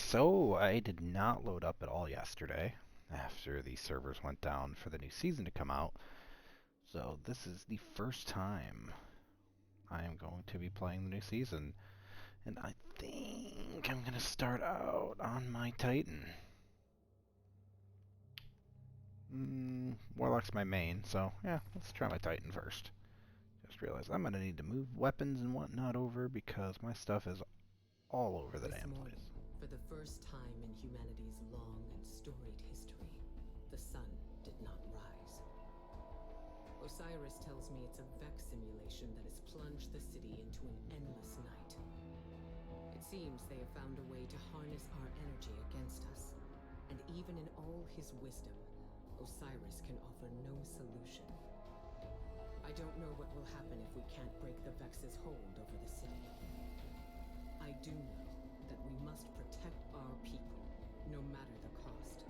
So I did not load up at all yesterday after the servers went down for the new season to come out. So this is the first time I am going to be playing the new season. And I think I'm going to start out on my Titan. Warlock's my main, so yeah, let's try my Titan first. Just realized I'm going to need to move weapons and whatnot over because my stuff is all over the damn place. For the first time in humanity's long and storied history, the sun did not rise. Osiris tells me it's a Vex simulation that has plunged the city into an endless night. It seems they have found a way to harness our energy against us. And even in all his wisdom, Osiris can offer no solution. I don't know what will happen if we can't break the Vex's hold over the city. I do know that we must protect our people, no matter the cost.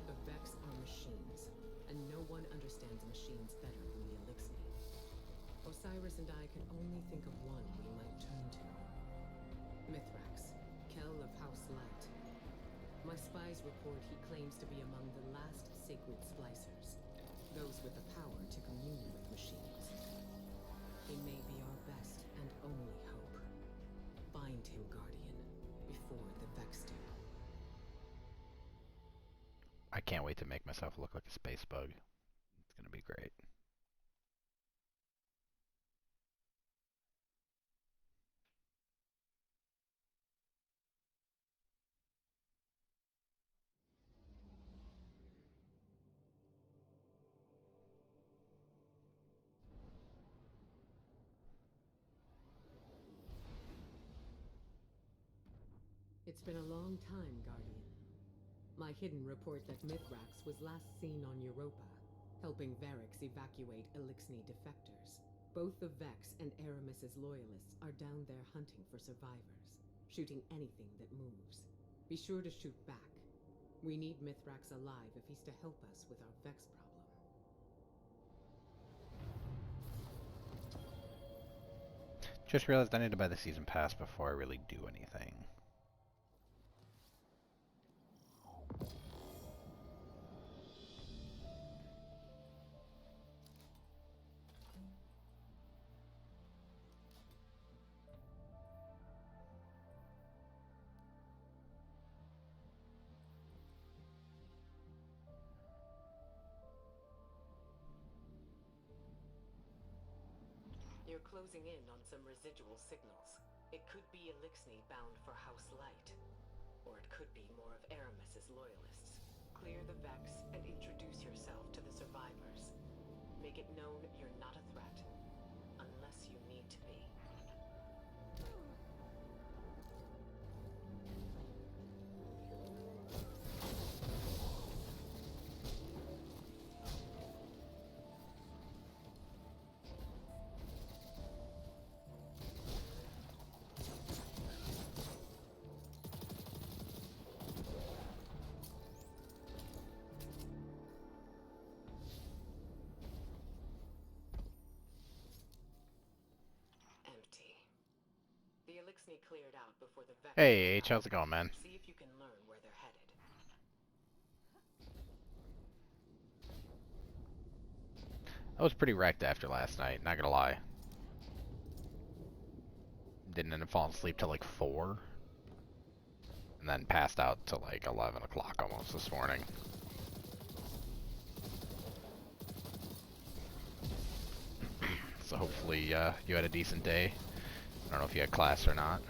The Vex are machines, and no one understands machines better than the Elixir. Osiris and I can only think of one we might turn to. Mithrax, Kell of House Light. My spies report he claims to be among the last sacred Splicers, those with the power to commune with machines. He may be our best and only hope. Find him, Guardian, before the Vex do. I can't wait to make myself look like a space bug. It's going to be great. It's been a long time, Guardian. My hidden report that Mithrax was last seen on Europa, helping Varix evacuate Elixni defectors. Both the Vex and Aramis's loyalists are down there hunting for survivors, shooting anything that moves. Be sure to shoot back. We need Mithrax alive if he's to help us with our Vex problem. Just realized I need to buy the season pass before I really do anything. You're closing in on some residual signals. It could be Elixni bound for House Light. Or it could be more of Aramis's loyalists. Clear the Vex and introduce yourself to the survivors. Make it known you're not a threat. Unless you need to be. The Elixni cleared out before the Vex. Hey H, how's it going, man? See if you can learn where they're headed. I was pretty wrecked after last night, not gonna lie. Didn't end up falling asleep till like 4. And then passed out till like 11 o'clock almost this morning. So hopefully you had a decent day. I don't know if you had class or not.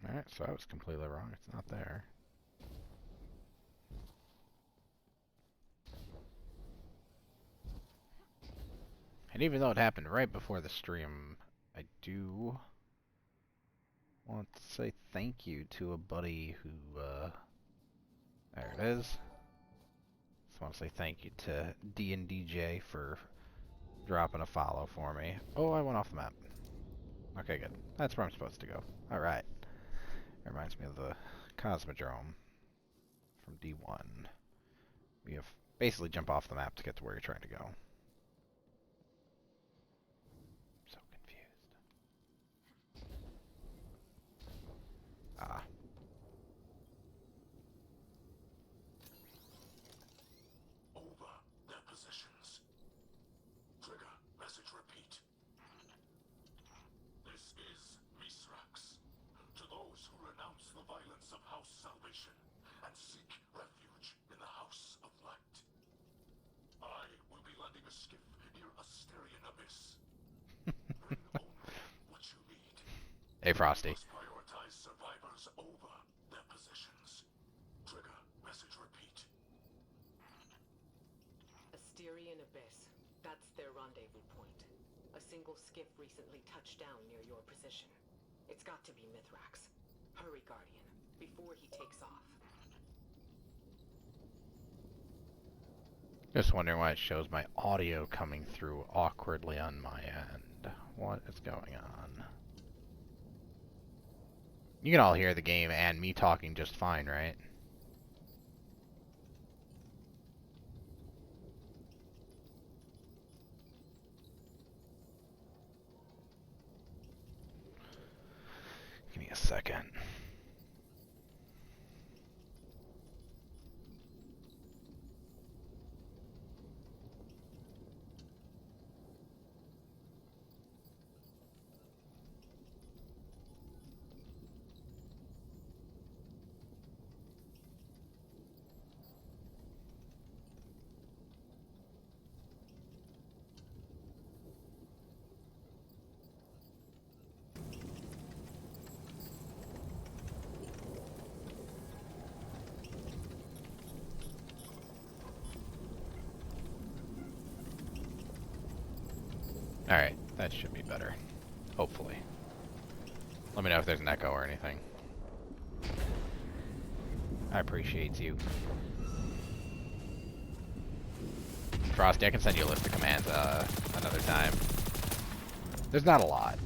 Alright, so I was completely wrong. It's not there. And even though it happened right before the stream, I do want to say thank you to a buddy who, there it is. Just want to say thank you to D&DJ for dropping a follow for me. Oh, I went off the map. Okay, good. That's where I'm supposed to go. Alright. Reminds me of the Cosmodrome from D1. You have basically jump off the map to get to where you're trying to go. So confused. Ah. Over their positions. Trigger message repeat. This is Misrax. To those who renounce the violence of House Salvation and seek refuge in the House of Light, I will be landing a skiff near Asterian Abyss. Bring only what you need. Hey, Frosty. Must prioritize survivors over their positions. Trigger message repeat. Asterian Abyss. That's their rendezvous point. A single skiff recently touched down near your position. It's got to be Mithrax. Hurry, Guardian, before he takes off. Just wondering why it shows my audio coming through awkwardly on my end. What is going on? You can all hear the game and me talking just fine, right? Give me a second. Alright, that should be better. Hopefully. Let me know if there's an echo or anything. I appreciate you. Frosty, I can send you a list of commands another time. There's not a lot.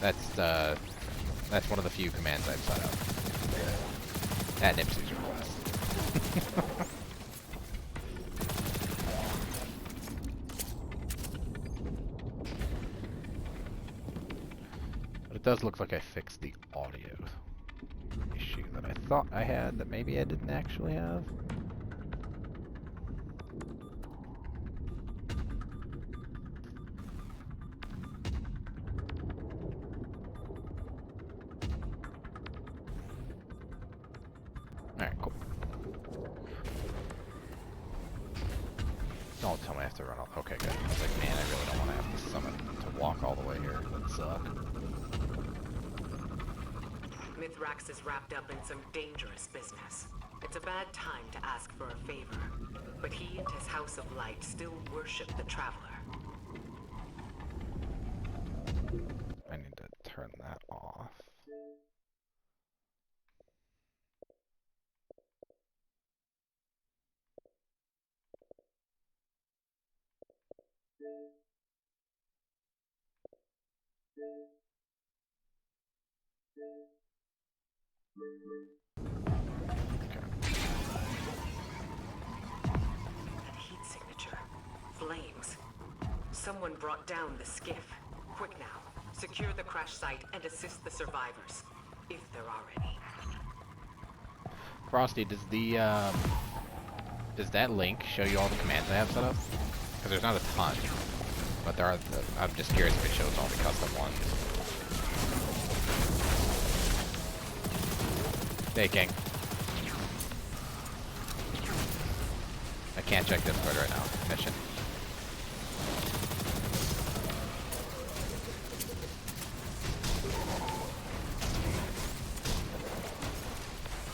That's one of the few commands I've set up. At Nipsey's request. But it does look like I fixed the audio issue that I thought I had that maybe I didn't actually have. Alright, cool. Don't tell me I have to run off. Okay, good. I was like, man, I really don't want to have to summon to walk all the way here. That would suck. Mithrax is wrapped up in some dangerous business. It's a bad time to ask for a favor, but he and his House of Light still worship the Traveler. I need to turn that off. That heat signature. Flames. Someone brought down the skiff. Quick now. Secure the crash site and assist the survivors. If there are any. Frosty, does that link show you all the commands I have set up? Because there's not a ton, but there are. I'm just curious if it shows all the custom ones. Hey, King. I can't check Discord right now. Mission.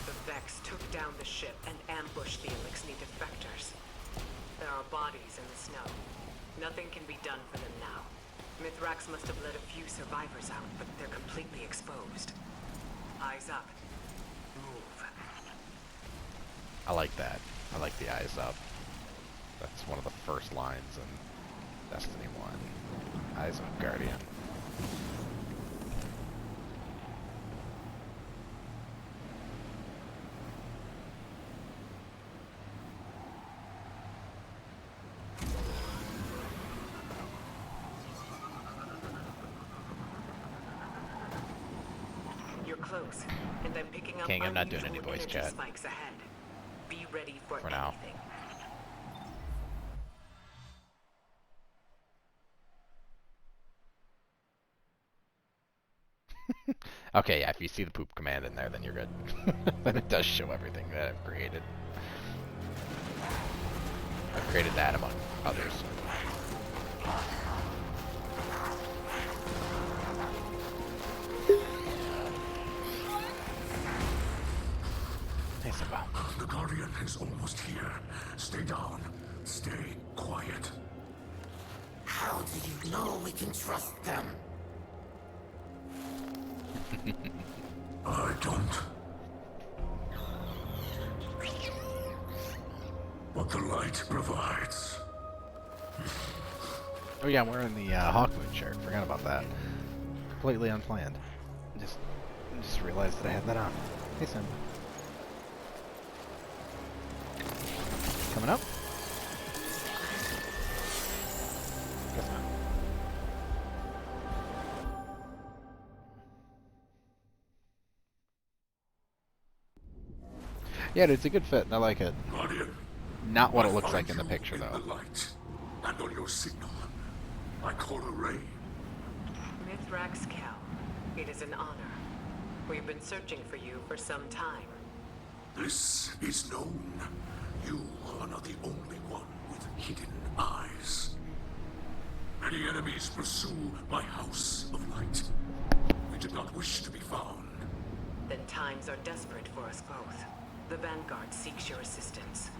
The Vex took down the ship and ambushed the Elixni defectors. bodies in the snow. Nothing can be done for them now. Mithrax must have let a few survivors out, but they're completely exposed. Eyes up. Move. I like that. I like the eyes up. That's one of the first lines in Destiny 1. Eyes up, Guardian. You're close, and I'm picking up King, I'm not doing any unusual voice energy chat. spikes ahead. Be ready for now. anything. Okay, yeah, if you see the poop command in there, then you're good. Then it does show everything that I've created. I've created that among others. Hey, Simba. The Guardian is almost here. Stay down. Stay quiet. How do you know we can trust them? I don't. But the light provides. Oh yeah, I'm wearing the Hawkmoon shirt. Forgot about that. Completely unplanned. Just realized that I had that on. Hey, Simba. Coming up? Guess not. Yeah, dude, it's a good fit. I like it. Guardian, Not what I it looks find like in the you picture, in though. the light, and on your signal, I call a ray. Mithrax Cal, it is an honor. We've been searching for you for some time. This is known. You are not the only one with hidden eyes. Many enemies pursue my house of light. We did not wish to be found. Then times are desperate for us both. The Vanguard seeks your assistance.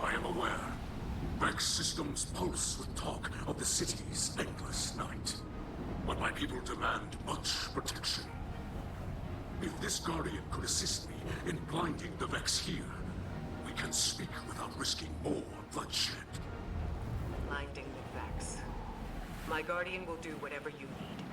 I am aware. Vex systems pulse with talk of the city's endless night. But my people demand much protection. If this Guardian could assist me in blinding the Vex here, we can speak without risking more bloodshed. Blinding the Vex. My Guardian will do whatever you need.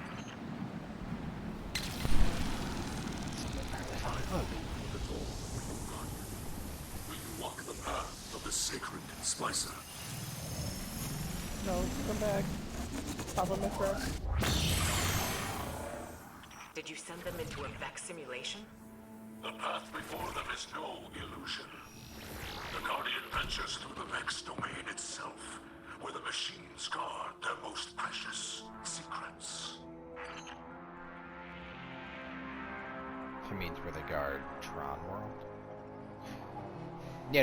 Will you walk the path of the sacred Splicer? No, come back. Papa Mithrax. Did you send them into a Vex simulation? The path before them is no illusion. The Guardian ventures through the Vex domain itself, where the machines guard their most precious secrets. She means where they guard Tron World. Yeah,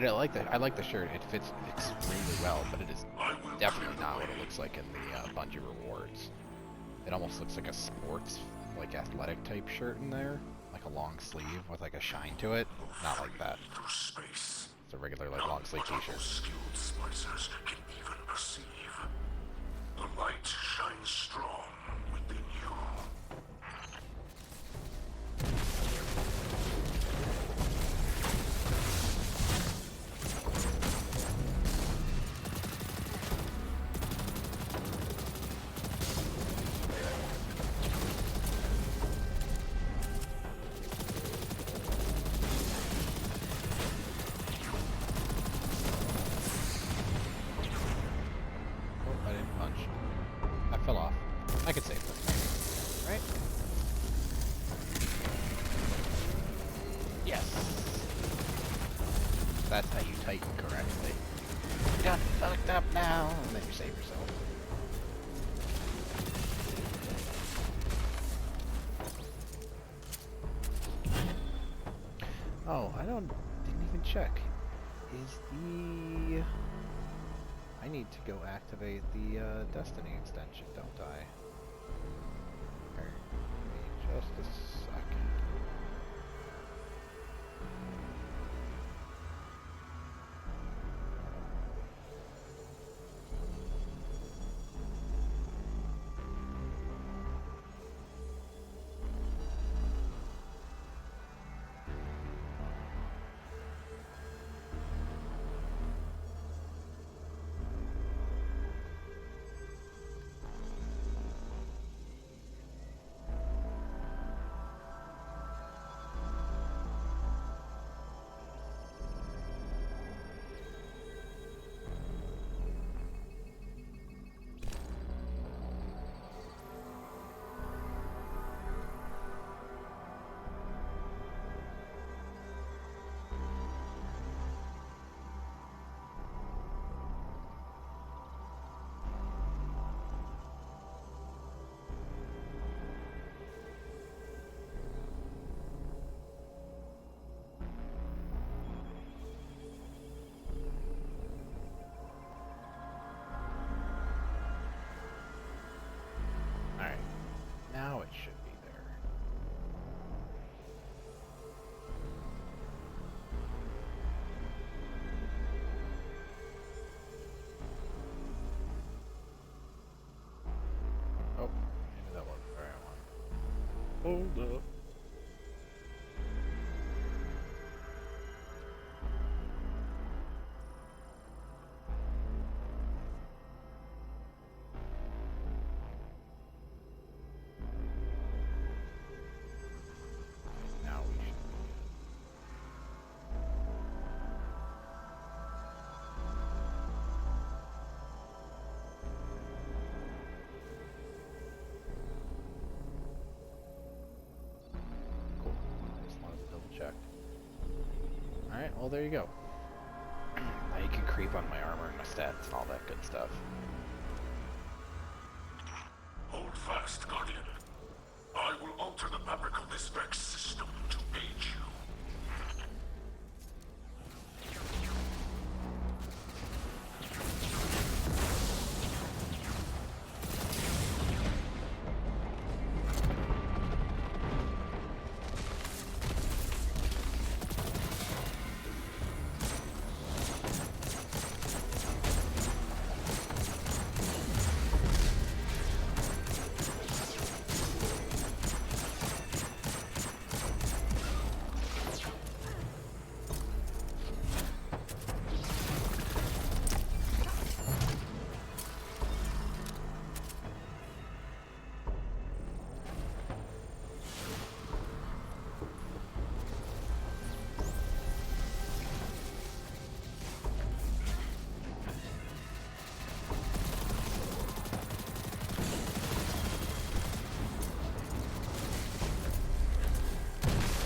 I like the shirt. It fits extremely well, but it is definitely not what it looks like in the Bungie rewards. It almost looks like a sports, like athletic type shirt in there, like a long sleeve with like a shine to it. Not like that. Through space. It's a regular like long sleeve t-shirt. Skilled splicers can even perceive. The light shines strong within you. Oh, I didn't punch. I fell off. I could save this, right? Yes. That's how you tighten correctly. Got fucked up now, and then you save yourself. Oh, didn't even check. Is the... I need to go activate the Destiny extension, don't I? Here, give me just a second. well, there you go. Now you can creep on my armor and my stats and all that good stuff. Hold fast, Guardian. I will alter the fabric of this Vex system to aid you.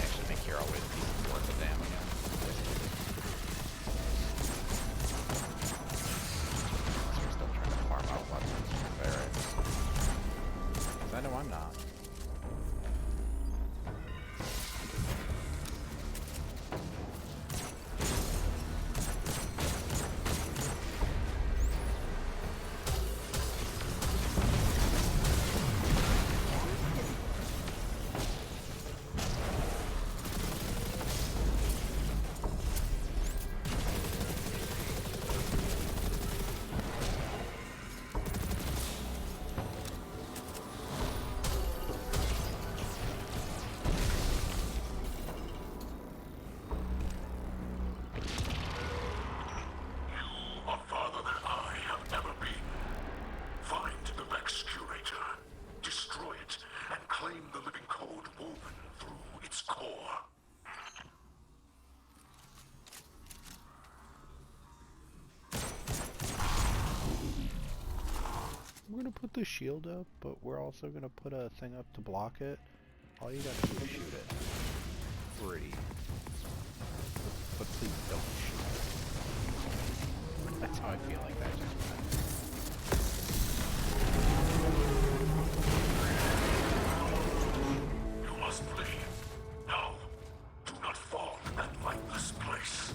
Actually make your always decent worth of damage. We're still trying to farm out weapons from barracks. 'Cause I know I'm not. You are farther than I have ever been. Find the Vex Curator, destroy it, and claim the living code woven through its core. We're gonna put the shield up, but we're also gonna put a thing up to block it. All you gotta do is shoot it. Pretty. But please don't shoot it. That's how I feel like that just went. You must flee. Now, do not fall in that lightless place.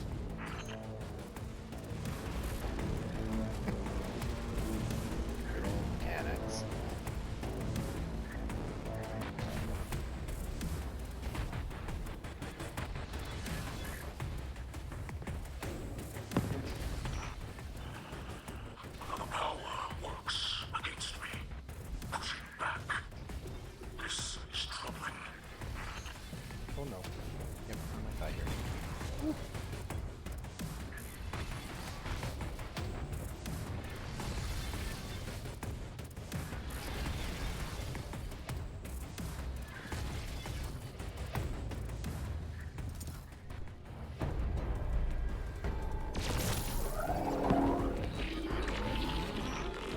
Mechanics. The power works against me, pushing back. This is troubling. Oh no. Yep, I might die here.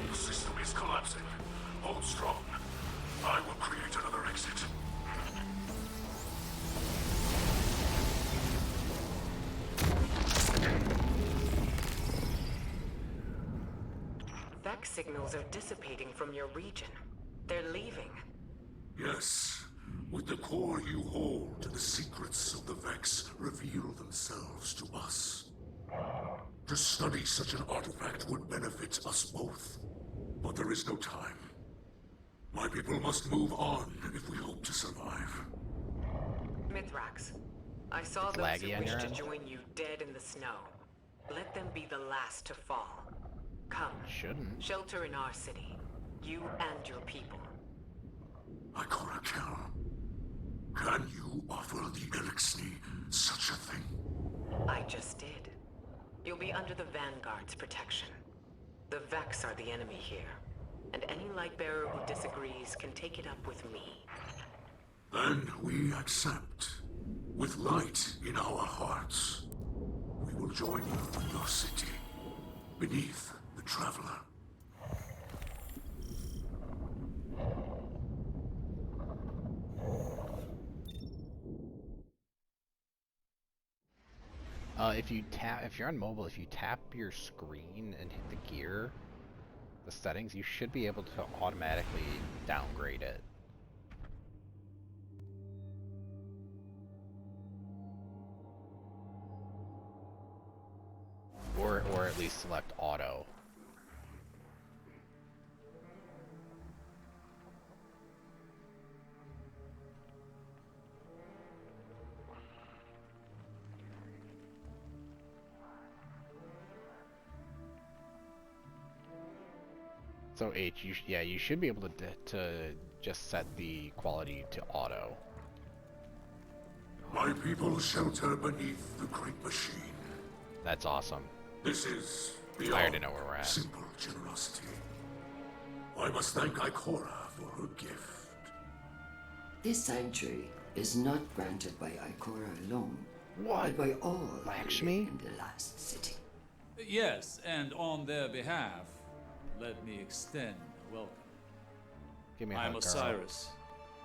The system is collapsing. Hold strong. I will create another exit. Vex signals are dissipating from your region. They're leaving. Yes. With the core you hold, the secrets of the Vex reveal themselves to us. To study such an artifact would benefit us both. But there is no time. My people must move on if we hope to survive. Mithrax, I saw It's those laggy who on wish your to end? join you dead in the snow. Let them be the last to fall. Come, Shouldn't. shelter in our city. You and your people. Ikorakel, can you offer the Elixir such a thing? I just did. You'll be under the Vanguard's protection. The Vex are the enemy here, and any Lightbearer who disagrees can take it up with me. Then we accept. With light in our hearts, we will join you in your city, beneath the Traveler. if you're on mobile, if you tap your screen and hit the gear, the settings, you should be able to automatically downgrade it. Or at least select auto. So H, you should be able to just set the quality to auto. My people shelter beneath the great machine. That's awesome. This is Tired to beyond know where we're at. simple generosity. I must thank Ikora for her gift. This sanctuary is not granted by Ikora alone, What? but by all Lakshmi? in the last city. Yes, and on their behalf, let me extend a welcome. Give me a I'm hug, girl. Osiris,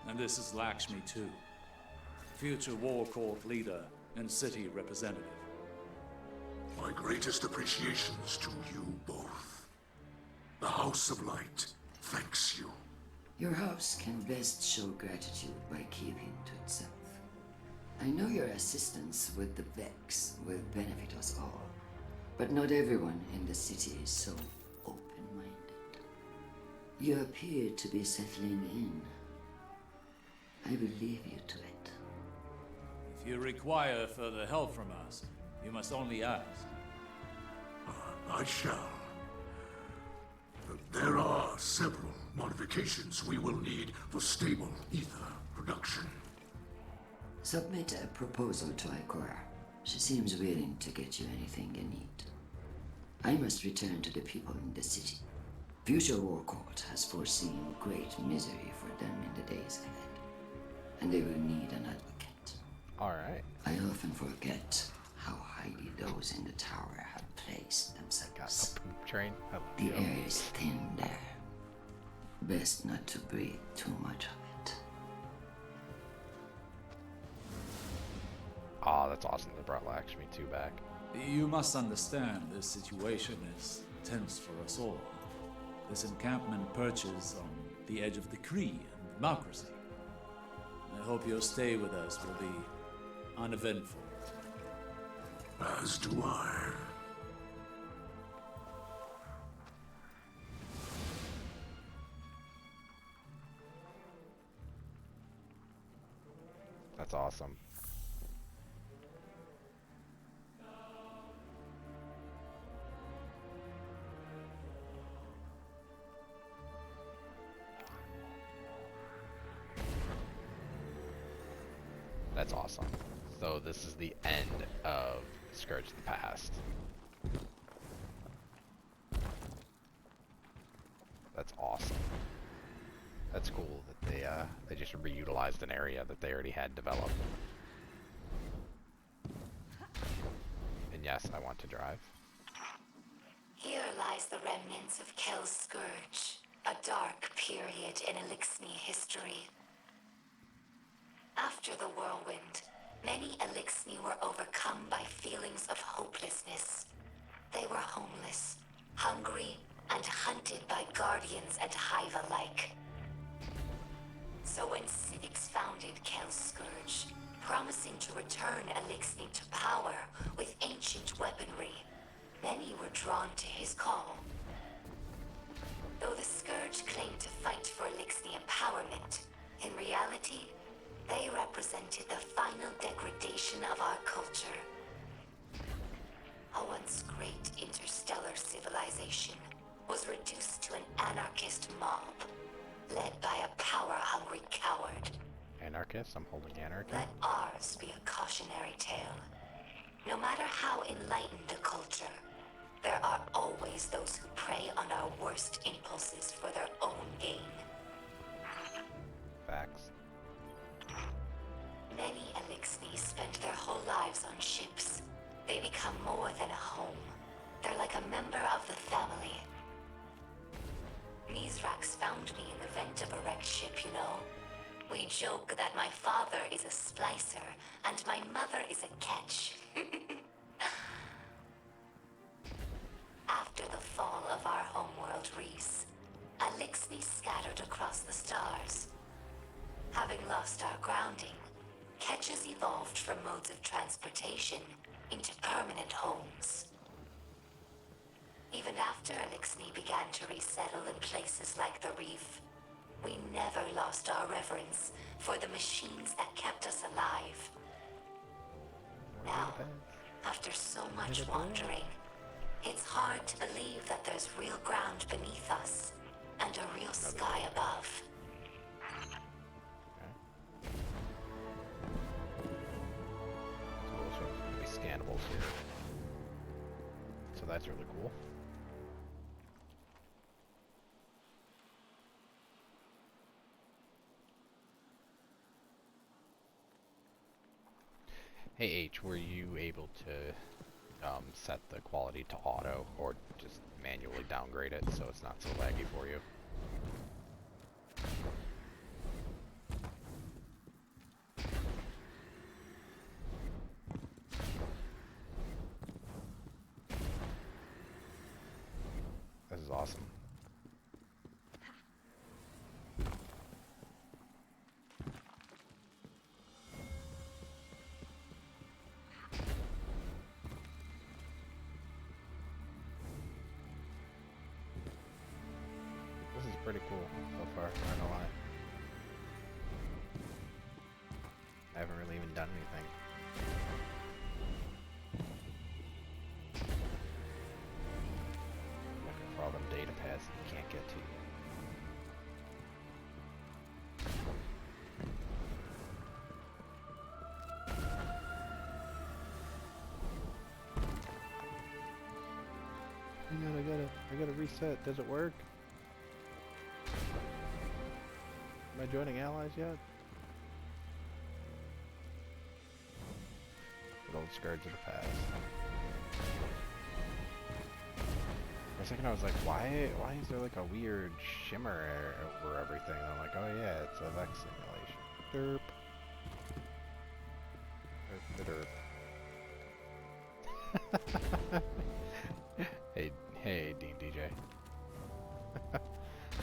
and this is Lakshmi too, future War Court leader and city representative. My greatest appreciations to you both. The House of Light thanks you. Your house can best show gratitude by keeping to itself. I know your assistance with the Vex will benefit us all, but not everyone in the city is so open-minded. You appear to be settling in. I will leave you to it. If you require further help from us, you must only ask. I shall. There are several modifications we will need for stable ether production. Submit a proposal to Ikora. She seems willing to get you anything you need. I must return to the people in the city. Future War Court has foreseen great misery for them in the days ahead, and they will need an advocate. Alright. I often forget how highly those in the tower have placed Got themselves. a poop train. I love The you. air is thin there. Best not to breathe too much of it. Oh, that's awesome. They brought Lakshmi 2 back. You must understand this situation is tense for us all. This encampment perches on the edge of the Kree and democracy. I hope your stay with us will be uneventful. As do I. That's awesome. That's awesome. So this is the end of Scourge of the Past. That's awesome. That's cool that they just reutilized an area that they already had developed. And yes, I want to drive. Here lies the remnants of Kel's Scourge, a dark period in Elixni history. After the whirlwind, many Elixni were overcome by feelings of hopelessness. They were homeless, hungry, and hunted by guardians and Hive alike. So when Cynics founded Kel's Scourge, promising to return Elixni to power with ancient weaponry, many were drawn to his call. Though the Scourge claimed to fight for Elixni empowerment, in reality, they represented the final degradation of our culture. A once great interstellar civilization was reduced to an anarchist mob, led by a power-hungry coward. Anarchist? I'm holding anarchy. Let ours be a cautionary tale. No matter how enlightened a culture, there are always those who prey on our worst impulses for their own gain. Facts. Many Elixni spend their whole lives on ships. They become more than a home. They're like a member of the family. Mizrax found me in the vent of a wrecked ship, you know. We joke that my father is a Splicer and my mother is a catch. called Reese, Elixni scattered across the stars. Having lost our grounding, catches evolved from modes of transportation into permanent homes. Even after Elixni began to resettle in places like the reef, we never lost our reverence for the machines that kept us alive. Now, after so much wandering, it's hard to believe that there's real ground beneath us and a real sky above. Cool, so it's gonna be scannables here. So that's really cool. Hey H, were you able to set the quality to auto, or just manually downgrade it so it's not so laggy for you? This is awesome. This is pretty cool so far, I'm not gonna lie. I haven't really even done anything. Looking for all them data pads that you can't get to. Hang on, I gotta reset. Does it work? Am I joining allies yet? Good old Scourge of the Past. For a second I was like, why is there like a weird shimmer over everything? And I'm like, oh yeah, it's a Vex simulation. Derp. Hey, Dean DJ.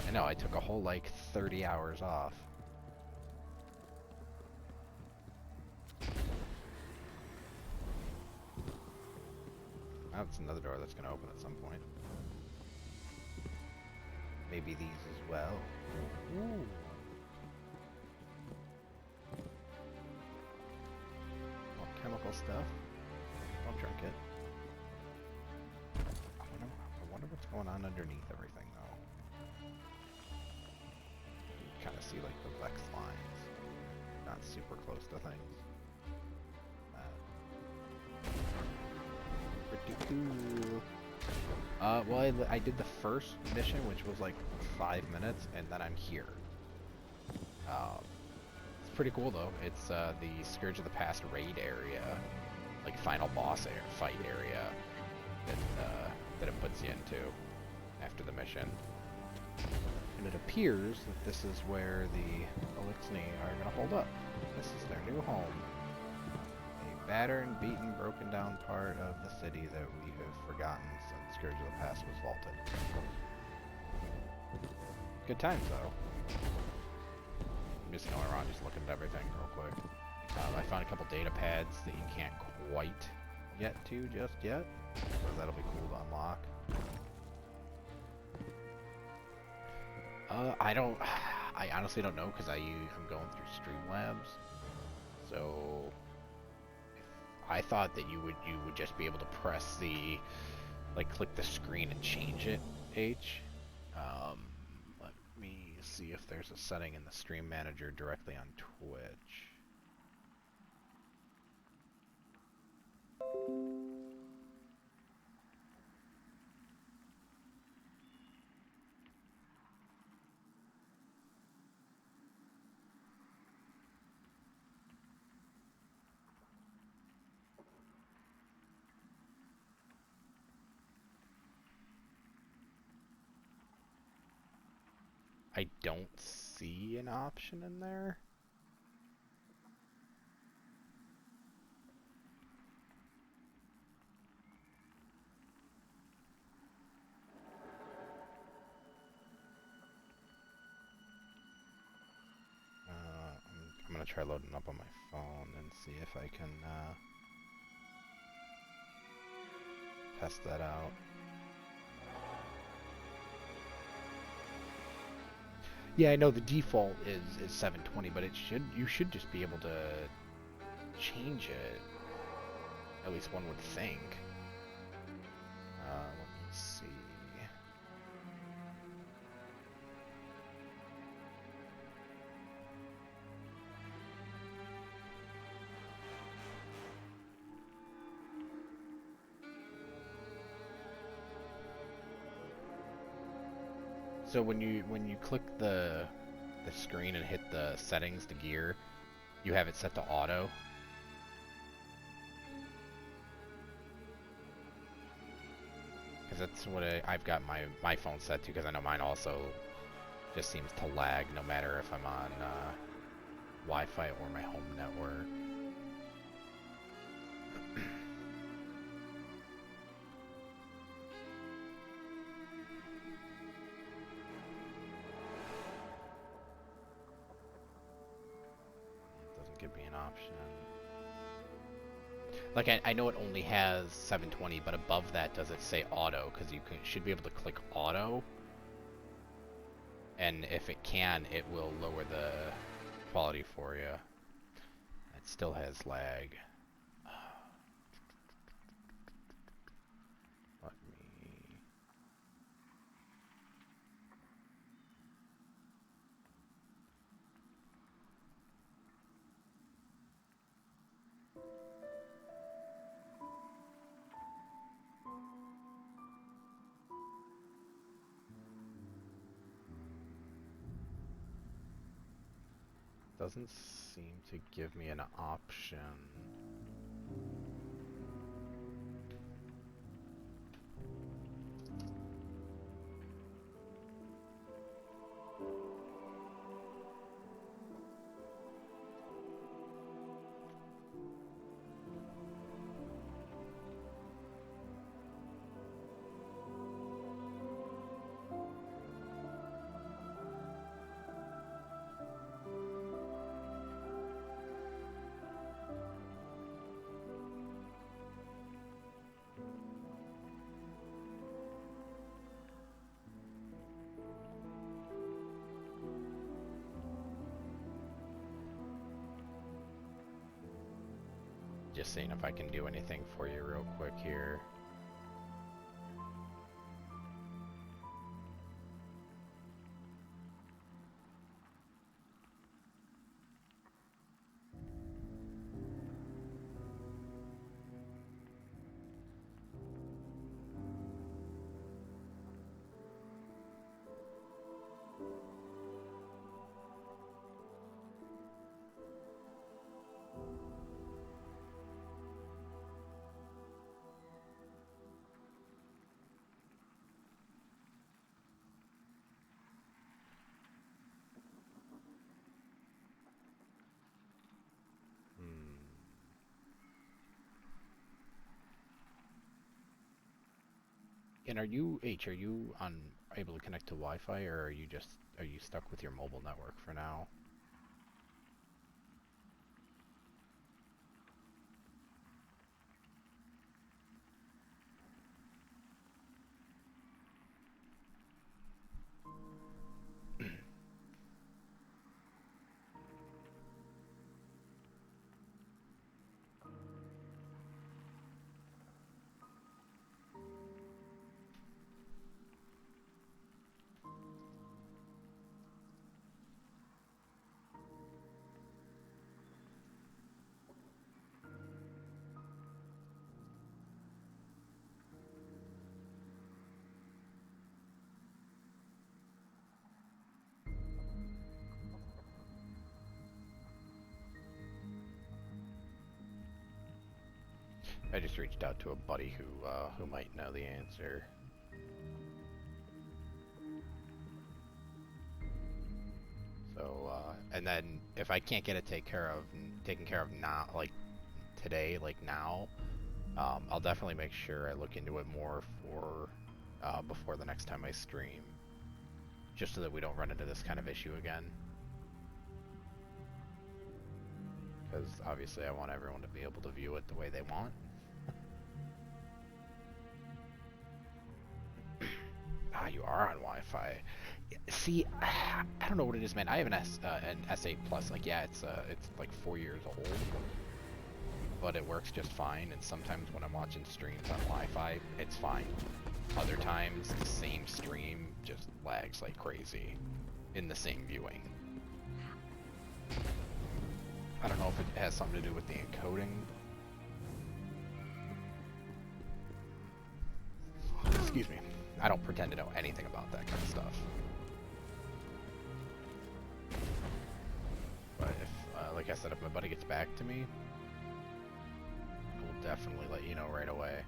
I know, I took a whole like 30 hours off. That's another door that's gonna open at some point. Maybe these as well. Ooh. More chemical stuff. Don't drink it. I wonder what's going on underneath everything though. You kind of see like the Vex lines. Not super close to things. Pretty cool. Well, I did the first mission, which was like 5 minutes, and then I'm here. It's pretty cool though. It's the Scourge of the Past raid area, like final boss fight area that it puts you into after the mission. And it appears that this is where the Elixni are going to hold up. This is their new home. A battered, beaten, broken down part of the city that we have forgotten since Scourge of the Past was vaulted. Good times though. I'm just going around just looking at everything real quick. I found a couple data pads that you can't quite get to just yet, so that'll be cool to unlock. I honestly don't know because I'm going through Streamlabs, so I thought that you would just be able to press the, like, click the screen and change it, H. Let me see if there's a setting in the Stream Manager directly on Twitch. I don't see an option in there. try loading up on my phone and see if I can test that out. Yeah, I know the default is 720, but you should just be able to change it. At least one would think. Let me see. So when you click the screen and hit the settings, the gear, you have it set to auto. Because that's what I've got my phone set to, because I know mine also just seems to lag no matter if I'm on Wi-Fi or my home network. Doesn't give me an option. Like, I know it only has 720, but above that does it say auto? Because you should be able to click auto. And if it can, it will lower the quality for you. It still has lag. Let me... Doesn't seem to give me an option. Just seeing if I can do anything for you real quick here. And are you able to connect to Wi-Fi, or are you stuck with your mobile network for now? I just reached out to a buddy who might know the answer. So, and then if I can't get it taken care of now, like today, like now, I'll definitely make sure I look into it more for before the next time I stream, just so that we don't run into this kind of issue again. because obviously I want everyone to be able to view it the way they want. Ah, you are on Wi-Fi. See, I don't know what it is, man. I have an S8 Plus. Like, yeah, it's like 4 years old, but it works just fine. And sometimes when I'm watching streams on Wi-Fi, it's fine. Other times, the same stream just lags like crazy in the same viewing. I don't know if it has something to do with the encoding. Excuse me. I don't pretend to know anything about that kind of stuff. But if, like I said, if my buddy gets back to me, I will definitely let you know right away.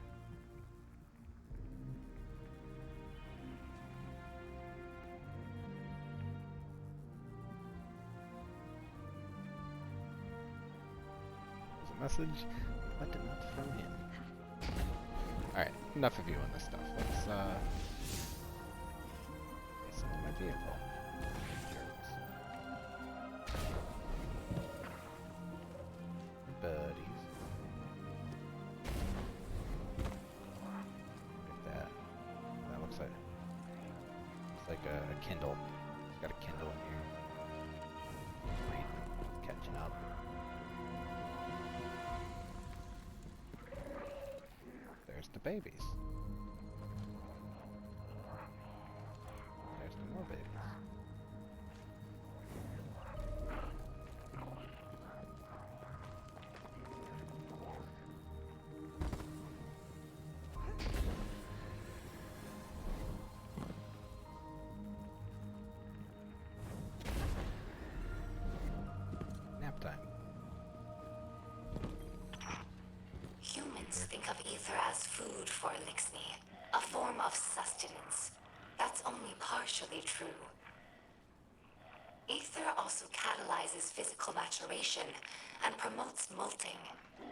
Message, but did not throw him. Alright, enough of you on this stuff. Let's assemble my vehicle. Buddies. Look at that. That looks like a Kindle. It's got a Kindle in here. Wait, catching up. There's the babies. There's the more babies. Nap time. Humans think of ether as food for Elixni, a form of sustenance. That's only partially true. Ether also catalyzes physical maturation and promotes molting.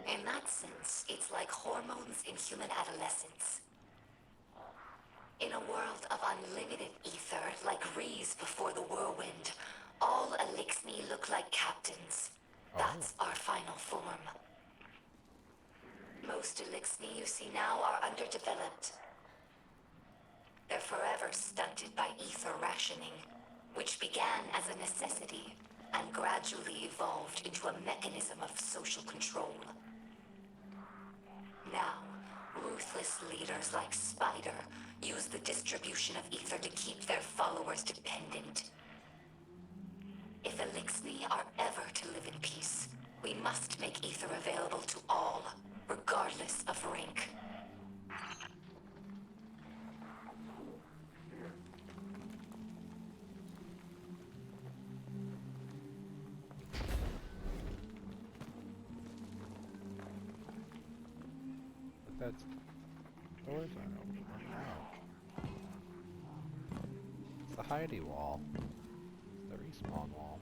In that sense, it's like hormones in human adolescence. In a world of unlimited ether, like Rees before the whirlwind, all Elixni look like captains. That's our final form. Most Elixni you see now are underdeveloped. They're forever stunted by ether rationing, which began as a necessity and gradually evolved into a mechanism of social control. Now, ruthless leaders like Spider use the distribution of ether to keep their followers dependent. If Elixni are ever to live in peace, we must make ether available to all, regardless of rank. But that's doors aren't open. Wow. It's the Heidi wall. It's the respawn wall.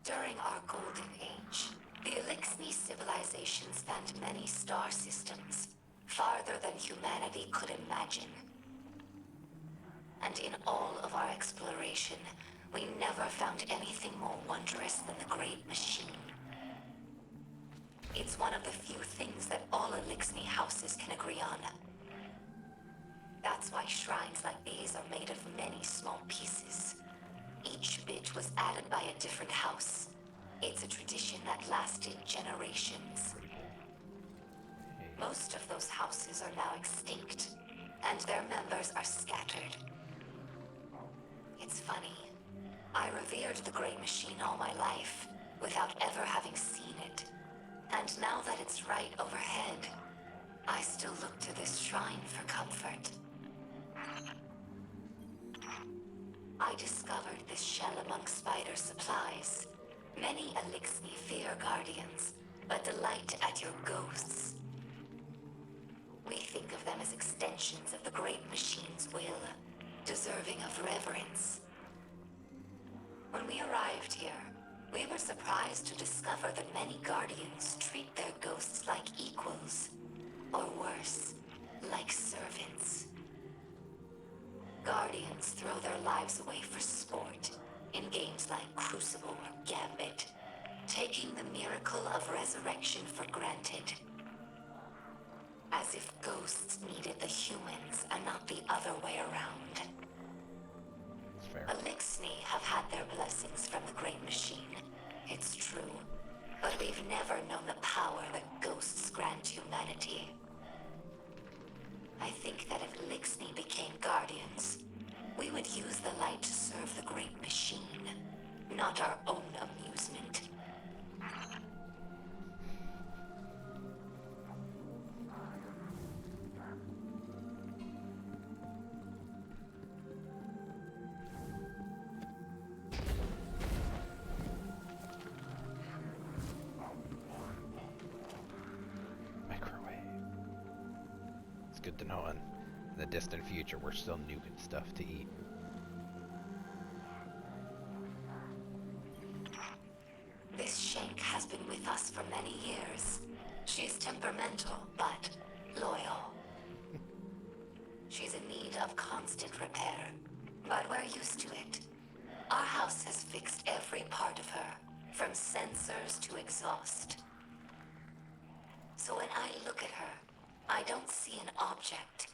During our golden age, the Elixni civilization spanned many star systems, farther than humanity could imagine. And in all of our exploration, we never found anything more wondrous than the Great Machine. It's one of the few things that all Elixni houses can agree on. That's why shrines like these are made of many small pieces. Each bit was added by a different house. It's a tradition that lasted generations. Most of those houses are now extinct, and their members are scattered. It's funny. I revered the Great Machine all my life, without ever having seen it. And now that it's right overhead, I still look to this shrine for comfort. I discovered this shell among Spider's supplies. Many Elixni fear guardians, but delight at your ghosts. We think of them as extensions of the Great Machine's will, deserving of reverence. When we arrived here, we were surprised to discover that many guardians treat their ghosts like equals, or worse, like servants. Guardians throw their lives away for sport, in games like Crucible or Gambit, taking the miracle of resurrection for granted. As if ghosts needed the humans and not the other way around. It's fair. Elixni have had their blessings from the Great Machine, it's true. But we've never known the power that ghosts grant humanity. I think that if Elixni became Guardians, we would use the light to serve the Great Machine, not our own amusement. Microwave. It's good to know in the distant future we're still nuking stuff to eat. This Shank has been with us for many years. She's temperamental, but loyal. She's in need of constant repair, but we're used to it. Our house has fixed every part of her, from sensors to exhaust. So when I look at her, I don't see an object.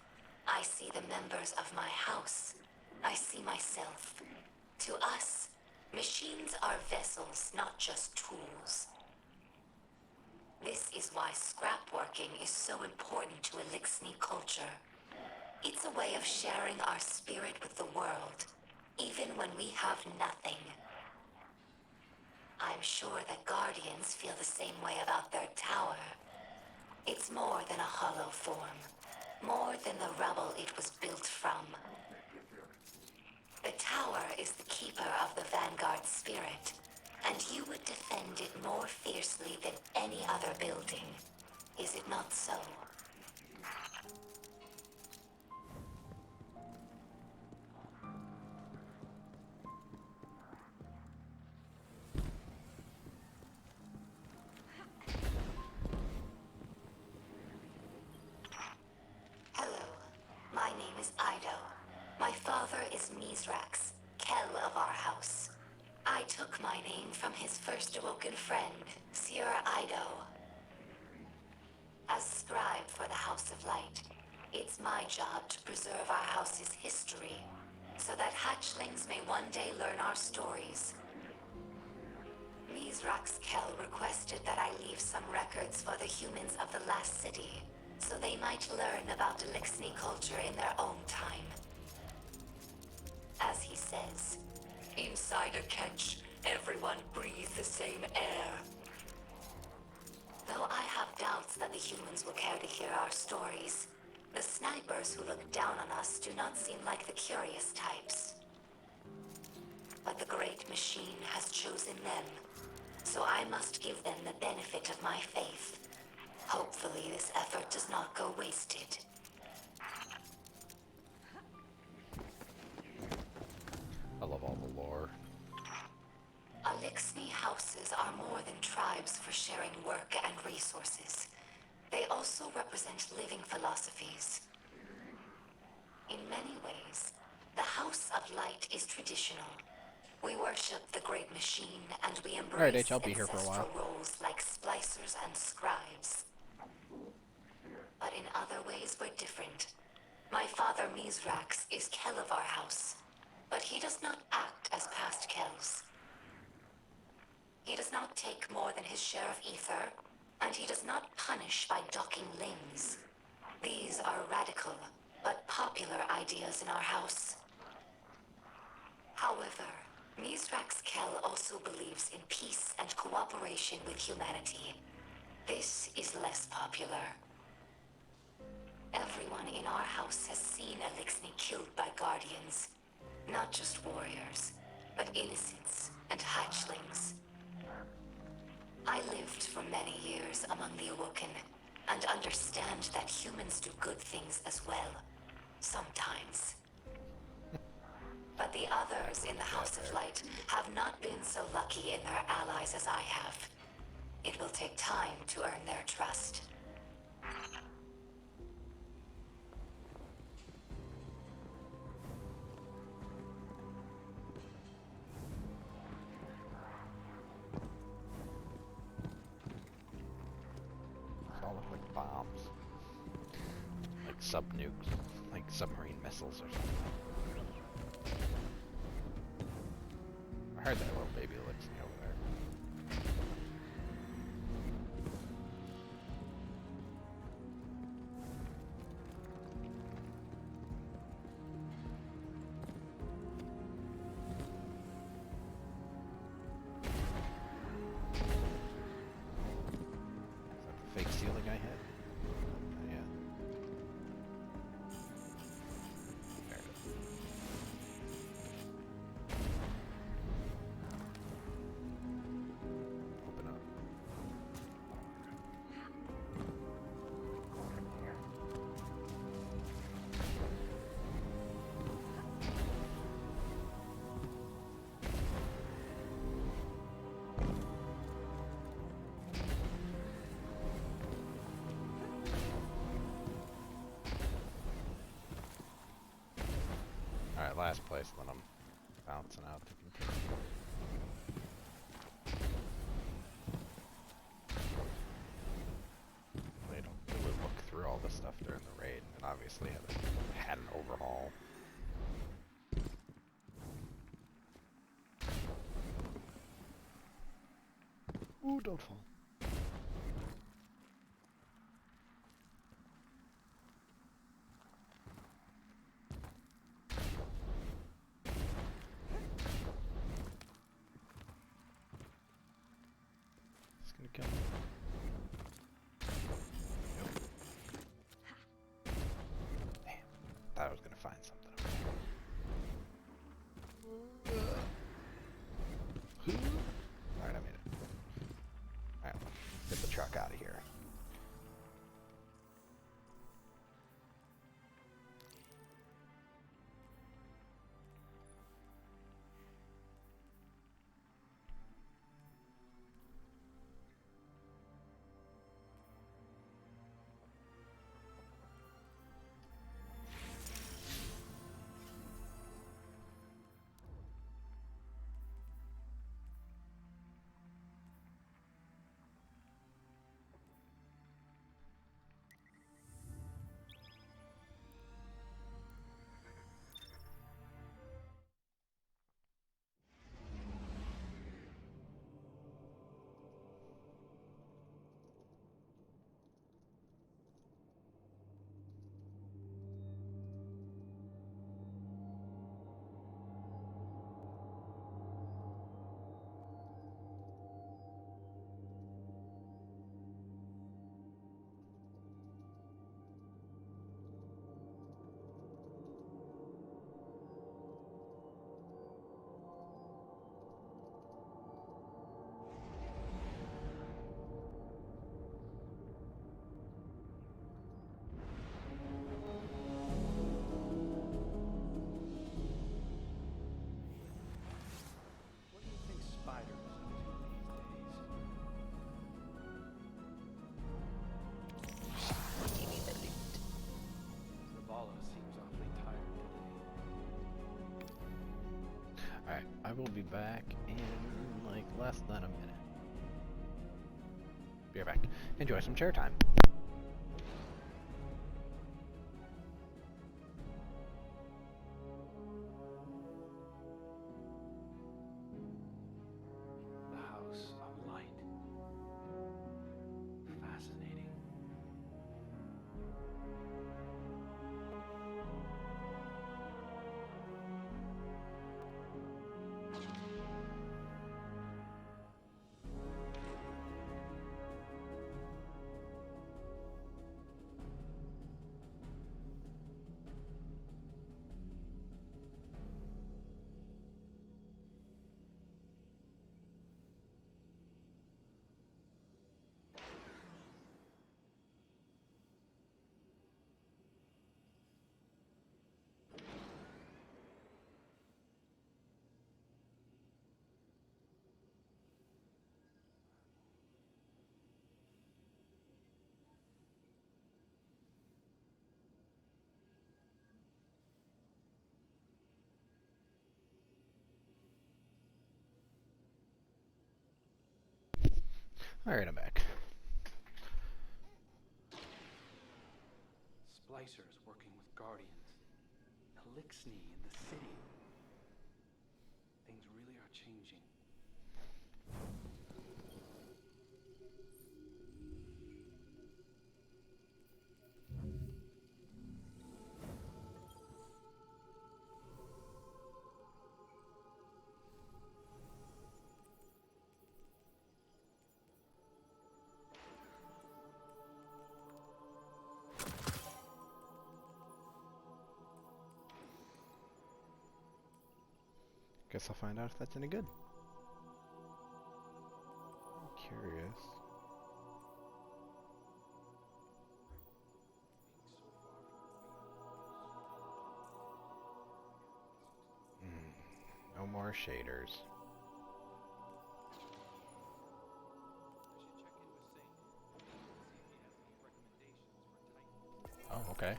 I see the members of my house. I see myself. To us, machines are vessels, not just tools. This is why scrapworking is so important to Elixni culture. It's a way of sharing our spirit with the world, even when we have nothing. I'm sure that Guardians feel the same way about their tower. It's more than a hollow form, more than the rubble it was built from. The tower is the keeper of the Vanguard spirit, and you would defend it more fiercely than any other building. Is it not so? Hello, my name is Ido. My father is Mizrax, Kel of our house. I took my name from his first awoken friend, Sierra Ido. As scribe for the House of Light, it's my job to preserve our house's history, so that hatchlings may one day learn our stories. Mizrax Kel requested that I leave some records for the humans of the last city, so they might learn about Elixni culture in their own time. As he says, inside a catch, everyone breathes the same air. Though I have doubts that the humans will care to hear our stories, the snipers who look down on us do not seem like the curious types. But the Great Machine has chosen them, so I must give them the benefit of my faith. Hopefully this effort does not go wasted. I love all the lore. Elixni houses are more than tribes for sharing work and resources. They also represent living philosophies. In many ways, the House of Light is traditional. We worship the Great Machine and we Alright, embrace H, I'll be here for a ancestral while. roles like splicers and scribes. But in other ways, we're different. My father Mizrax is Kel of our house, but he does not act as past Kels. He does not take more than his share of ether, and he does not punish by docking limbs. These are radical, but popular ideas in our house. However, Mizrax Kel also believes in peace and cooperation with humanity. This is less popular. Everyone in our house has seen Elixni killed by Guardians. Not just warriors, but innocents and hatchlings. I lived for many years among the Awoken, and understand that humans do good things as well. Sometimes. But the others in the House of Light have not been so lucky in their allies as I have. It will take time to earn their trust. sub-nukes, like submarine missiles or something. I heard that little baby Elixir over there. Is that the fake ceiling I hit? Yeah. There it is. Open up. Here. Alright, last place, then I'm bouncing out to continue. They don't really look through all this stuff during the raid, and obviously haven't had an overhaul. Ooh, don't fall. It's gonna kill me. Nope. Damn. Thought I was gonna find something over there. Alright, I made it. Alright, get the truck out of here. What do you think Spider is up to these days? Zavala seems awfully tired today. Alright, I will be back in like less than a minute. Be right back. Enjoy some chair time. The House of Light. Fascinating. Alright, I'm back. Splicer is working with Guardians. Elixni in the city. Things really are changing. Guess I'll find out if that's any good. I'm curious. No more shaders. Oh, okay.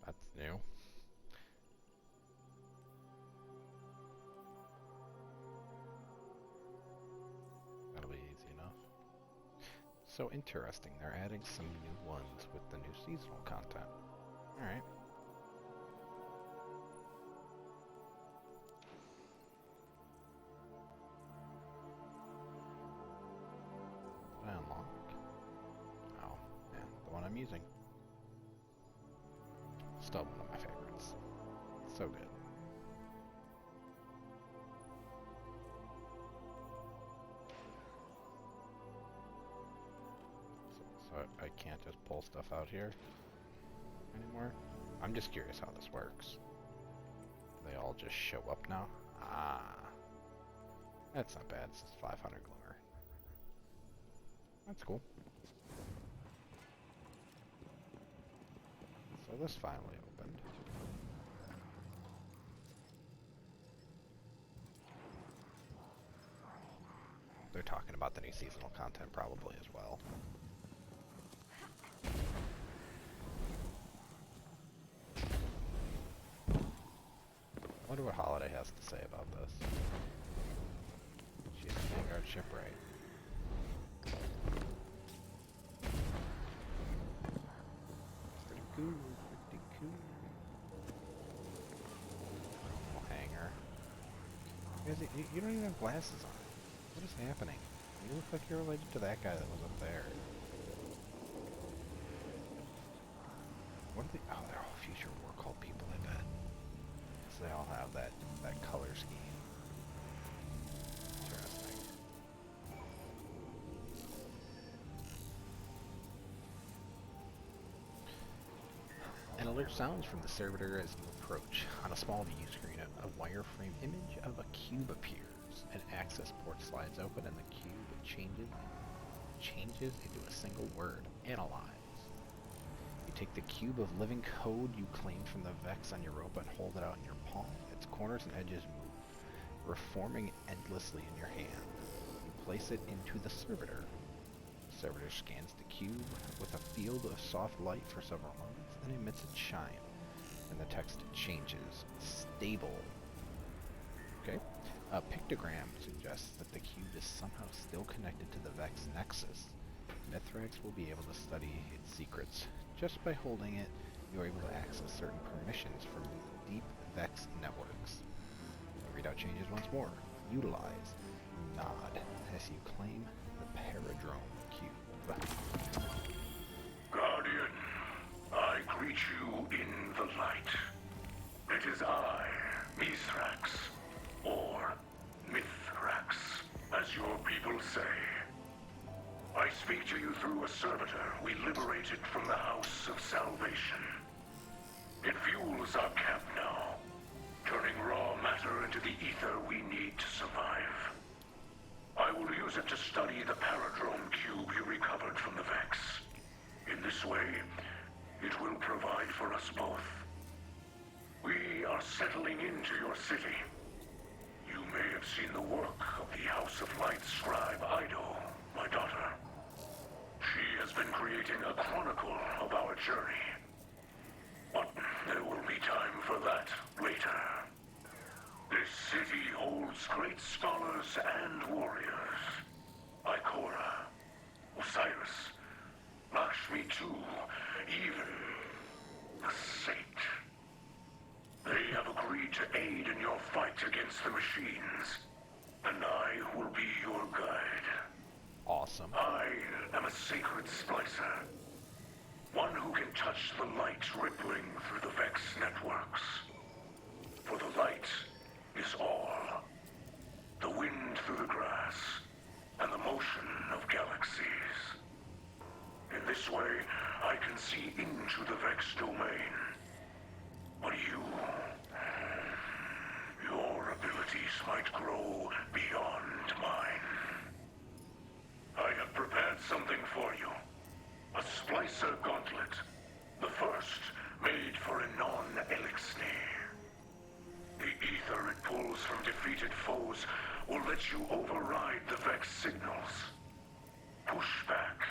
That's new. That'll be easy enough. So interesting, they're adding some new ones with the new seasonal content. Alright. Did I unlock? Oh, yeah, the one I'm using. Still one of my favorites. So good. So I can't just pull stuff out here anymore? I'm just curious how this works. They all just show up now? Ah. That's not bad. This is 500 glimmer. That's cool. So this finally opened. They're talking about the new seasonal content probably as well. I wonder what Holiday has to say about this. She has a Vanguard ship right. Pretty cool, pretty cool. Oh, hanger. You, guys, you don't even have glasses on. What is happening? You look like you're related to that guy that was up there. What are they? Oh, they're all future war cult people, I bet. So they all have that color scheme. Interesting. An alert sounds from the servitor as you approach. On a small view screen, a wireframe image of a cube appears. An access port slides open and the cube changes into a single word, analyze. You take the cube of living code you claimed from the Vex on Europa and hold it out in your palm. Its corners and edges move, reforming endlessly in your hand. You place it into the servitor. The servitor scans the cube with a field of soft light for several moments, then emits a chime, and the text changes. Stable. Okay. A pictogram suggests that the cube is somehow still connected to the Vex Nexus. Mithrax will be able to study its secrets. Just by holding it, you are able to access certain permissions from deep Vex networks. The readout changes once more. Utilize. Nod as you claim the Paradrome cube. Guardian, I greet you in the light. It is I, Mithrax, or Mithrax, as your people say. I speak to you through a servitor we liberated from the House of Salvation. It fuels our camp now, turning raw matter into the ether we need to survive. I will use it to study the Paradrome cube you recovered from the Vex. In this way, it will provide for us both. We are settling into your city. You may have seen the work of the House of Light scribe Ido, my daughter. She has been creating a chronicle of our journey. But there will be time for that later. This city holds great scholars and warriors. Ikora, Osiris, Lakshmi too, even the Saint. They have agreed to aid in your fight against the machines, and I will be your guide. Awesome. I am a sacred Splicer, one who can touch the light rippling through the Vex networks. For the light is all. The wind through the grass, and the motion of galaxies. In this way, I can see into the Vex domain. But your abilities might grow beyond mine. I have prepared something for you. A Splicer gauntlet. The first made for a non-Elixni. The ether it pulls from defeated foes will let you override the Vex signals. Push back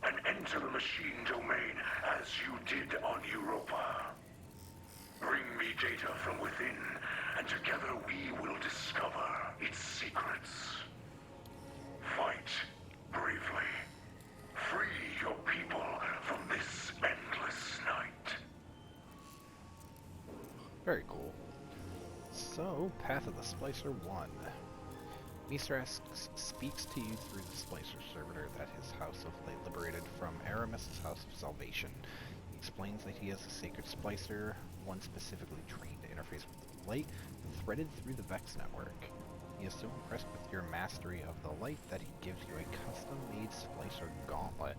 and enter the machine domain as you did on Europa. Bring me data from within, and together we will discover its secrets. Fight bravely. Free your people from this endless night. Very cool. So, Path of the Splicer 1. Mr. speaks to you through the Splicer servitor that his house of late liberated from Aramis' House of Salvation. He explains that he has a sacred Splicer, one specifically trained to interface with the light, threaded through the Vex network. He is so impressed with your mastery of the light that he gives you a custom-made Splicer gauntlet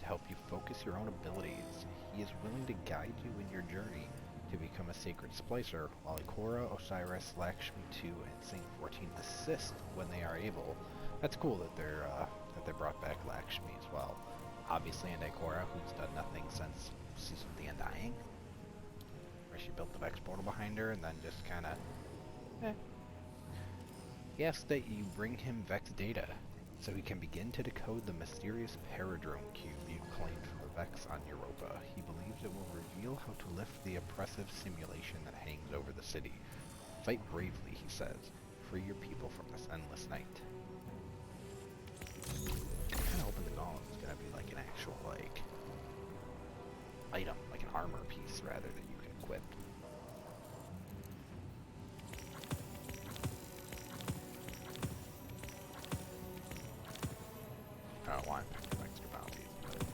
to help you focus your own abilities. He is willing to guide you in your journey to become a sacred Splicer, while Ikora, Osiris, Lakshmi 2, and Saint 14 assist when they are able. That's cool that they brought back Lakshmi as well. Obviously, and Ikora, who's done nothing since Season of the Undying, where she built the Vex portal behind her and then just kind of, He asks that you bring him Vex data, so he can begin to decode the mysterious Paradrome cube you claimed from the Vex on Europa. He believes it will reveal how to lift the oppressive simulation that hangs over the city. Fight bravely, he says. Free your people from this endless night. I'm kind of hoping the golem is going to be like an actual, like, item, like an armor piece, rather, that you can equip. I don't want to pick up extra bounties, but...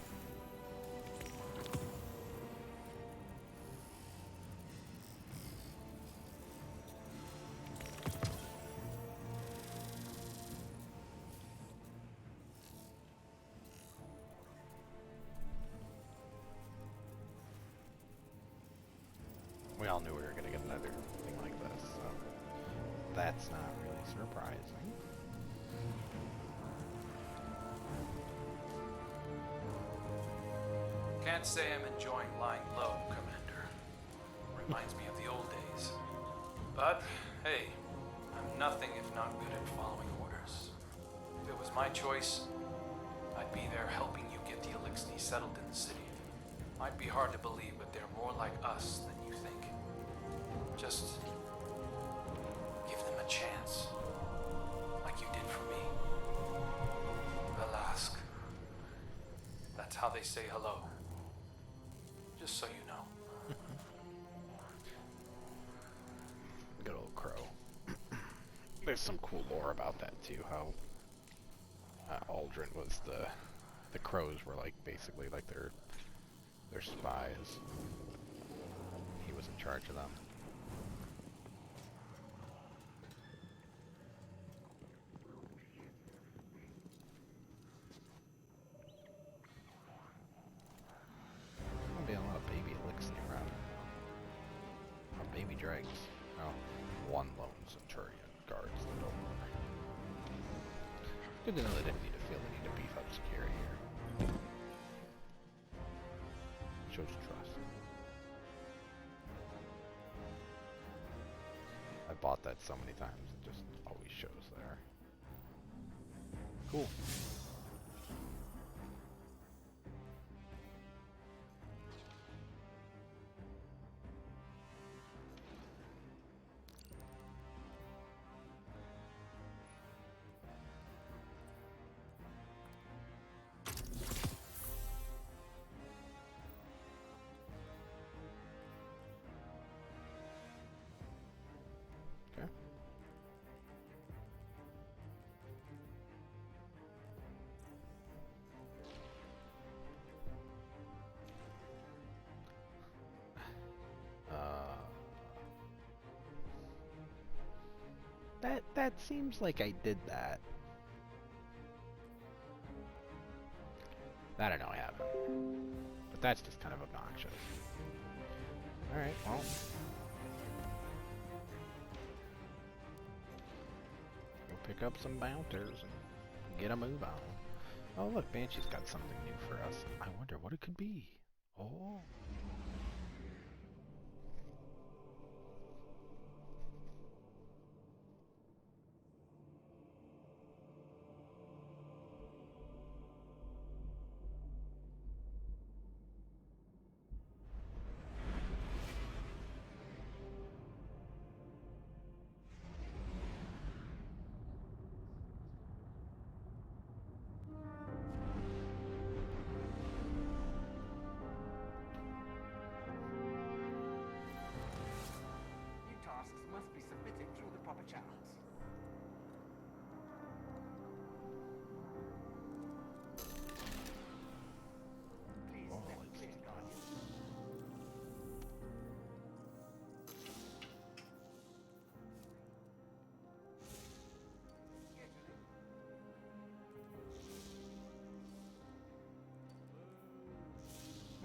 We all knew we were going to get another thing like this, so that's not really surprising. Can't say I'm enjoying lying low, Commander. Reminds me of the old days. But, hey, I'm nothing if not good at following orders. If it was my choice, I'd be there helping you get the Elixni settled in the city. Might be hard to believe, but they're more like us than you think. Just give them a chance, like you did for me. Alask. That's how they say hello. Just so you know. Good old crow. There's some cool lore about that too, how Aldrin was the crows were like basically like their spies. He was in charge of them. There's gonna be a lot of baby Elixir around. Oh, baby dregs. Oh, one lone centurion guards the door. Good to know they didn't need to feel the need to beef up security here. Shows trust. I bought that so many times, it just always shows there. Cool. That seems like I did that. That I know I haven't. But that's just kind of obnoxious. Alright, well. Go pick up some bounters and get a move on. Oh look, Banshee's got something new for us. I wonder what it could be. Oh. New tasks must be submitted through the proper channels. Please step clear, Guardian.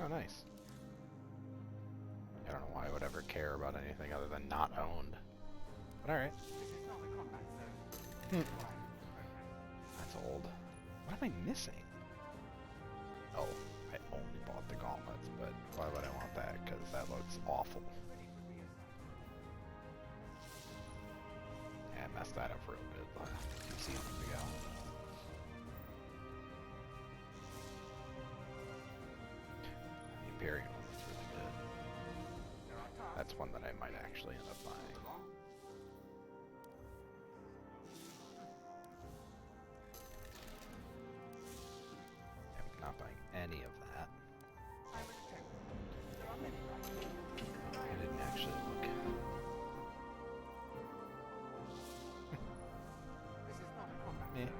Oh, nice. I don't know why I would ever care about anything other than not owned. But alright. This is not a combat zone. That's old. What am I missing? Oh, I only bought the gauntlets, but why would I want that? Because that looks awful. Yeah, I messed that up real good last 2 seasons ago. The Imperial looks really good. That's one that I might actually end up buying. I'm not buying any of that. I didn't actually look.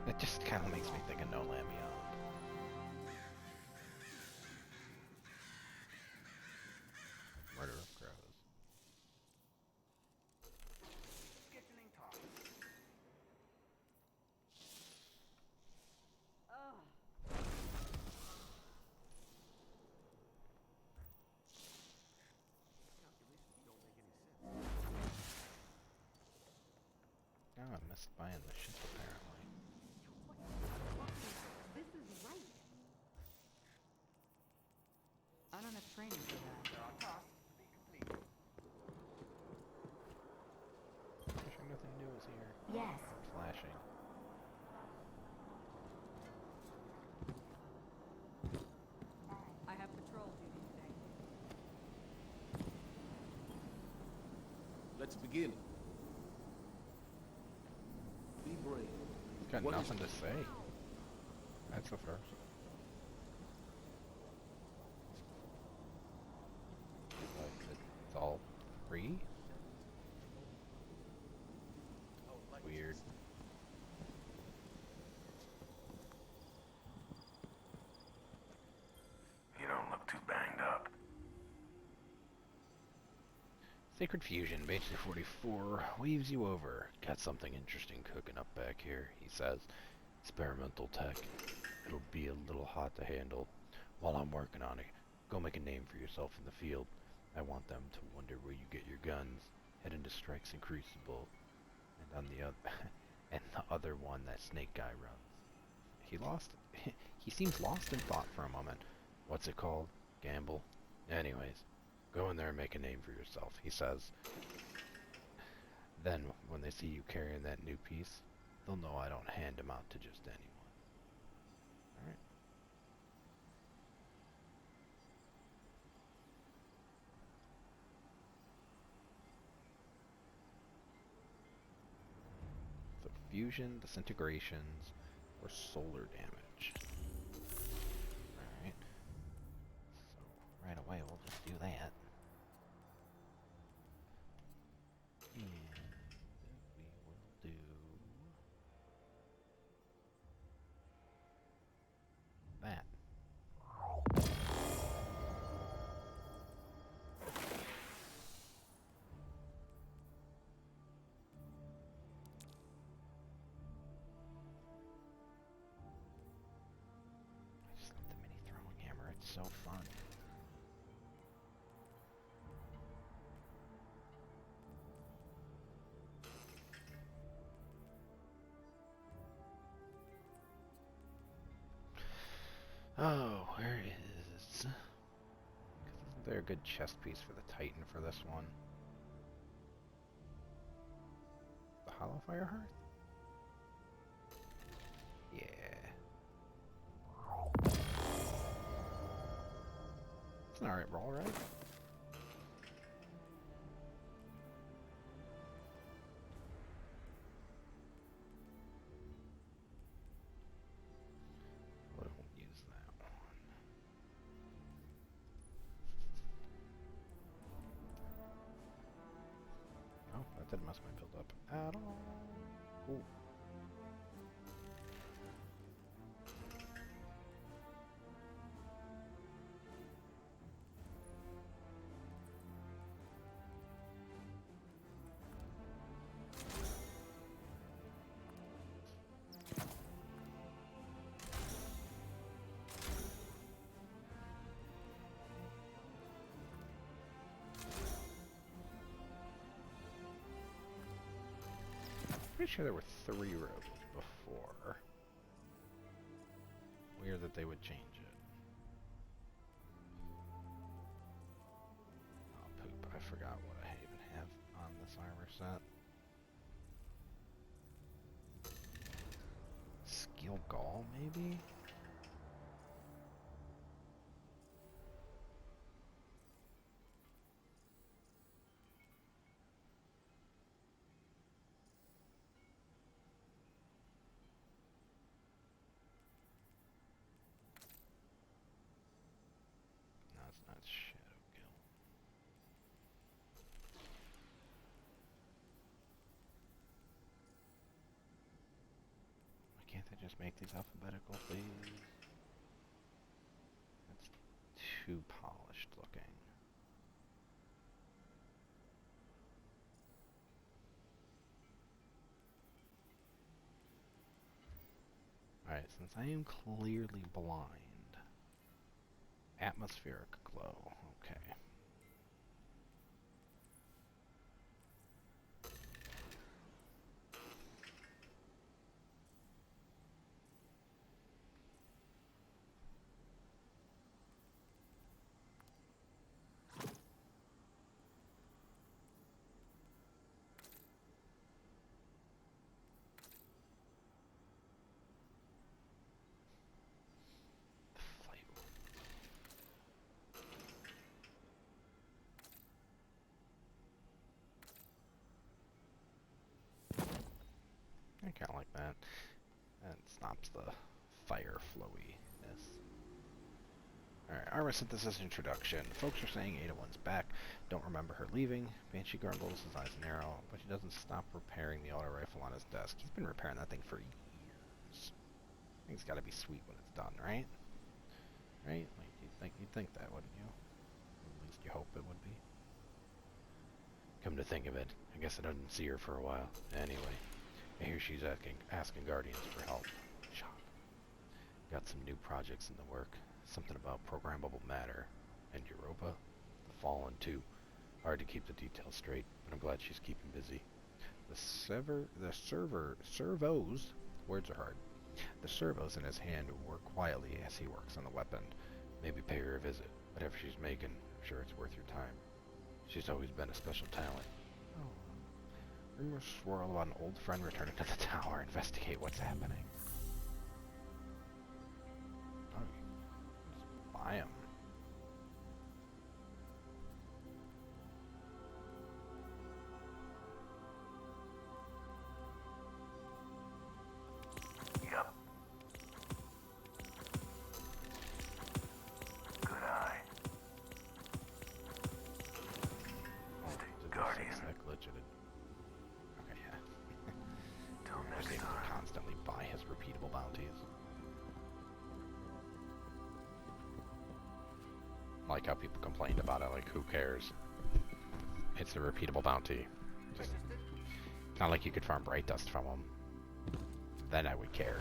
It just kind of makes me think of No Land Beyond. Murder of Crows. Scheduling tasks. Oh, I missed buying the ship apparently. This is right. I don't have training for that. There are tasks to be completed. Pretty sure nothing new is here. Yes. Flashing. I have patrol duty today. Let's begin. Be brave. He's got What nothing to say. That's the first. Like, it's all free? Weird. You don't look too banged up. Sacred Fusion, Base 44, waves you over. Got something interesting cooking up back here, he says. Experimental tech. It'll be a little hot to handle. While I'm working on it, go make a name for yourself in the field. I want them to wonder where you get your guns. Head into Strikes and Crucible. And on the other and the other one that Snake Guy runs. He lost he seems lost in thought for a moment. What's it called? Gamble? Anyways, go in there and make a name for yourself, he says. Then, when they see you carrying that new piece, they'll know I don't hand him out to just anyone. Alright. So, fusion, disintegrations, or solar damage. Alright. So, right away, we'll just do that. And we will do that. so fun. Oh, where is... Isn't there a good chest piece for the Titan for this one? The Hollow Fire Hearth? Yeah. It's an alright roll, right? We'll use that one. Oh, that didn't mess my build up at all. Ooh. Pretty sure there were 3 roads before. Weird that they would change it. Oh poop, I forgot what I even have on this armor set. Skill Gall, maybe? No, it's not Shadow Guild. Why can't they just make these alphabetical, please? That's too polished looking. Alright, since I am clearly blind. Atmospheric glow, okay. I kind of like that. That stops the fire flowiness. Alright, armor synthesis introduction. Folks are saying Ada 1's back. Don't remember her leaving. Banshee grumbles, his eyes narrow, but he doesn't stop repairing the auto rifle on his desk. He's been repairing that thing for years. I think it's gotta be sweet when it's done, right? Right? Like you'd think that, wouldn't you? At least you hope it would be. Come to think of it, I guess I didn't see her for a while. Anyway. I hear she's asking Guardians for help. Shock. Got some new projects in the work. Something about programmable matter. And Europa. The Fallen too. Hard to keep the details straight, but I'm glad she's keeping busy. Servos, words are hard. The servos in his hand work quietly as he works on the weapon. Maybe pay her a visit. Whatever she's making, I'm sure it's worth your time. She's always been a special talent. Oh. Rumors swirl about an old friend returning to the tower. Investigate what's happening. Oh, just buy him. Yep. Good eye. Stay Guardian. Okay, yeah. Till I'm next just able time. to constantly buy his repeatable bounties. Like how people complained about it, like who cares? It's a repeatable bounty. Just not like you could farm bright dust from them. Then I would care.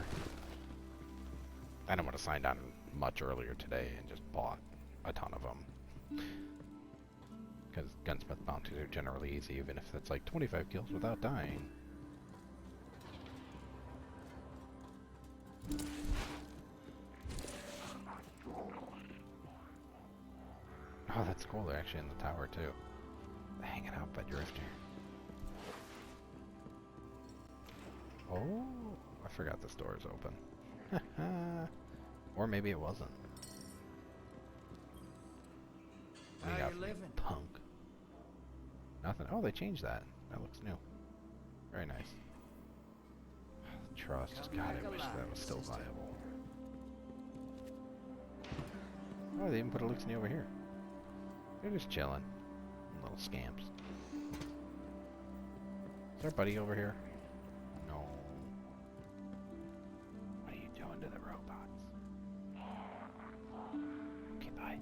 Then I would have signed on much earlier today and just bought. a ton of them. Because gunsmith bounties are generally easy, even if it's like 25 kills without dying. Oh, that's cool. They're actually in the tower, too. Hanging out by Drifter. Oh, I forgot this door is open. Or maybe it wasn't. What do you got for me, punk? Nothing. Oh, they changed that. That looks new. Very nice. Trust. God, I wish that was still viable. Oh, they even put a Elixir over here. They're just chilling. Little scamps. Is our buddy over here? No. What are you doing to the robots? Okay, bye.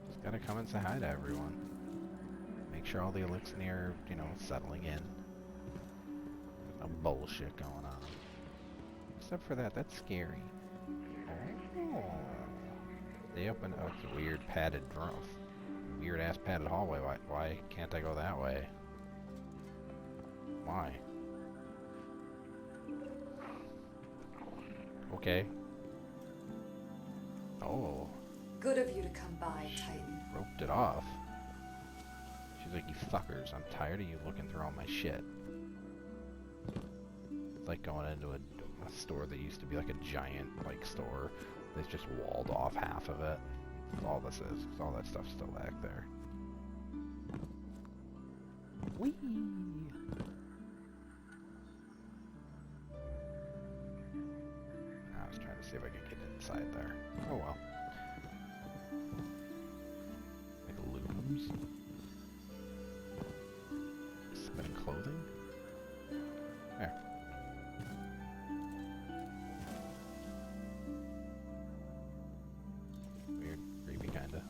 Just gotta come and say hi to everyone. Make sure all the Elixir are, you know, settling in. No bullshit going on. Except for that, that's scary. Oh. They open up the weird padded weird ass padded hallway. Why can't I go that way? Why? Okay. Oh. Good of you to come by, Titan. Roped it off. She's like, you fuckers, I'm tired of you looking through all my shit. It's like going into a store that used to be like a giant, like, store. They've just walled off half of it. That's all this is. 'Cause all that stuff's still back there. Whee! I was trying to see if I could get inside there. Oh well. Like looms. Some bit of clothing. There. Weird, creepy kinda.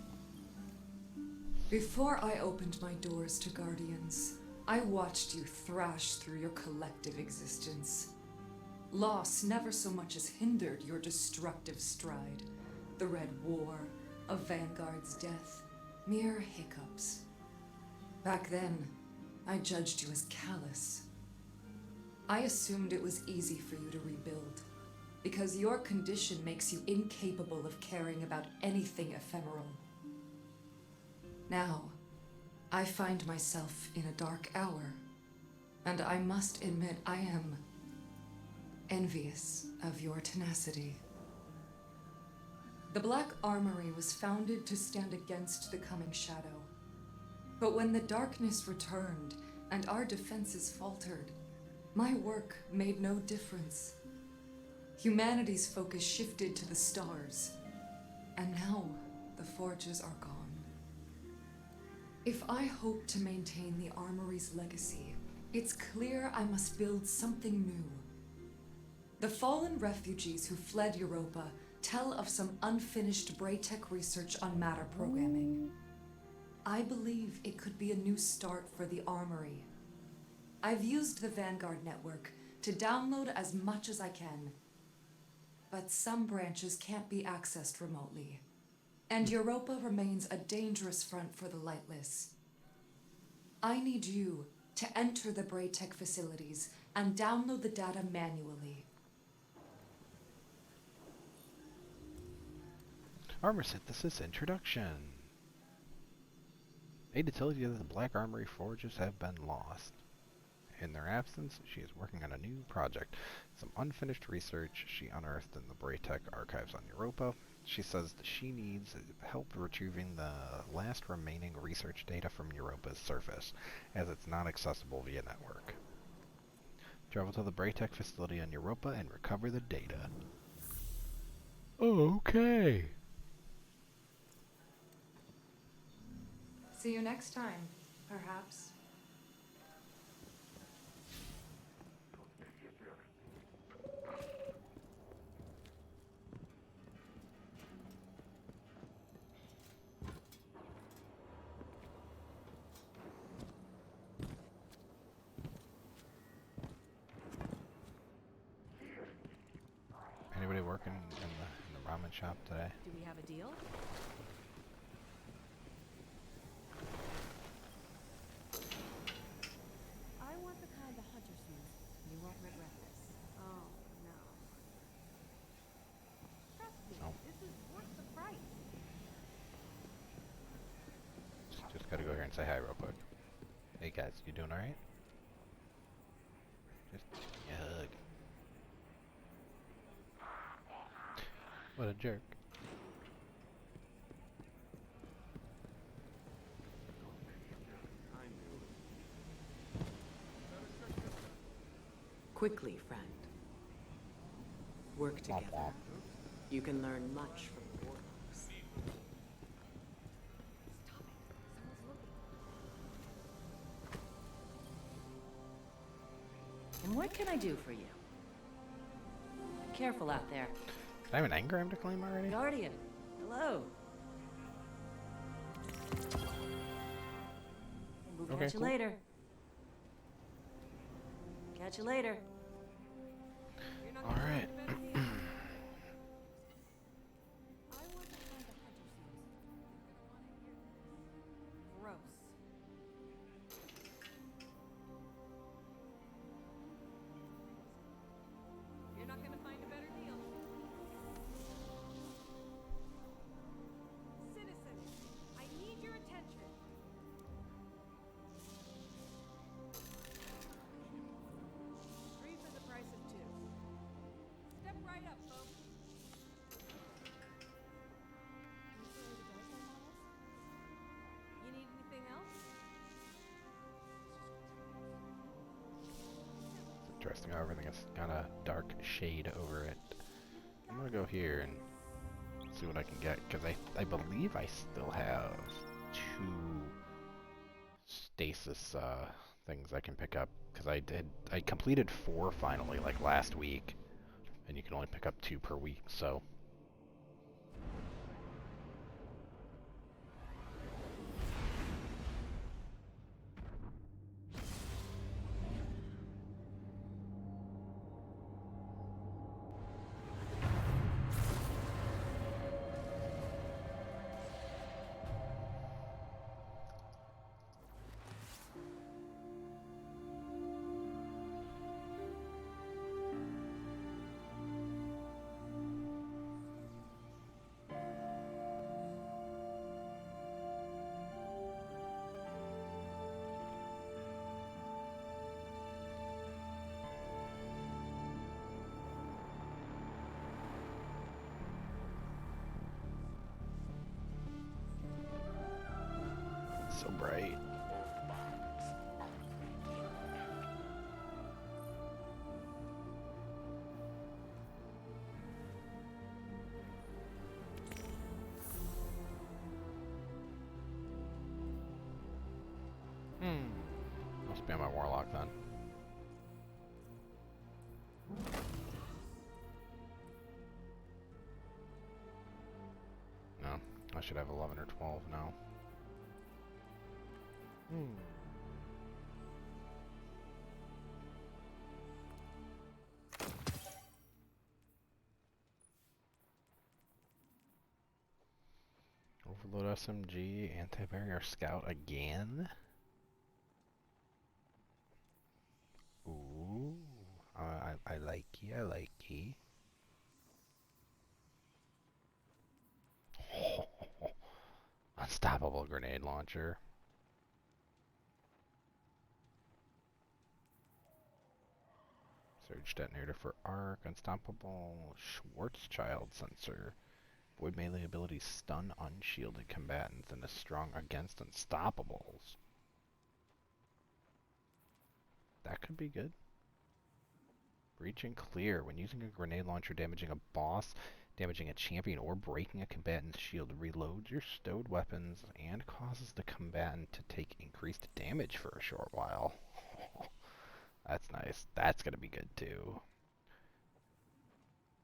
Before I opened my doors to Guardians, I watched you thrash through your collective existence. Loss never so much as hindered your destructive stride. The Red War, a Vanguard's death, mere hiccups. Back then, I judged you as callous. I assumed it was easy for you to rebuild, because your condition makes you incapable of caring about anything ephemeral. Now, I find myself in a dark hour, and I must admit I am envious of your tenacity. The Black Armory was founded to stand against the coming shadow. But when the darkness returned and our defenses faltered, my work made no difference. Humanity's focus shifted to the stars, and now the forges are gone. If I hope to maintain the Armory's legacy, it's clear I must build something new. The fallen refugees who fled Europa tell of some unfinished Braytech research on matter programming. I believe it could be a new start for the Armory. I've used the Vanguard network to download as much as I can, but some branches can't be accessed remotely. And Europa remains a dangerous front for the Lightless. I need you to enter the Braytech facilities and download the data manually. Armor Synthesis Introduction. Ada tells you that the Black Armory forges have been lost. In their absence, she is working on a new project. Some unfinished research she unearthed in the Braytech archives on Europa. She says that she needs help retrieving the last remaining research data from Europa's surface, as it's not accessible via network. Travel to the Braytech facility on Europa and recover the data. Okay. See you next time, perhaps. Anybody working in the ramen shop today. Do we have a deal? I want the kind the hunters use. You won't regret this. Oh, no. Trust me, Oh. this is worth the price. Just gotta go here and say hi real quick. Hey guys, you doing alright? Just give me a hug. What a jerk. Quickly, friend. Work together. You can learn much from the warlocks. Stop it. Someone's looking. And what can I do for you? Careful out there. Did I have an engram to claim already? Guardian, hello. We'll Okay, catch you cool. later. Catch you later. Alright. I want the kind the hunters use. Gross. You're not gonna find a better deal. Citizens, I need your attention. Three for the price of two. Step right up, folks. You need anything else? Interesting how everything has got a dark shade over it. I'm gonna go here and see what I can get, because I believe I still have 2 stasis things I can pick up, because I completed 4 finally, like last week, and you can only pick up 2 per week, so. So bright. Must be on my warlock then. No, I should have 11 or 12 now. Overload SMG, anti-barrier scout again? Ooh, I like ye, I like ye. Unstoppable grenade launcher. Surge detonator for arc, unstoppable Schwarzschild sensor. Void melee ability stun unshielded combatants and is strong against unstoppables. That could be good. Breach and clear. When using a grenade launcher damaging a boss, damaging a champion, or breaking a combatant's shield, reloads your stowed weapons and causes the combatant to take increased damage for a short while. That's nice. That's gonna be good too.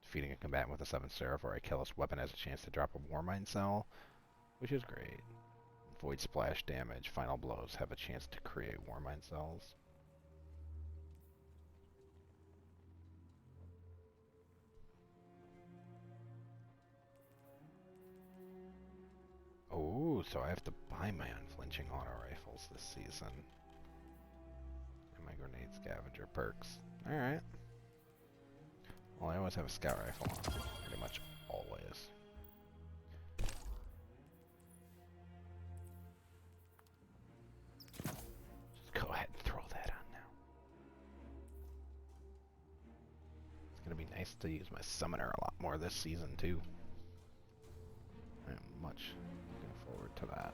Defeating a combatant with a 7 Seraph or a Kellis weapon has a chance to drop a Warmind cell, which is great. Void splash damage. Final blows have a chance to create Warmind cells. Ooh, so I have to buy my unflinching auto rifles this season. And my grenade scavenger perks. Alright. Well, I always have a scout rifle on. Pretty much always. Just go ahead and throw that on now. It's gonna be nice to use my summoner a lot more this season, too. I am much looking forward to that.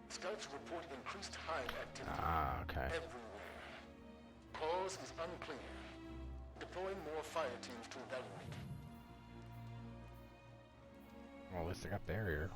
Scouts report increased hive activity Okay. everywhere. Cause is unclear. Deploying more fire teams to evaluate. Well, at least I got barrier.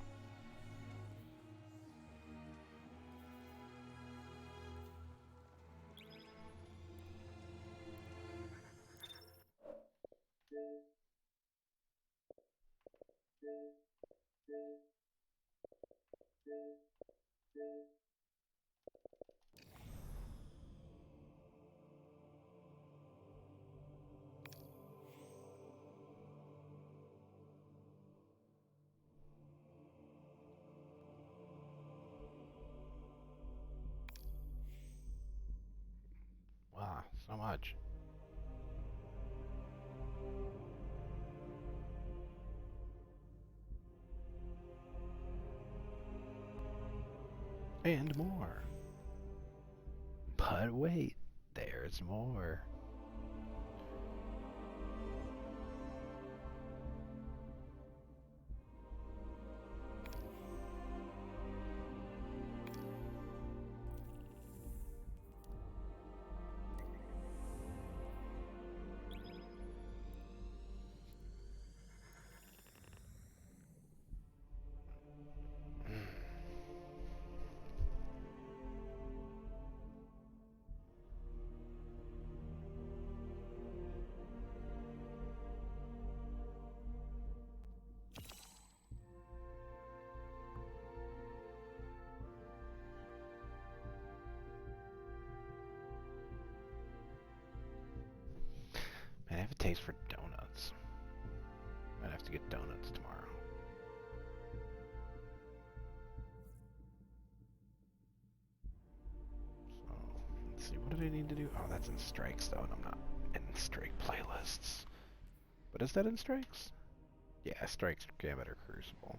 Wow, so much. And more. But wait, there's more. Man, I have a taste for donuts. Might have to get donuts tomorrow. So, let's see, what did I need to do? Oh, that's in strikes though, and I'm not in strike playlists. But is that in strikes? Yeah, strikes, Gambit, or Crucible.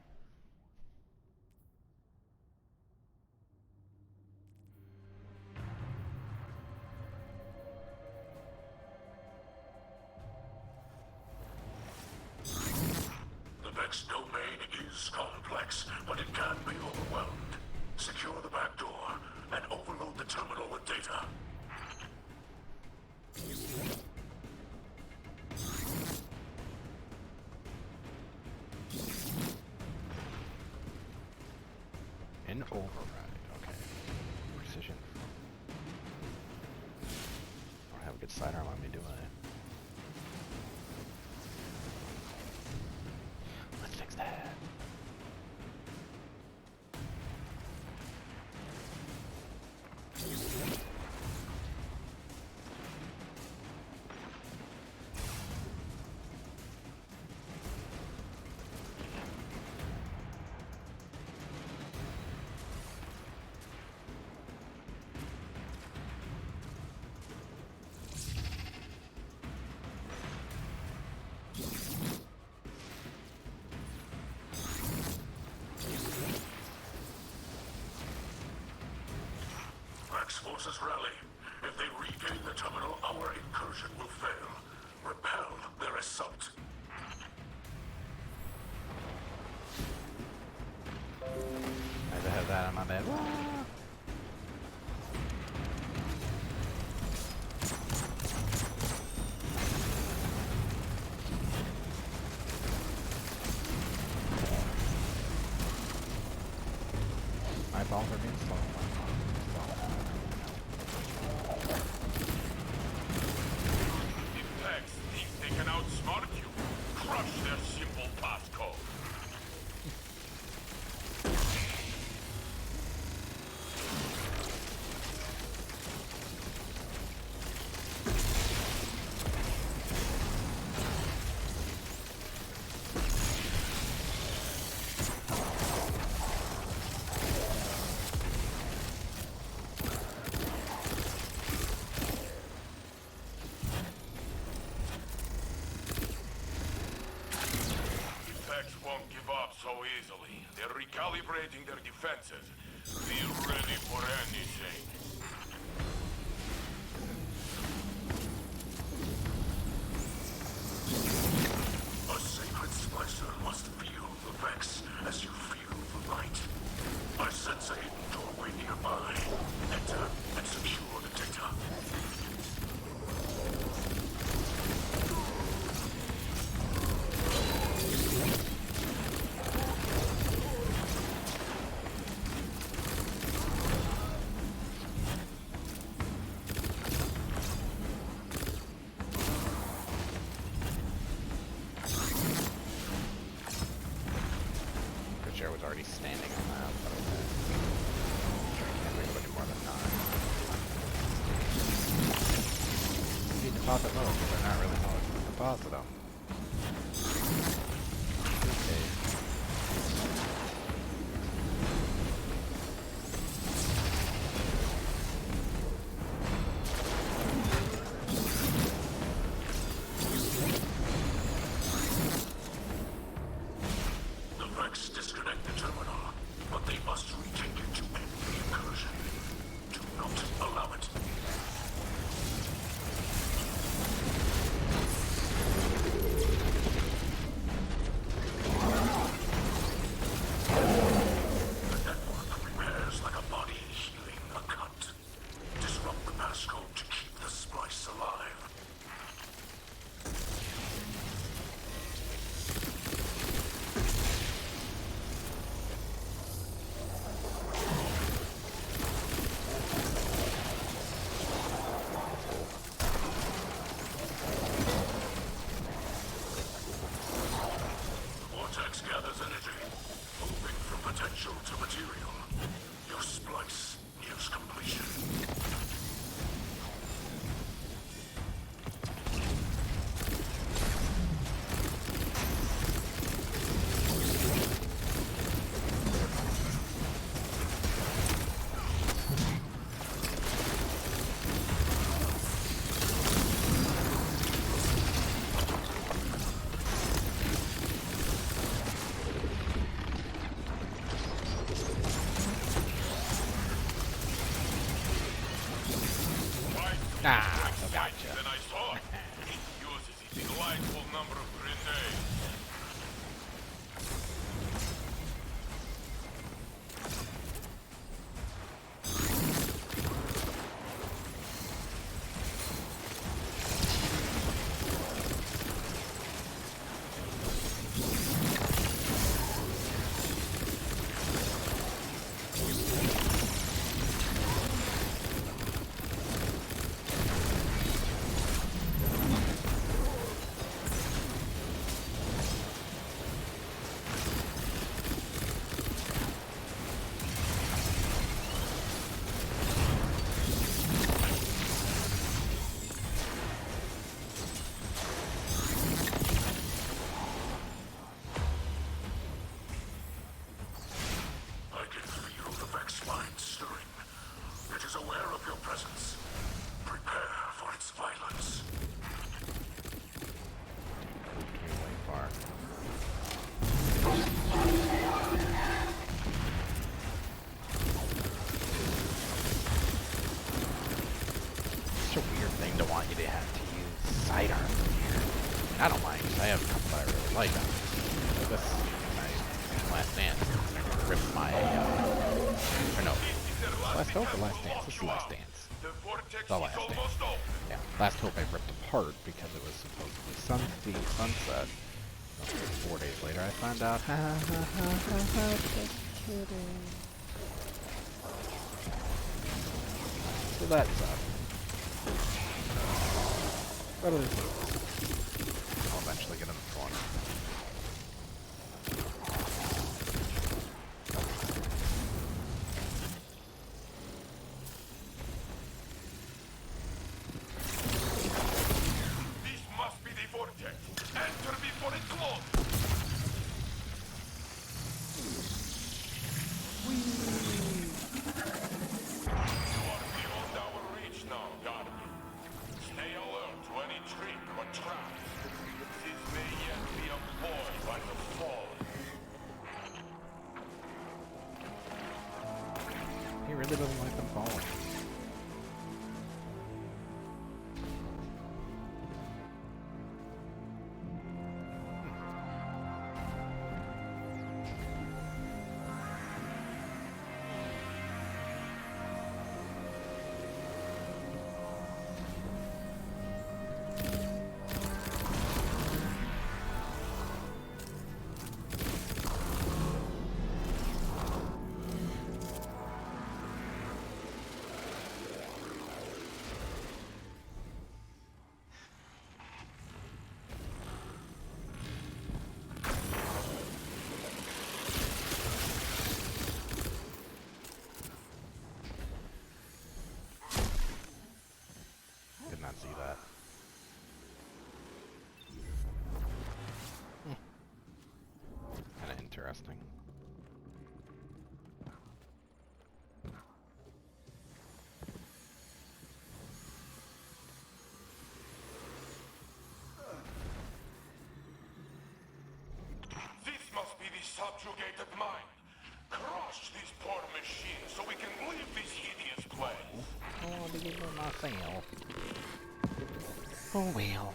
The Vex domain is complex, but it can be overwhelmed. Secure the back door and overload the terminal with data. In override, okay. Precision. I don't have a good sidearm on me, do I? Let's fix that. Vex forces rally. If they regain the terminal, our incursion will fail. Repel their assault. I have that on my bed. My balls are being slow. If Vex think they can outsmart you, crush their simple passcode. Won't give up so easily. They're recalibrating their defenses. Be ready for anything. A sacred Splicer must feel the Vex as you feel the light. I sense a hidden doorway nearby. Enter and secure the data. I was already standing on that, but okay. Can't really put it more than 9. You need to pop it low, but they're not really low. You can pause it up. Okay. Disconnect the terminal, but they must retake it to end the incursion. Do not allow it. The network repairs like a body healing a cut. Disrupt the passcode to keep the splice alive. Gathers energy, moving from potential to material. Your splice nears completion. Ah, I gotcha. Than I thought. It uses its delightful number of grenades. want you to have to use sidearms in here. And I don't mind, 'cause I have a couple that I really like. This, Last Dance, ripped my, or no, Last Hope or Last Dance? This is Last Dance. The Last Dance. Yeah, Last Hope I ripped apart because it was supposedly sunset. 4 days later I found out, ha ha ha ha ha, just kidding. So that sucked. But at least I'll eventually get another one. This must be the vortex. Enter before it closes. You are beyond our reach now, Guardian. Stay alert to any trick or trap. This may yet be employed by the fallen. He really doesn't like them falling. Did not see that. Kinda interesting. This must be the subjugated mind. Crush these poor machines so we can leave this hideous place. I want to give them myself. Oh well.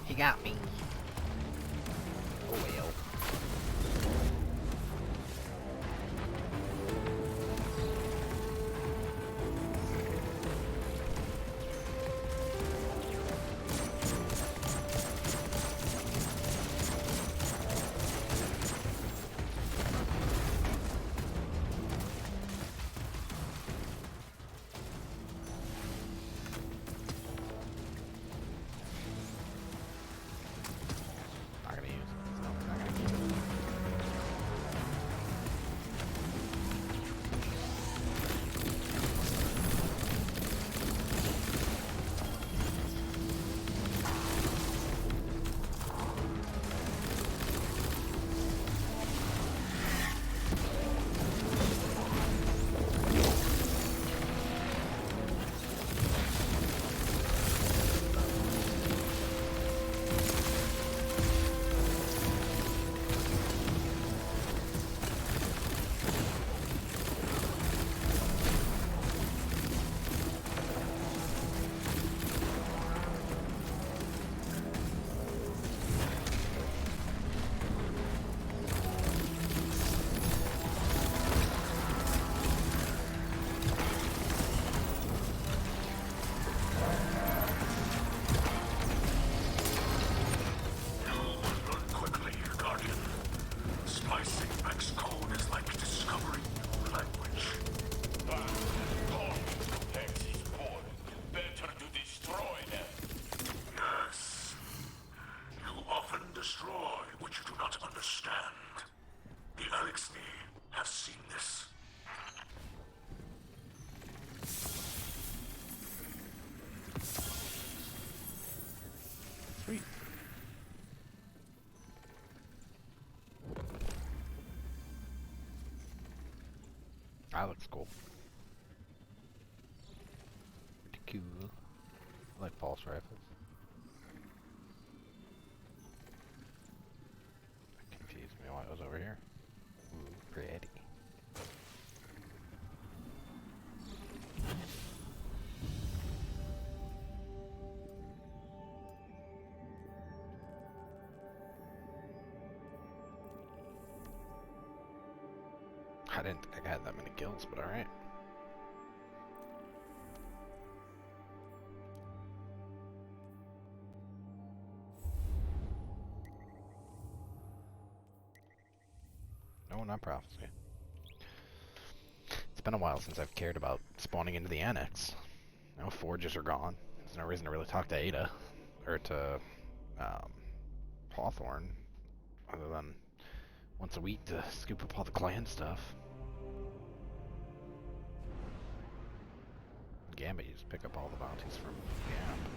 He got me. Oh well. That looks cool. Pretty cool. I like pulse rifles. That confused me why it was over here. Ooh, pretty. I didn't think I had that many kills, but alright. No, not prophecy. It's been a while since I've cared about spawning into the annex. No forges are gone. There's no reason to really talk to Ada or to Hawthorne, other than once a week to scoop up all the clan stuff. Gambit, you just pick up all the bounties from Gambit.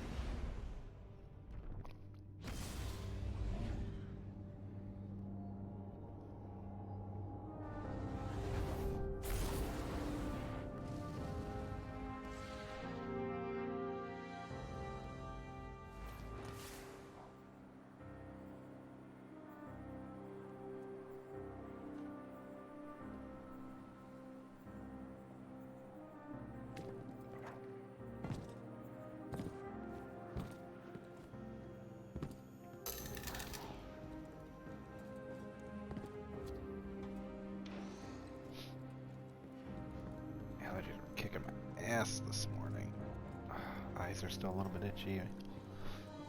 Allergies were kicking my ass this morning. Eyes are still a little bit itchy.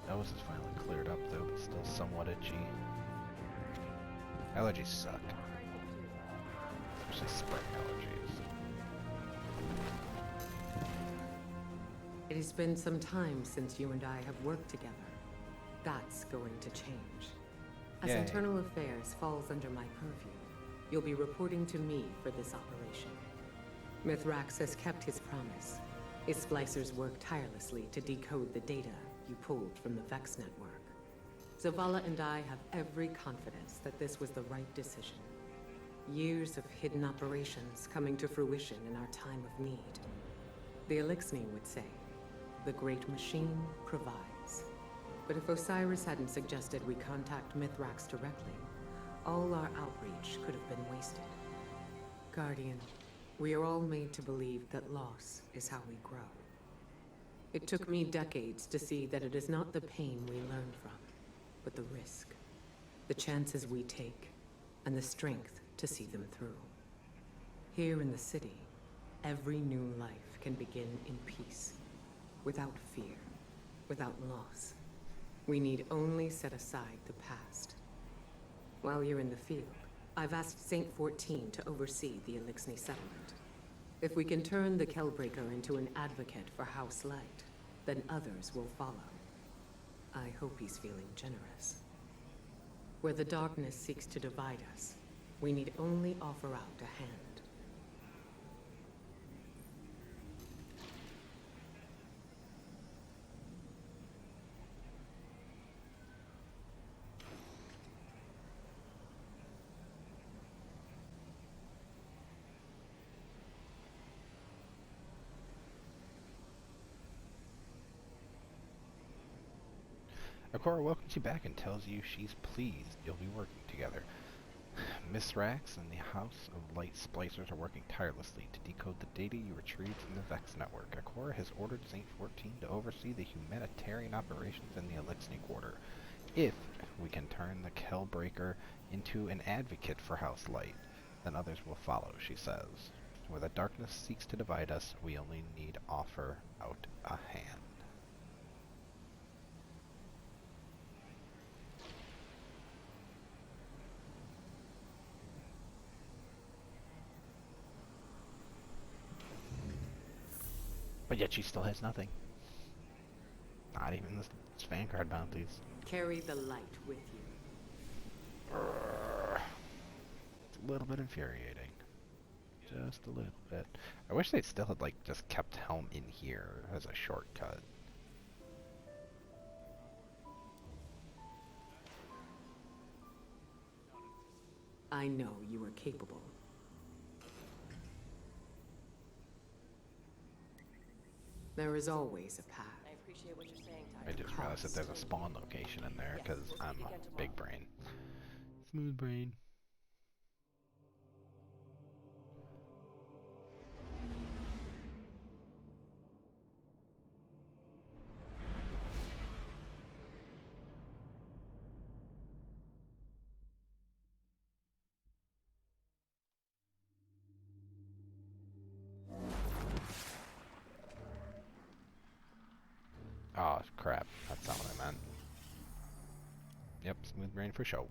Nose is finally cleared up though, but still somewhat itchy. Allergies suck. Especially spring allergies. It has been some time since you and I have worked together. That's going to change. As Yay. internal affairs falls under my purview, you'll be reporting to me for this operation. Mithrax has kept his promise. His splicers worked tirelessly to decode the data you pulled from the Vex network. Zavala and I have every confidence that this was the right decision. Years of hidden operations coming to fruition in our time of need. The Elixni would say, the great machine provides. But if Osiris hadn't suggested we contact Mithrax directly, all our outreach could have been wasted. Guardian, we are all made to believe that loss is how we grow. It took me decades to see that it is not the pain we learn from, but the risk, the chances we take, and the strength to see them through. Here in the city, every new life can begin in peace, without fear, without loss. We need only set aside the past. While you're in the field, I've asked Saint 14 to oversee the Elixni settlement. If we can turn the Kellbreaker into an advocate for House Light, then others will follow. I hope he's feeling generous. Where the darkness seeks to divide us, we need only offer out a hand. Akora welcomes you back and tells you she's pleased you'll be working together. Miss Rax and the House of Light Splicers are working tirelessly to decode the data you retrieved from the Vex network. Akora has ordered Saint 14 to oversee the humanitarian operations in the Elixni Quarter. If we can turn the Kellbreaker into an advocate for House Light, then others will follow, she says. Where the darkness seeks to divide us, we only need offer out a hand. But yet she still has nothing. Not even the span card bounties. Carry the light with you. It's a little bit infuriating. Just a little bit. I wish they still had, like, just kept Helm in here as a shortcut. I know you are capable. There is always a path. I appreciate what you're saying, I Tyler. just realized that there's a spawn location in there because Yes, we'll I'm speak a again tomorrow. big brain. Smooth brain. Oh, crap. That's not what I meant. Yep, smooth brain for show.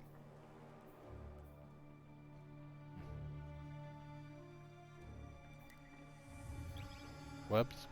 Whoops.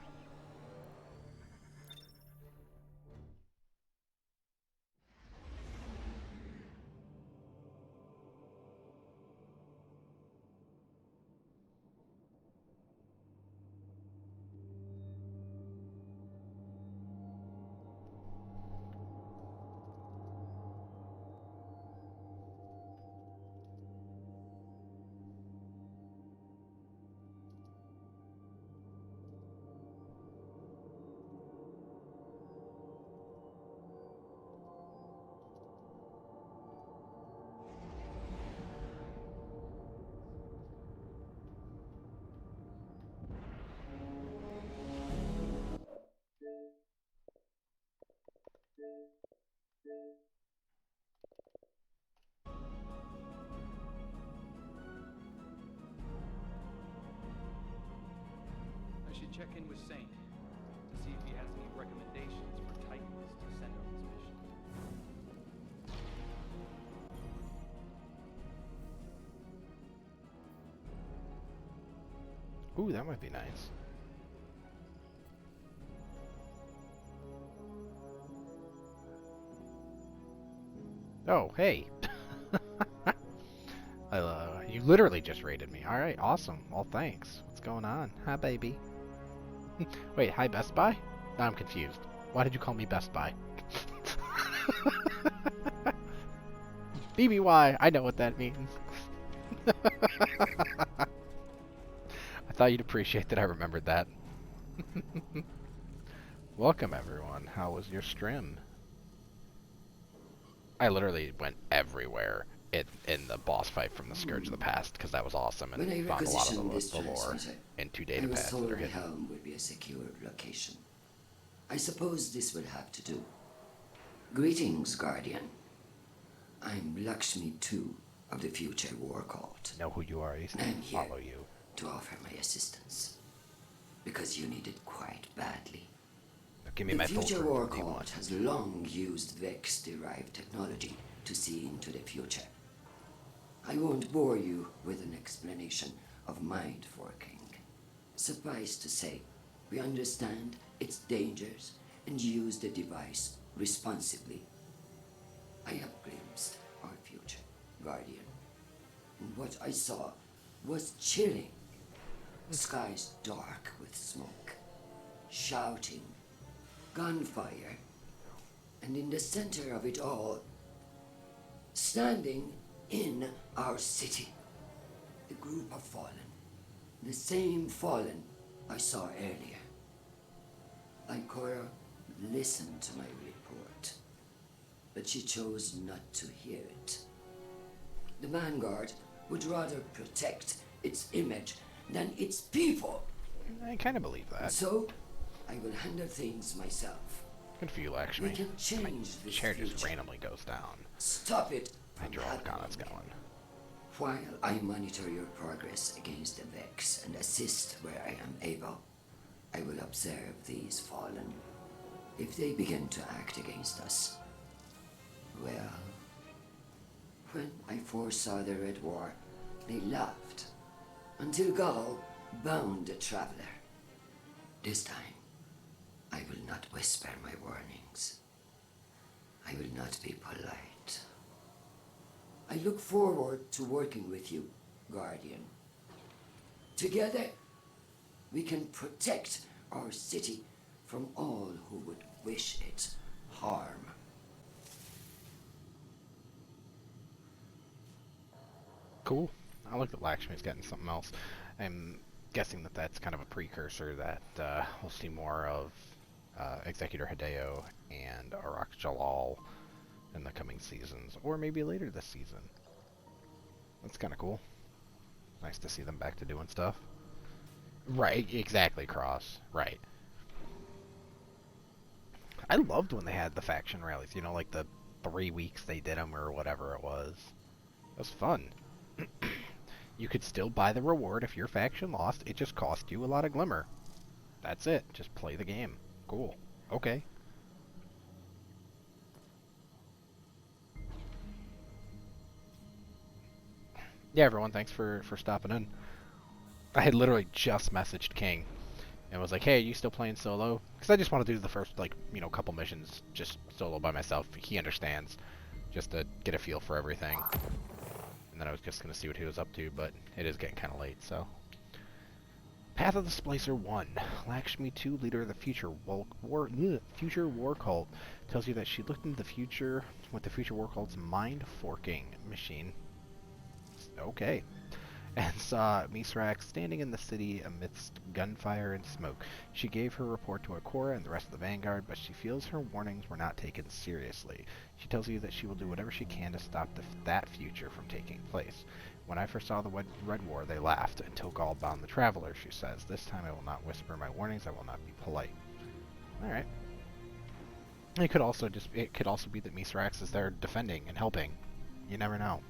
I should check in with Saint to see if he has any recommendations for Titans to send on this mission. Ooh, that might be nice. Oh, hey. You literally just raided me. Alright, awesome. Well, thanks. What's going on? Hi, baby. Wait, hi, Best Buy? Now I'm confused. Why did you call me Best Buy? BBY, I know what that means. I thought you'd appreciate that I remembered that. Welcome, everyone. How was your stream? I literally went everywhere in the boss fight from the Scourge of the Past because that was awesome and When I found a lot of requisitioned this the lore transmitter, in 2 I data was pads told that are the hidden. helm would be a secure location. I suppose this would have to do. Greetings, Guardian. I'm Lakshmi II of the Future War Court. Know who you are, Ethan. I'm here Follow you. to offer my assistance. Because you need it quite badly. Give me The my full Future proof War of D1. Court has long used Vex-derived technology to see into the future. I won't bore you with an explanation of mind forking. Suffice to say, we understand its dangers and use the device responsibly. I have glimpsed our future, Guardian, and what I saw was chilling. Skies dark with smoke, shouting, gunfire, and in the center of it all, standing in our city, the group of fallen, the same fallen I saw earlier. Ikora listened to my report, but she chose not to hear it. The Vanguard would rather protect its image than its people. I kind of believe that. So, I will handle things myself. Good for you, Lakshmi. We can change My this chair just future. randomly goes down. Stop it. My Hydraulic going. While I monitor your progress against the Vex and assist where I am able, I will observe these fallen. If they begin to act against us, well, when I foresaw the Red War, they laughed, until Gaul bound the traveler. This time, I will not whisper my warnings. I will not be polite. I look forward to working with you, Guardian. Together, we can protect our city from all who would wish it harm. Cool. I look at Lakshmi's getting something else. guessing that that's kind of a precursor that we'll see more of Executor Hideo and Arak Jalal in the coming seasons, or maybe later this season. That's kind of cool. Nice to see them back to doing stuff. Right, exactly, Cross. Right. I loved when they had the faction rallies, you know, like the 3 weeks they did them or whatever it was. It was fun. You could still buy the reward if your faction lost, it just cost you a lot of glimmer. That's it, just play the game. Cool. Okay. Yeah, everyone, thanks for stopping in. I had literally just messaged King and was like, hey, are you still playing solo? Because I just want to do the first, like, you know, couple missions just solo by myself. He understands, just to get a feel for everything. And then I was just going to see what he was up to, but it is getting kind of late, so. Path of the Splicer 1. Lakshmi 2, leader of the future war cult, tells you that she looked into the future with the future war cult's mind-forking machine. Okay. And saw Misrak standing in the city amidst gunfire and smoke. She gave her report to Akora and the rest of the Vanguard, but she feels her warnings were not taken seriously. She tells you that she will do whatever she can to stop that future from taking place. When I first saw the Red War, they laughed, until Gaul bound the Traveler, she says. This time I will not whisper my warnings, I will not be polite. Alright. It could also be that Misrax is there defending and helping. You never know.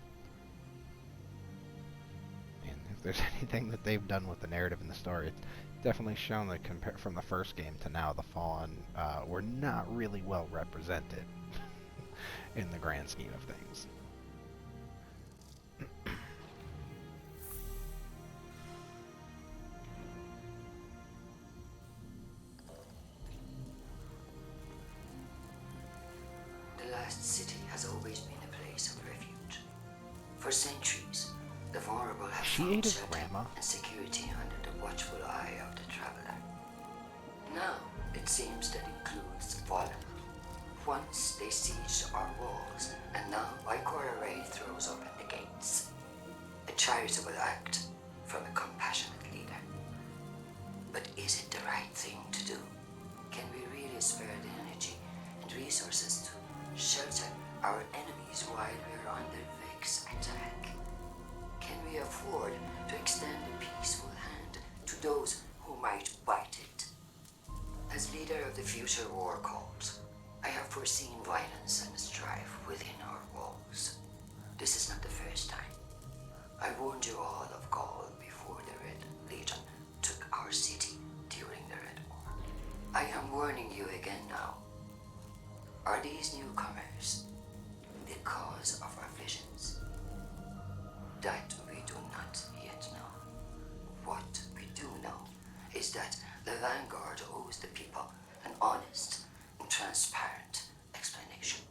If there's anything that they've done with the narrative and the story, it's definitely shown that from the first game to now, the Fallen were not really well represented in the grand scheme of things. The last city has always been a place of refuge. For centuries, the vulnerable have found shelter and security under the watchful eye of the Traveler. Now, it seems that includes the Fallen. Once they sieged our walls, and now Ikora Ray throws open the gates. A charitable act from a compassionate leader. But is it the right thing to do? Can we really spare the energy and resources to shelter our enemies while we're under Vex's attack? Can we afford to extend a peaceful hand to those who might bite it? As leader of the future war cult, I have foreseen violence and strife within our walls. This is not the first time. I warned you all of Gaul before the Red Legion took our city during the Red War. I am warning you again now. Are these newcomers the cause of our visions? That we do not yet know. What we do know is that the Vanguard owes the people an honest and transparent explanation.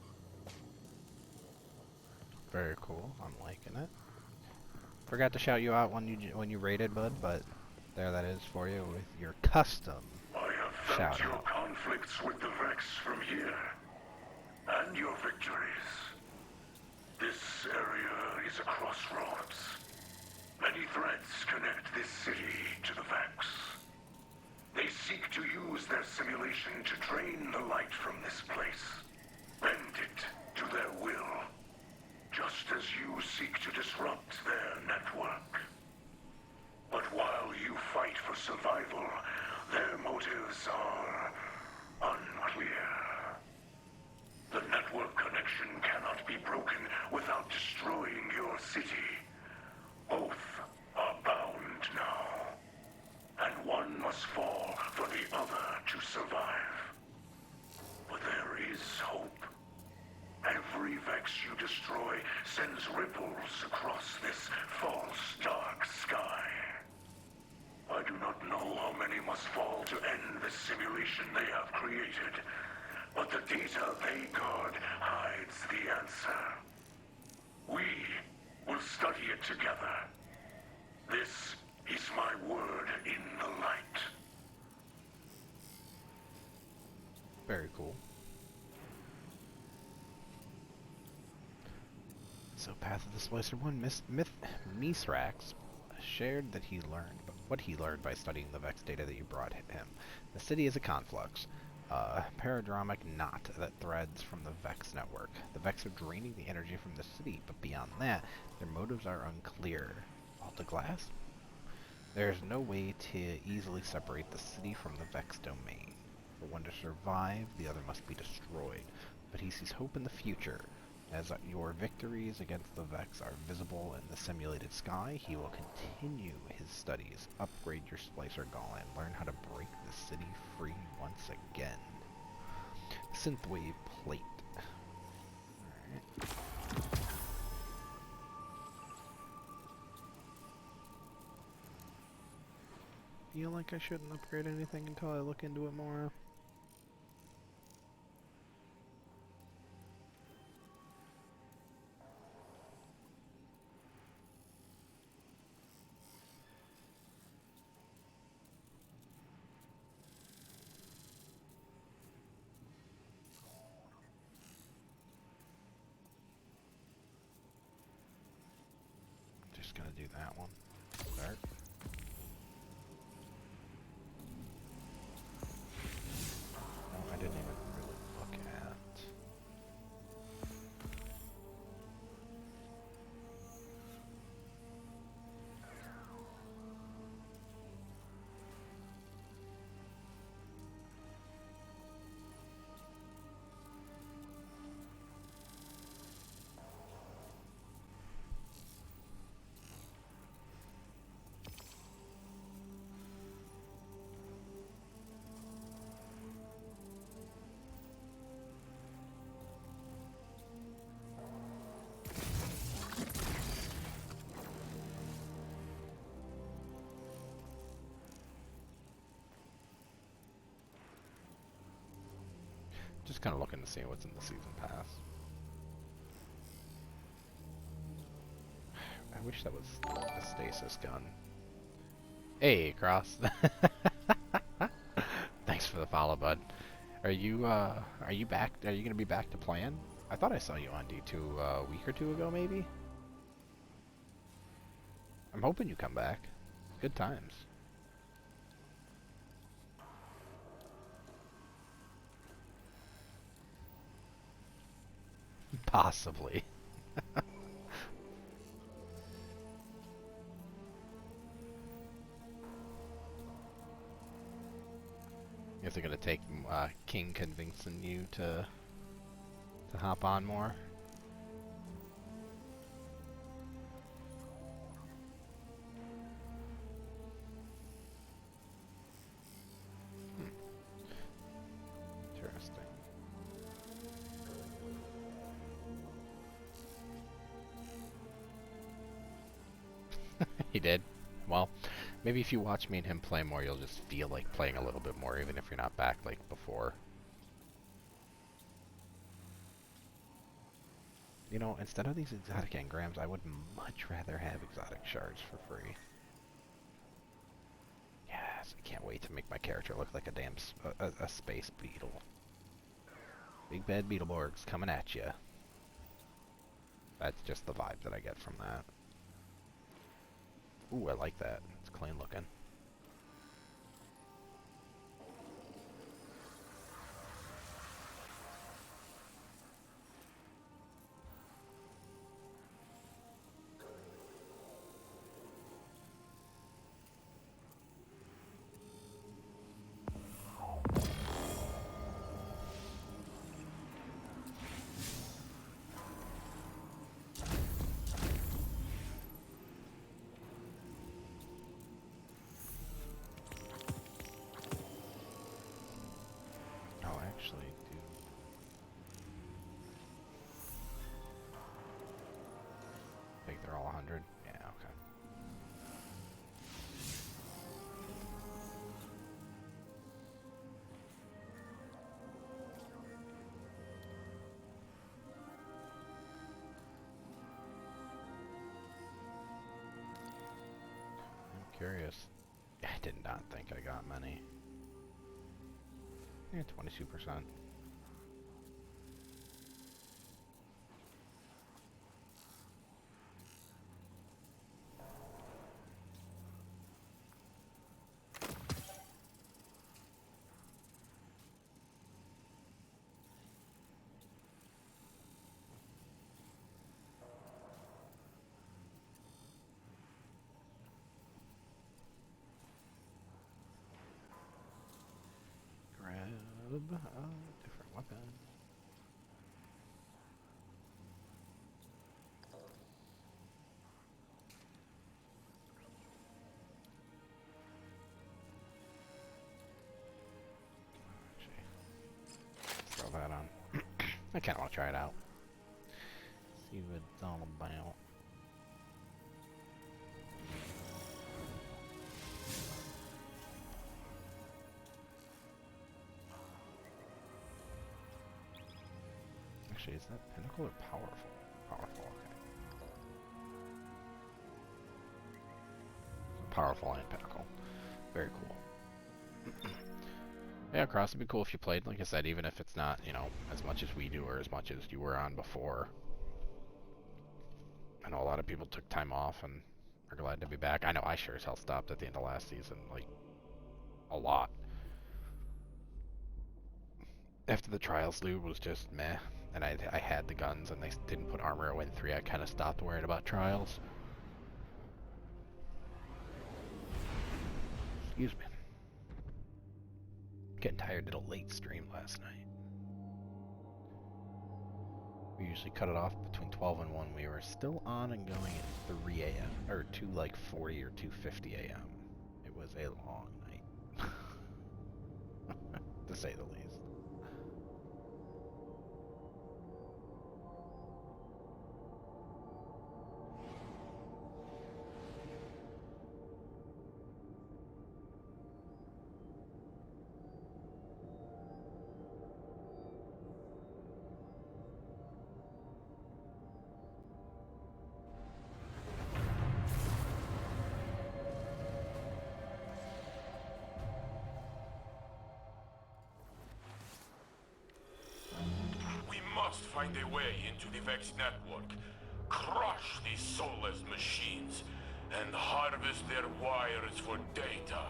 Very cool. I'm liking it. Forgot to shout you out when you raided, bud, but there that is for you with your custom shout Your out. conflicts with the Vex from here, and your victories. This area is a crossroads. Many threads connect this city to the Vex. They seek to use their simulation to drain the light from this place, bend it to their will, just as you seek to disrupt their network. But while you fight for survival, their motives are unclear. The network connection cannot be broken without destroying your city. Both are bound now, and one must fall for the other to survive. But there is hope. Every Vex you destroy sends ripples across this false dark sky. I do not know how many must fall to end the simulation they have created, but the data they guard hides the answer. We will study it together. This is my word in the light. Very cool. So, Path of the Splicer 1, Misrax shared that he learned. But what he learned by studying the Vex data that you brought him. The city is a conflux, a paradromic knot that threads from the Vex network. The Vex are draining the energy from the city, but beyond that, their motives are unclear. Alta Glass? There's no way to easily separate the city from the Vex domain. For one to survive, the other must be destroyed. But he sees hope in the future. As your victories against the Vex are visible in the simulated sky, he will continue his studies, upgrade your Splicer Gauntlet, and learn how to break the city free once again. Synthwave plate. Alright. Feel like I shouldn't upgrade anything until I look into it more. Just gonna do that one. Start. I didn't even really look at. Just kind of looking to see what's in the season pass. I wish that was a stasis gun. Hey, Cross. Thanks for the follow, bud. Are you back? Are you gonna be back to plan? I thought I saw you on D2 a week or two ago, maybe. I'm hoping you come back. Good times. Possibly. Guess they're gonna take King convincing you to hop on more. Interesting. He did. Well, maybe if you watch me and him play more, you'll just feel like playing a little bit more, even if you're not back like before. You know, instead of these exotic engrams, I would much rather have exotic shards for free. Yes, I can't wait to make my character look like a damn a space beetle. Big bad Beetleborgs coming at you. That's just the vibe that I get from that. Ooh, I like that. It's clean looking. Actually do. I think they're all 100. Yeah, okay. I'm curious. I did not think I got many. Yeah, 22%. Different weapon. Throw that on. I kind of want to try it out. See what it's all about. Actually, is that pinnacle or powerful? Powerful, okay. So powerful and pinnacle. Very cool. Yeah, Cross would be cool if you played, like I said, even if it's not, you know, as much as we do or as much as you were on before. I know a lot of people took time off and are glad to be back. I know I sure as hell stopped at the end of last season, like, a lot. After the Trials loot was just meh, and I had the guns and they didn't put armor at Win 3, I kind of stopped worrying about Trials. Excuse me. Getting tired, did a late stream last night. We usually cut it off between 12 and 1. We were still on and going at 3 a.m. or 2 like 40 or 2:50 a.m. It was a long night, to say the least. Find a way into the Vex network, crush these soulless machines, and harvest their wires for data.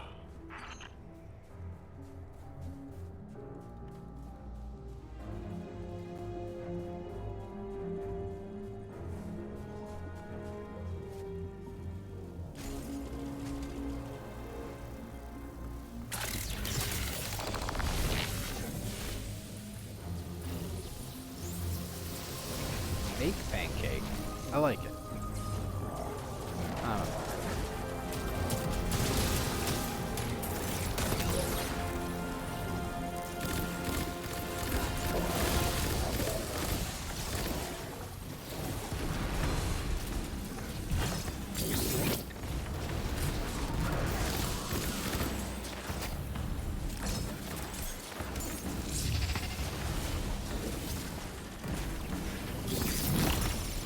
Make pancake. I like it. I don't know.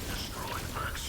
Destroyed Vex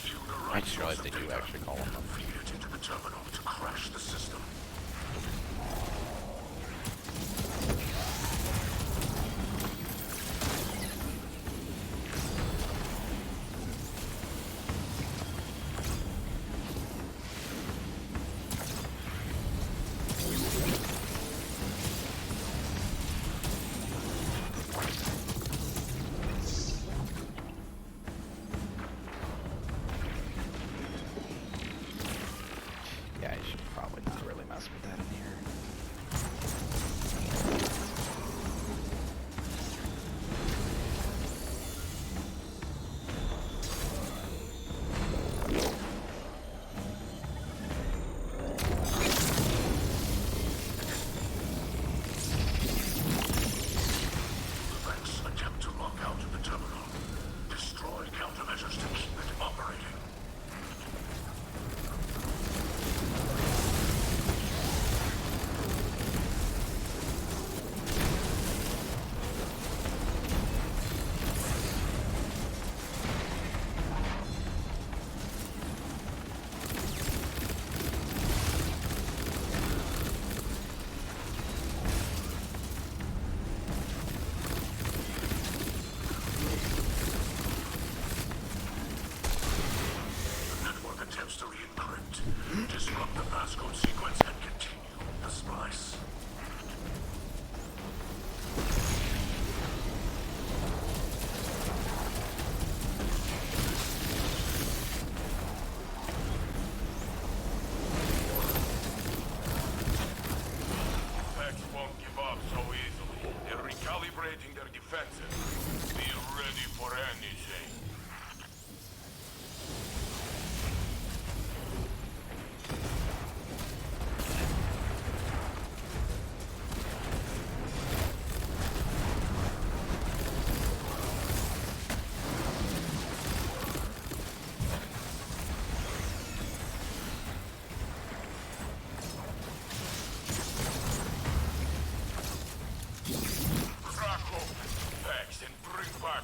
calibrating their defenses. Be ready for anything.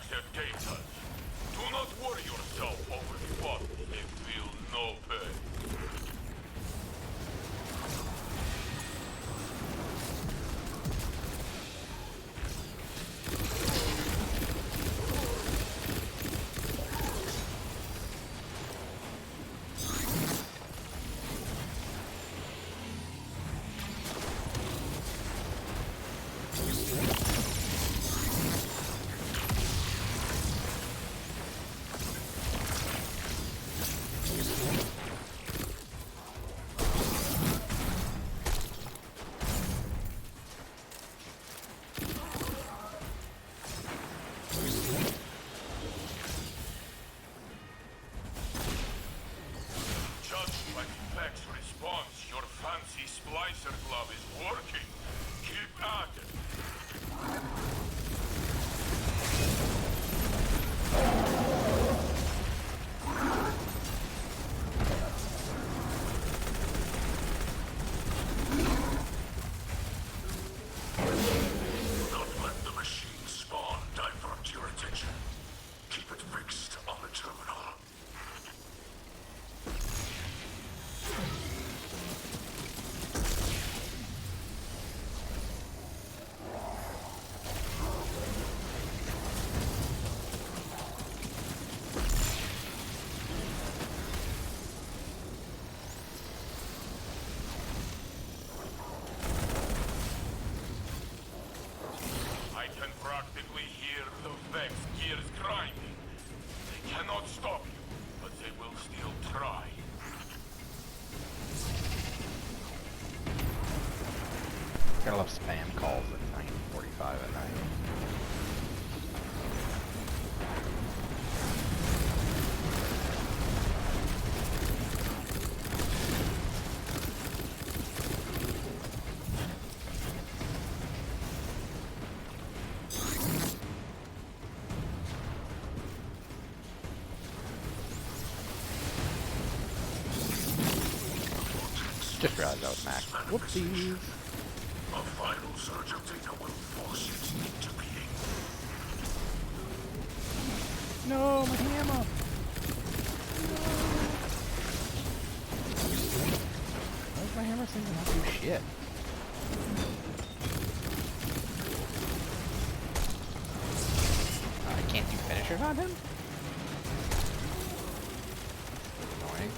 Their data. Do not worry yourself over the bodies. They feel no pain. Your fancy Splicer glove is working. Keep at it. Don't let the machine spawn divert your attention. Keep it fixed on the terminal. I can practically hear the Vex gears grinding. They cannot stop you, but they will still try. Gotta love spam calls at 9:45 at night. Just realized that was Max. Whoopsies. A final surge of data will force it into being. No, my hammer! Why does my hammer seem to not do shit? I can't do finishers on him? Annoying.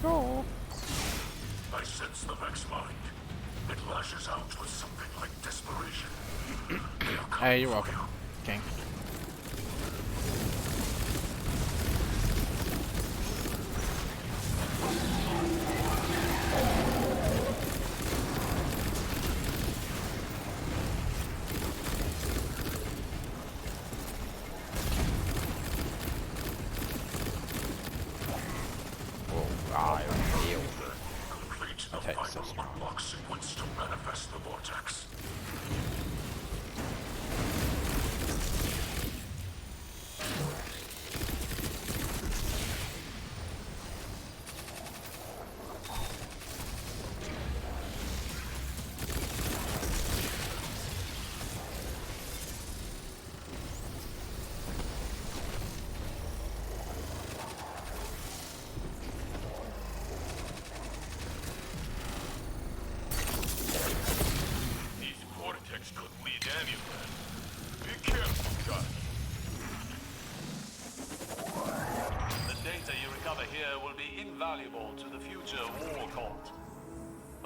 Go. I sense the Vex mind. It lashes out with something like desperation. Hey, you're welcome, King. I feel the final unlock sequence to manifest the vortex.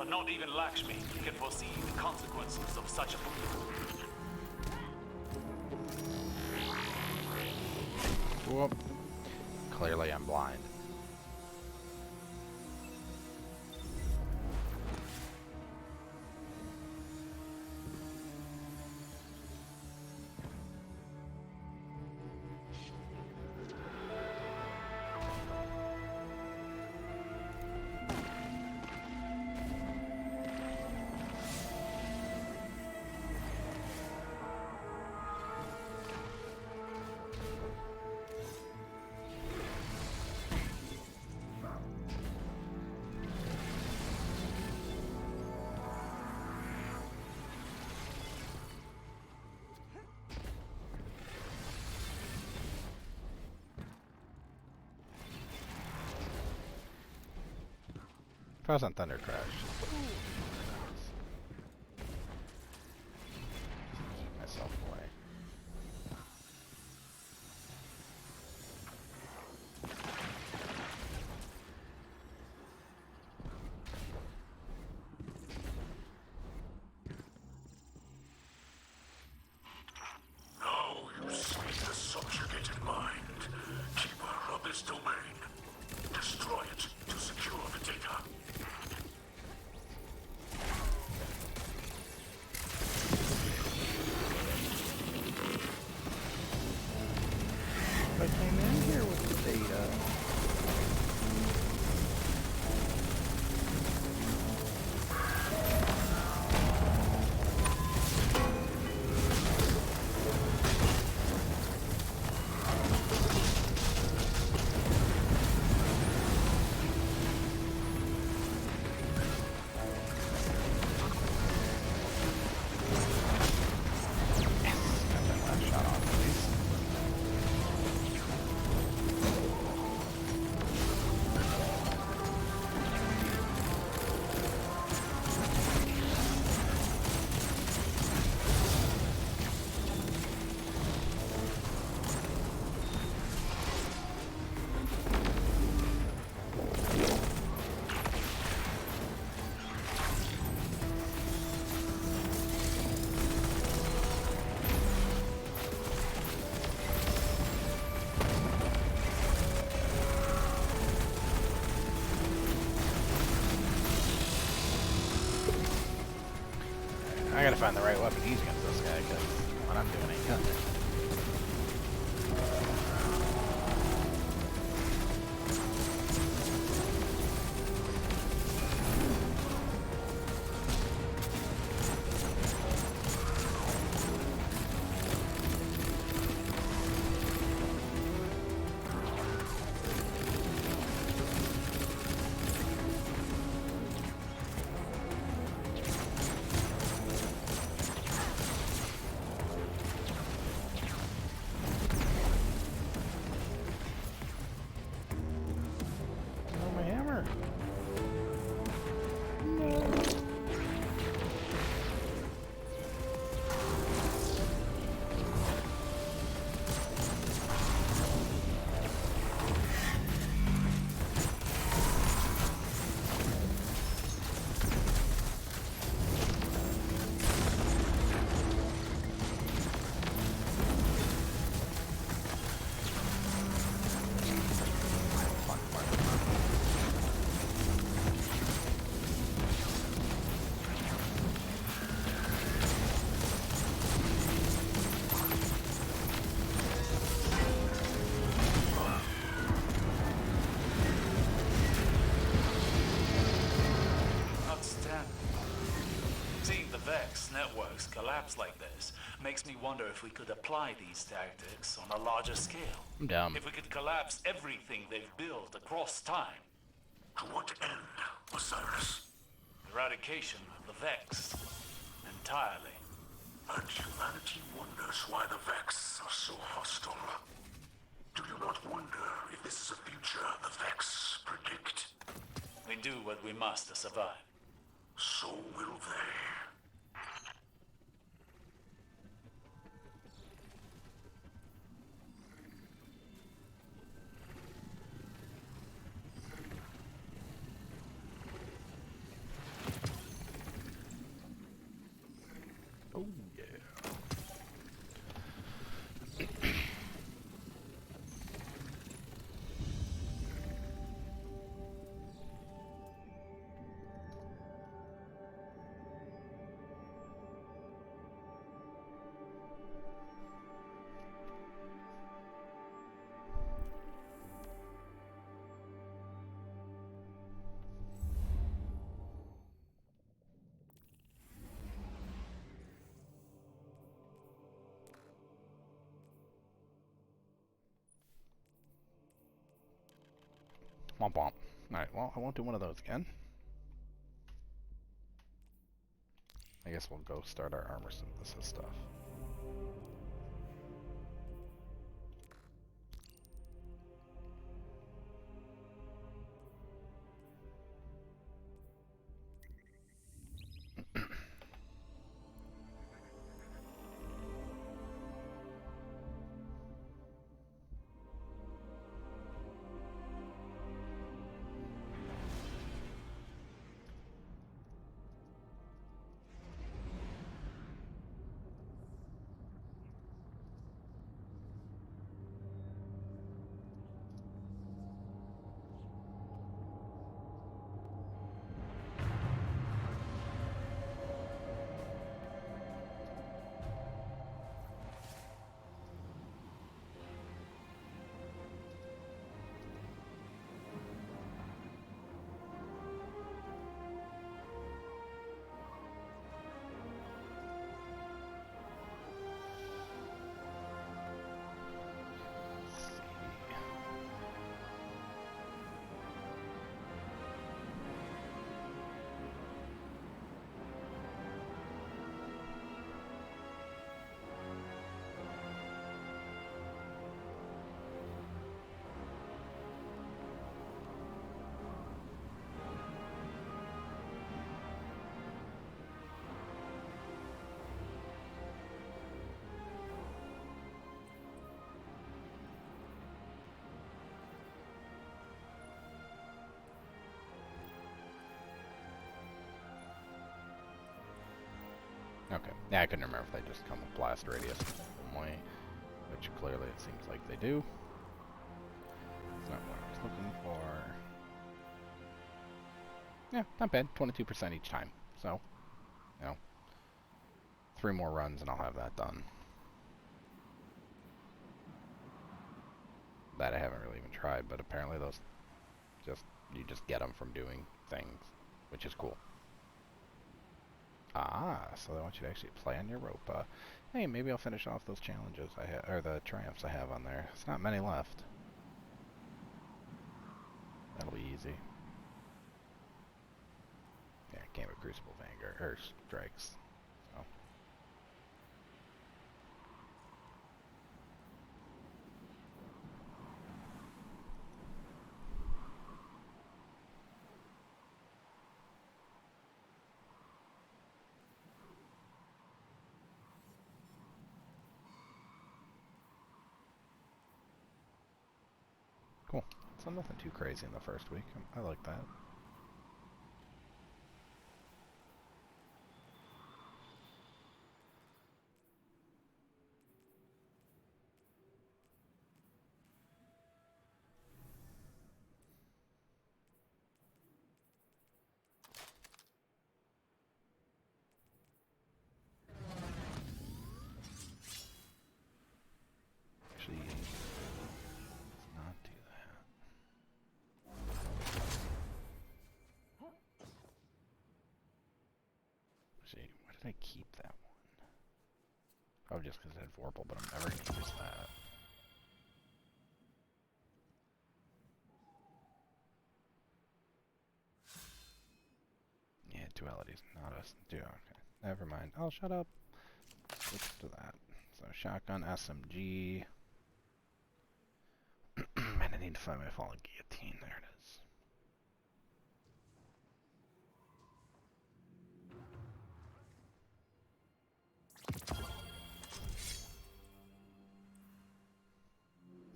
but not even Lakshmi can foresee the consequences of such a move. Whoop. Clearly I'm blind. Present Thunder Crash. Keep myself away. Now you see the subjugated mind. Keeper of this domain. Destroy it to secure the data. I came in here with the data. I gotta find the right weapon to use against this guy, because what I'm doing ain't cutting it. Oh, my hammer. Outstanding. Seeing the Vex networks collapse like this makes me wonder if we could apply these tactics on a larger scale. I'm down. If we could collapse everything they've built across time. To what end, Osiris? Eradication of the Vex. Entirely. And humanity wonders why the Vex are so hostile. Do you not wonder if this is a future the Vex predict? We do what we must to survive. So will they. Oh, yeah. Womp womp. Alright, well, I won't do one of those again. I guess we'll go start our armor synthesis stuff. Okay. Yeah, I couldn't remember if they just come with blast radius only, which clearly it seems like they do. It's not what I was looking for. Yeah, not bad. 22% each time. So, you know, 3 more runs and I'll have that done. That I haven't really even tried, but apparently those you just get them from doing things, which is cool. Ah, so they want you to actually play on your rope. Hey, maybe I'll finish off those challenges I have, or the triumphs I have on there. It's not many left. That'll be easy. Yeah, Gambit Crucible Vanguard, or Strikes. So. Cool. So nothing too crazy in the first week. I like that. Actually, let's not do that. See, why did I keep that one? Probably just because it had Vorpal, but I'm never going to use that. Yeah, duality's not us. Okay, never mind. Oh, shut up. Switch to that. So, shotgun, SMG. And I need to find my fallen guillotine. There it is.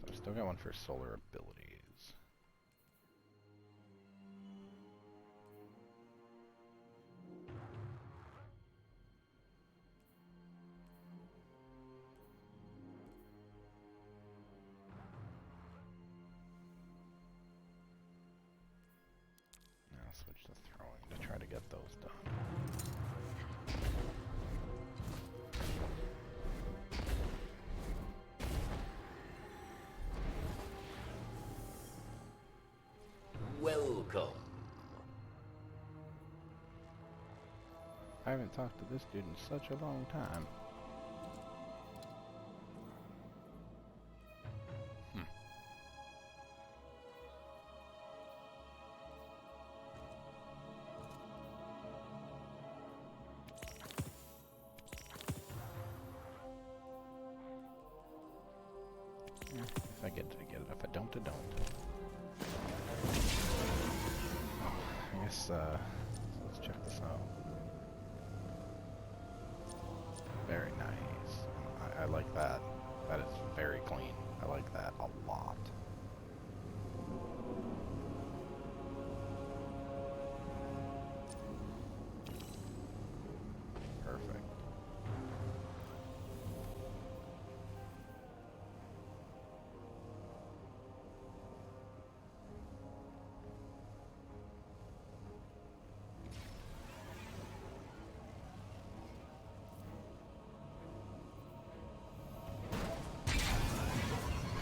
So I've still got one for solar abilities. switch to throwing to try to get those done. Welcome. I haven't talked to this dude in such a long time. If I get it, I get it. If I don't, I don't. I guess, let's check this out. Very nice. I like that. That is very clean. I like that a lot. Perfect.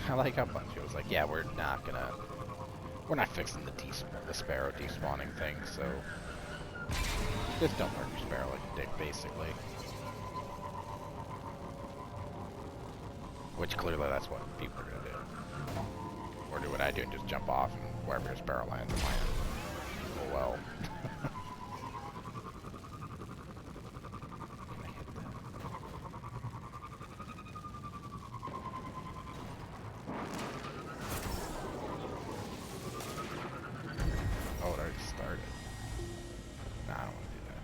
I like how Bungie was like, yeah, we're not fixing the sparrow despawning thing, so just don't work your sparrow like a dick, basically. Which clearly that's what people are gonna do. Or do what I do and just jump off and wherever your sparrow lands, it lands. Oh well. Oh, it already started. Nah, I don't want to do that.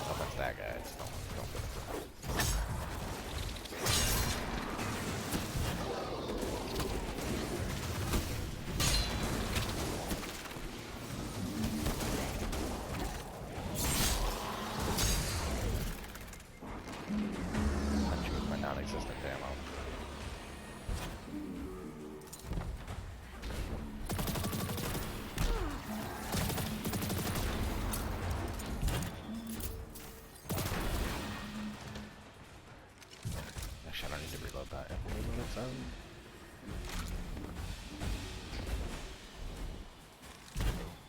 Oh, that's that guy. Just don't get it. Punch you with my non-existent ammo. Actually, I don't need to reload that. I can reload its own.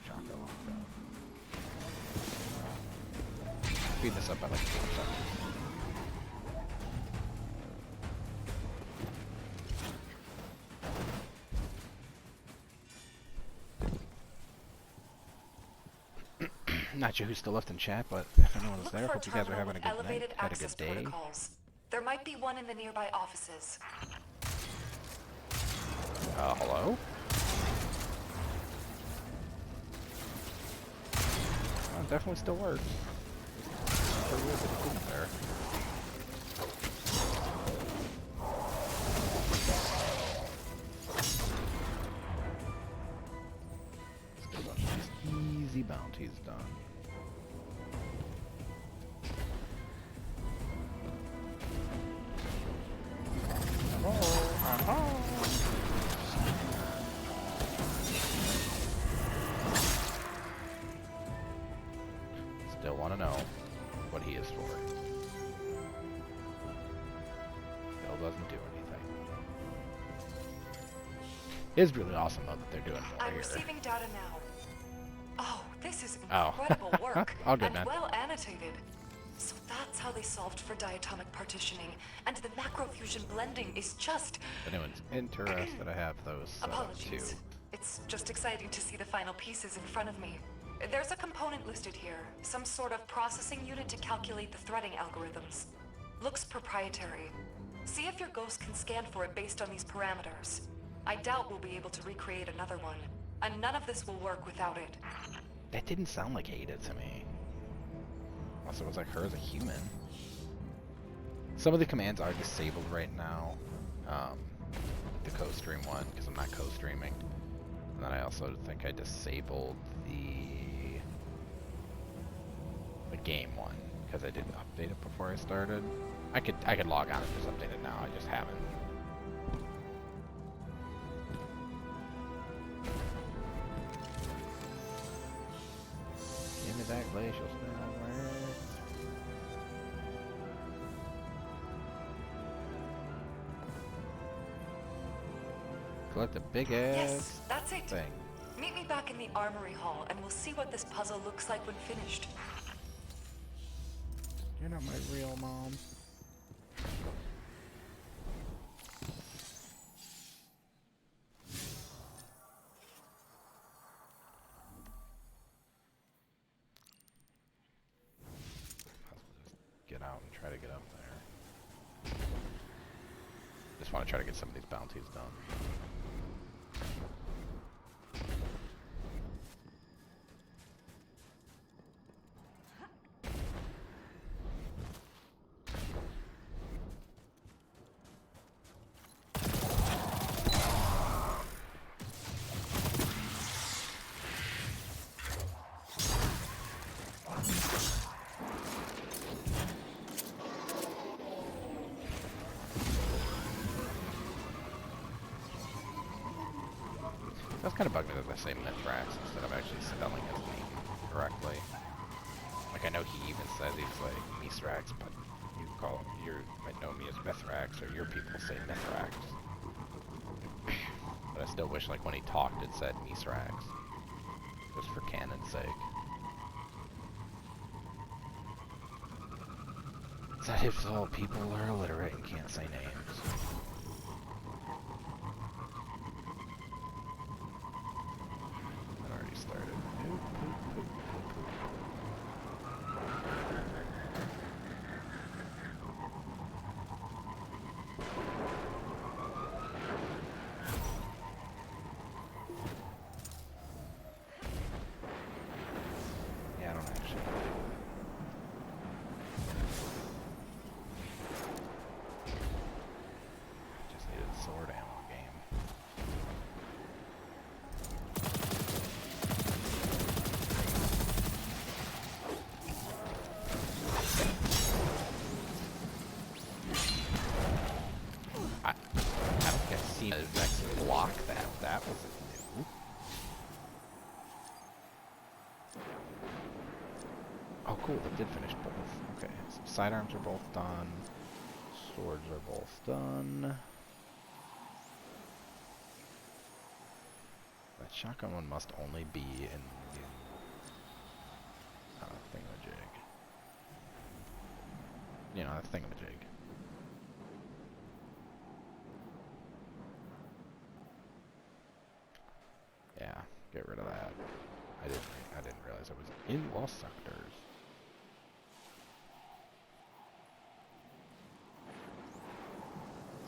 Shotgun. Speed this up by like 4 seconds. Not sure who's still left in chat, but if anyone's there, hope you guys are having a good night, had a good day. Protocols. There might be one in the nearby offices. Hello? Well, it definitely still works. Pretty weird that it didn't there. Let's get a bunch of these easy bounties done. Still want to know what he is for. Still doesn't do anything. It's really awesome though that they're doing more I'm here. receiving data now. Oh, this is incredible work All good, and man. well annotated. So that's how they solved for diatomic partitioning, and the macrofusion blending is just... If anyone's interested, I have those set up too. Apologies. It's just exciting to see the final pieces in front of me. There's a component listed here, some sort of processing unit to calculate the threading algorithms. Looks proprietary. See if your ghost can scan for it based on these parameters. I doubt we'll be able to recreate another one, and none of this will work without it. That didn't sound like Ada to me. Also, it was like her as a human. Some of the commands are disabled right now. The co-stream one, because I'm not co-streaming. And then I also think I disabled the game one, because I didn't update it before I started. I could log on and just update it now, I just haven't. Glacial Stammer. Collect a big ass Yes, that's it. thing. Meet me back in the armory hall, and we'll see what this puzzle looks like when finished. You're not my real mom. Get out and try to get up there. Just want to try to get some of these bounties done. That's kind of bugged me that they say Mithrax instead of actually spelling his name correctly. Like, I know he even says he's like Mithrax, but you might know me as Mithrax, or your people say Mithrax. But I still wish, like, when he talked it said Mithrax. Just for canon's sake. Is that if all people are illiterate and can't say names? Started. Yeah, I don't actually. Just needed sword ammo game. Vex block that. That was new. Oh, cool. They did finish both. Okay. So sidearms are both done. Swords are both done. That shotgun one must only be in the thingamajig. You know, that thingamajig. Yeah, get rid of that. I didn't realize I was in Lost Sectors.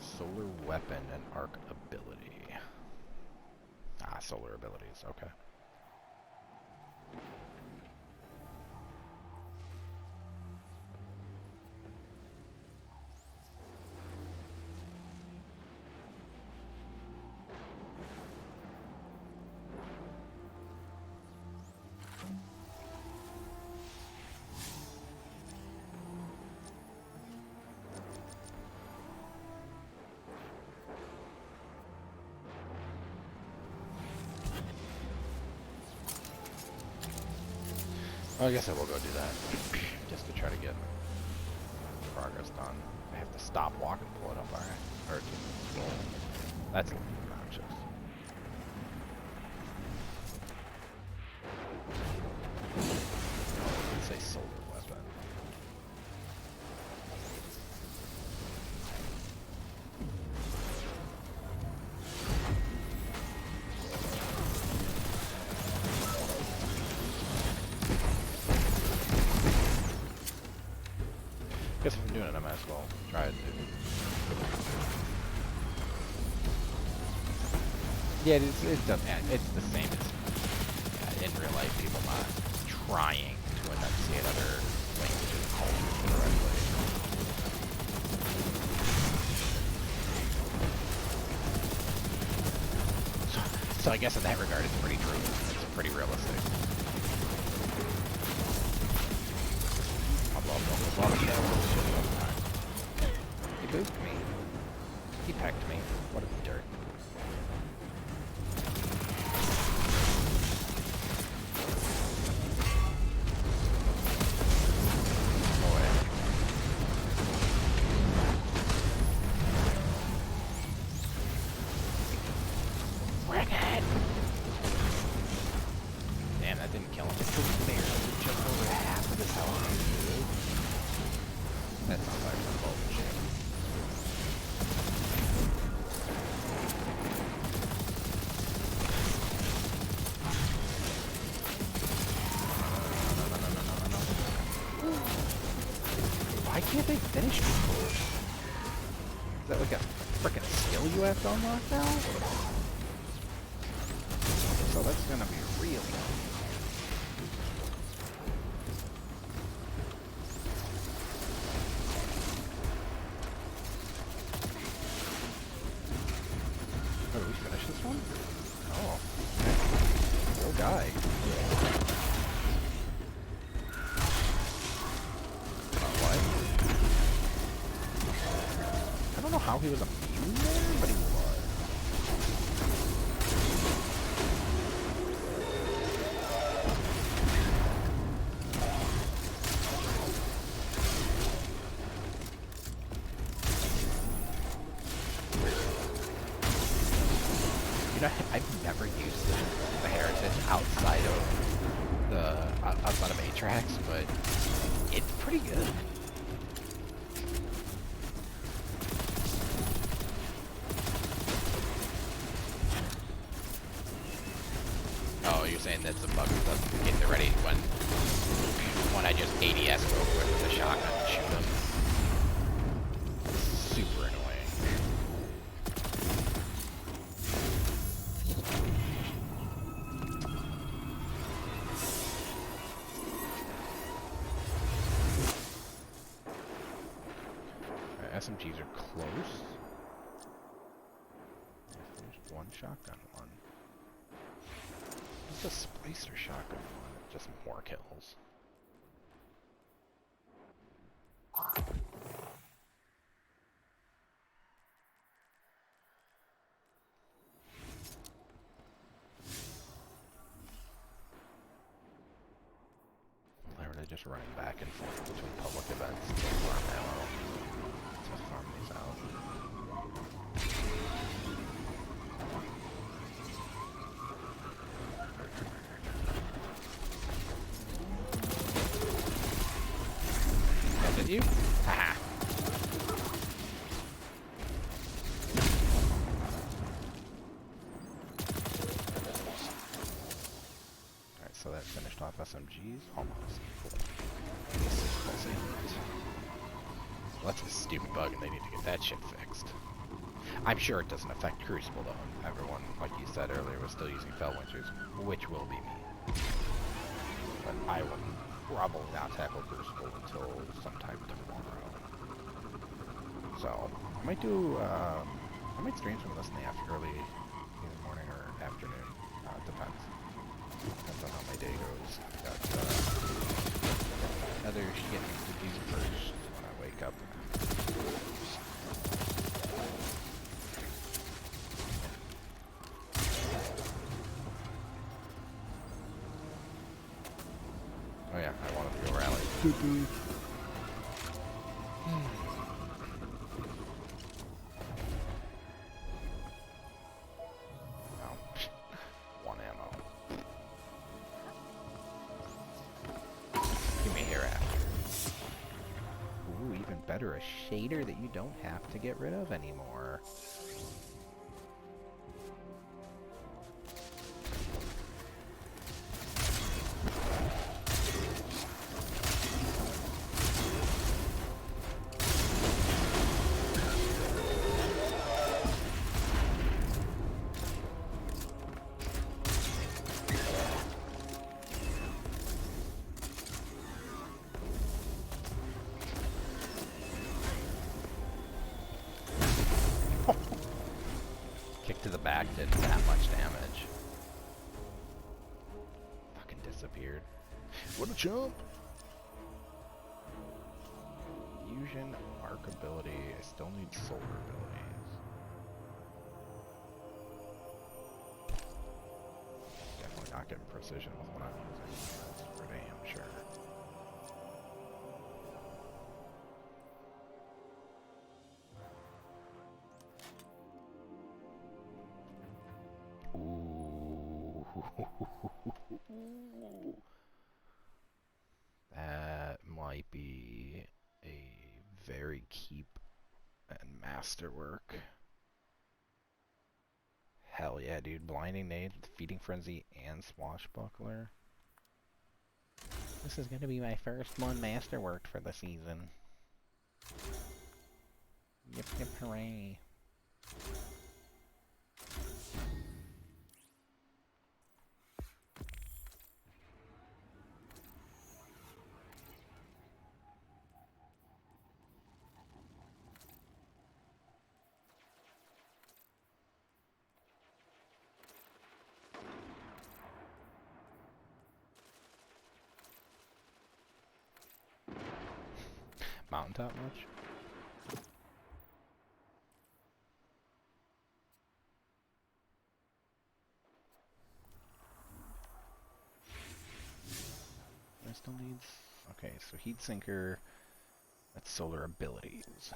Solar weapon and arc ability. Ah, solar abilities, okay. Well, I guess I will go do that, just to try to get progress done. I have to stop walking, pull it up, alright? Or to roll. That's obnoxious. Let's say solar weapon. Guess if I'm doing it, I might as well try it. Yeah, it's the same as in real life. People not trying to enunciate other languages and cultures correctly. So I guess in that regard, it's pretty true. It's pretty realistic. He booped me. He pecked me. What a dirt. That's not like some bullshit. Why can't they finish people? Is that like a frickin' skill you have to unlock now? So that's gonna be really hard. Oh, did we finish this one? Oh, okay. Go guy. What? I don't know how he was immune there, but he was. You know, I've never used the heritage outside of Matrax, but it's pretty good. Oh, you're saying that's a bug that doesn't get ready when I just ADS real quick with a shotgun and shoot him. Super annoying. SMGs are close. There's one shotgun one. What's the Splicer shotgun one? Just more kills. Literally just running back and forth between public events to farm ammo. To farm these out. Did you? Haha. Alright, so that finished off SMGs. Almost. Cool. Well, that's a stupid bug and they need to get that shit fixed. I'm sure it doesn't affect Crucible though. Everyone, like you said earlier, was still using Fellwinchers, which will be me. But I will probably not tackle Crucible until sometime tomorrow. So, I might do, I might stream some of this in the early either morning or afternoon. It depends. Depends on how my day goes. Got, other shit to do first when I wake up. Oh yeah, I wanted to go rally. Oh, one ammo. Give me a hereafter. Ooh, even better, a shader that you don't have to get rid of anymore. Kick to the back did that much damage. Fucking disappeared. What a jump! Fusion, arc ability. I still need solar abilities. Definitely not getting precision with what I'm using. That's for damn sure. Ooh. That might be a very keep and masterwork. Hell yeah, dude. Blinding Nade, Feeding Frenzy, and Swashbuckler. This is gonna be my first one masterworked for the season. Yip yip hooray. Mountaintop much? Still needs. Okay, so Heat Sinker. That's solar abilities.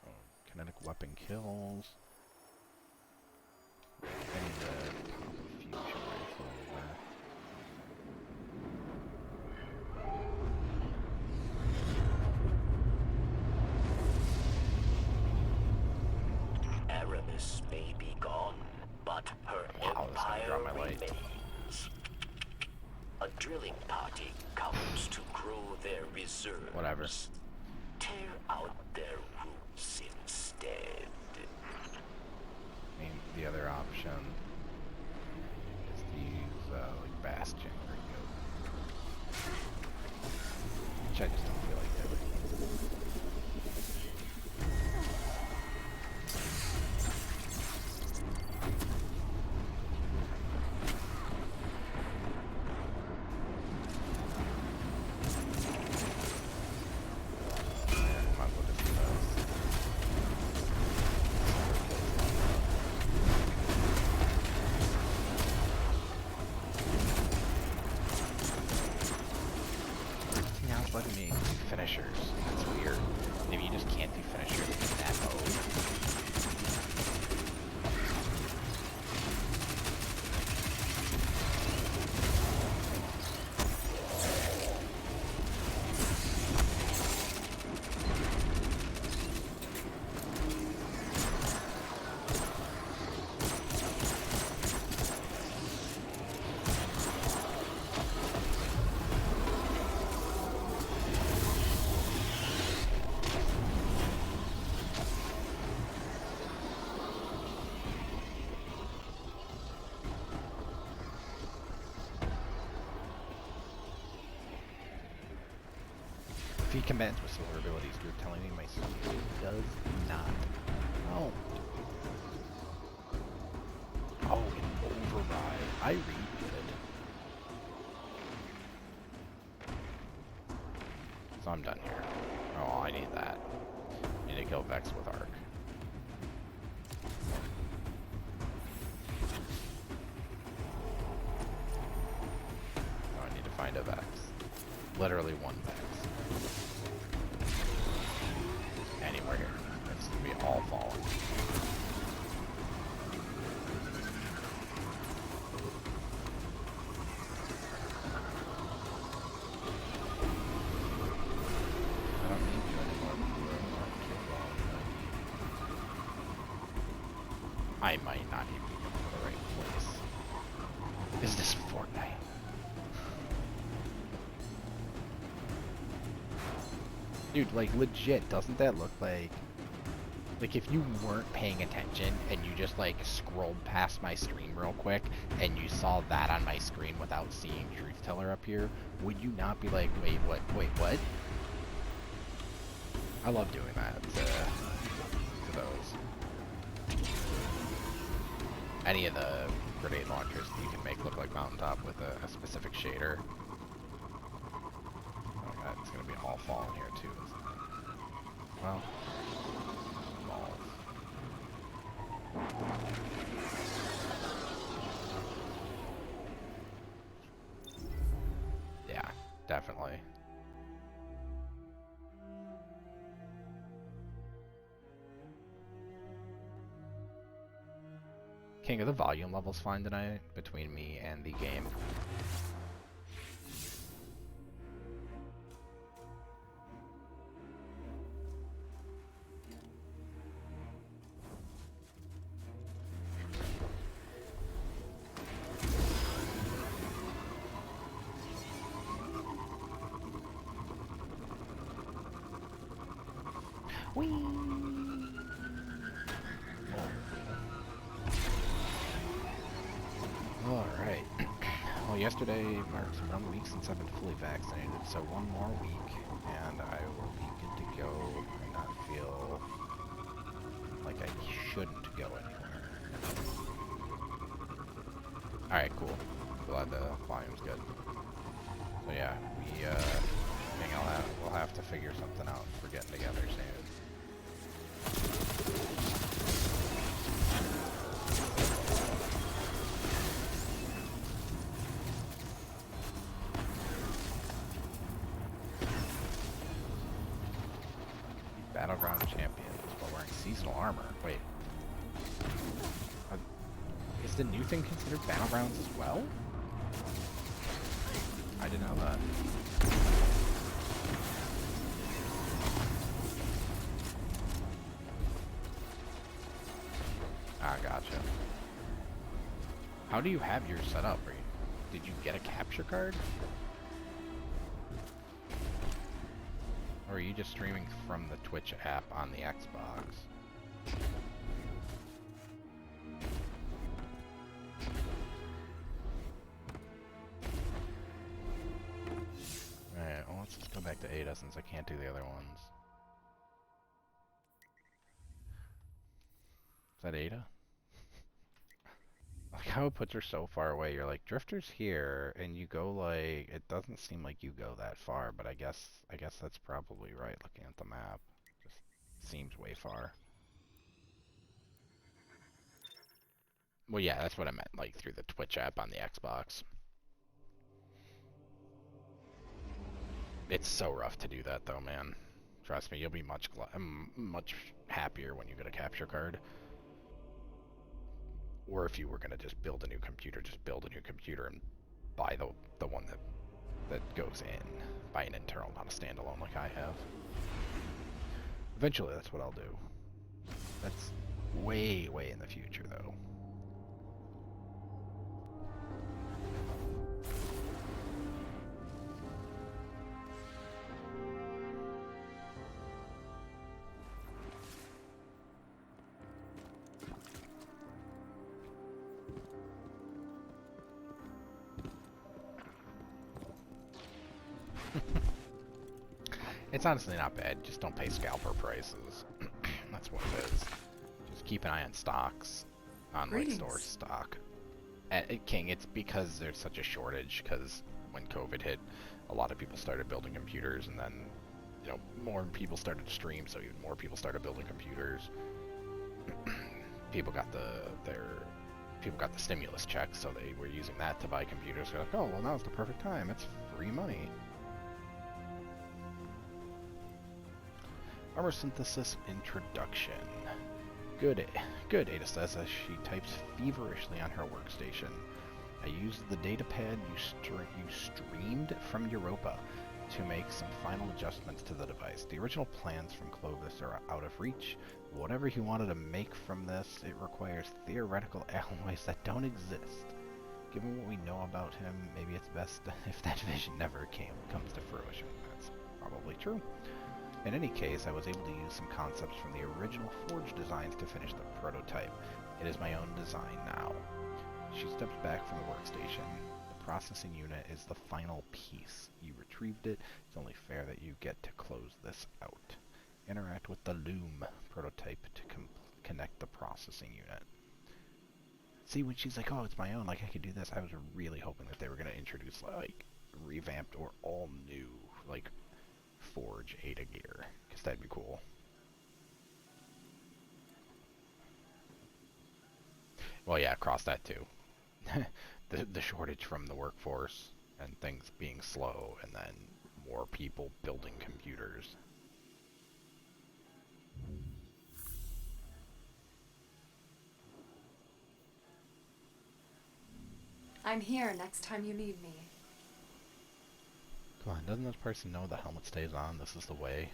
Oh, kinetic weapon kills. I need the top of fusion rifle over. Aramis may be gone, but her empire remains. A drilling party comes to grow their reserves. Whatever. Tear out their roots instead. I mean, the other option is to use, like, Bastion or Yoke. Which I just don't feel like doing. Letting me do finishers. That's weird. Maybe you just can't do finishers in that mode. If he combats with solar abilities, you're telling me my skill does not. Oh. Oh, an override. I rebooted. So I'm done here. Oh, I need that. I need to kill Vex with Arc. Oh, I need to find a Vex. Literally one Vex. Anywhere here. It's gonna be all falling. I don't need you anymore. I might not even be going to the right place. Is this Fortnite? Dude, like, legit, doesn't that look like if you weren't paying attention and you just, like, scrolled past my stream real quick and you saw that on my screen without seeing Truth Teller up here, would you not be like, wait, what? I love doing that to those. Any of the grenade launchers that you can make look like Mountaintop with a specific shader. Oh god, it's gonna be all falling here too, isn't it? Well, balls. Yeah, definitely. King, are the volume levels fine tonight between me and the game? Whee! Alright. Well, yesterday marks 1 week since I've been fully vaccinated, so one more week, and I will be good to go and not feel like I shouldn't go anywhere. Alright, cool. Glad the volume's good. So yeah, I think we'll have to figure something out for getting together soon. Battleground champions while wearing seasonal armor. Wait. Is the new thing considered battlegrounds as well? I didn't know that. Ah, gotcha. How do you have yours set up? Did you get a capture card? Or are you just streaming from the Twitch app on the Xbox? Alright, well let's just go back to Ada since I can't do the other ones. Is that Ada? Like how it puts her so far away. You're like, Drifter's here, and you go like, it doesn't seem like you go that far, but I guess that's probably right looking at the map. Just seems way far. Well, yeah, that's what I meant, like through the Twitch app on the Xbox. It's so rough to do that though, man. Trust me, you'll be much happier when you get a capture card. Or if you were gonna just build a new computer, just build a new computer and buy the one that goes in. Buy an internal, not a standalone like I have. Eventually, that's what I'll do. That's way, way in the future, though. It's honestly not bad, just don't pay scalper prices. That's what it is. Just keep an eye on stocks, on like store stock. At King, it's because there's such a shortage, because when COVID hit, a lot of people started building computers, and then, you know, more people started to stream, so even more people started building computers. People got the stimulus check, so they were using that to buy computers. They're like, oh, well, now's the perfect time. It's free money. Armor Synthesis Introduction. Good, Ada says as she types feverishly on her workstation. I used the datapad you streamed from Europa to make some final adjustments to the device. The original plans from Clovis are out of reach. Whatever he wanted to make from this, it requires theoretical alloys that don't exist. Given what we know about him, maybe it's best if that vision never comes to fruition. That's probably true. In any case, I was able to use some concepts from the original Forge designs to finish the prototype. It is my own design now. She steps back from the workstation. The processing unit is the final piece. You retrieved it. It's only fair that you get to close this out. Interact with the Loom prototype to connect the processing unit. See, when she's like, oh, it's my own, like I could do this, I was really hoping that they were going to introduce like revamped or all new, like Forge Ada gear, because that'd be cool. Well, yeah, cross that too. the shortage from the workforce and things being slow, and then more people building computers. I'm here next time you need me. Come on, doesn't this person know the helmet stays on? This is the way.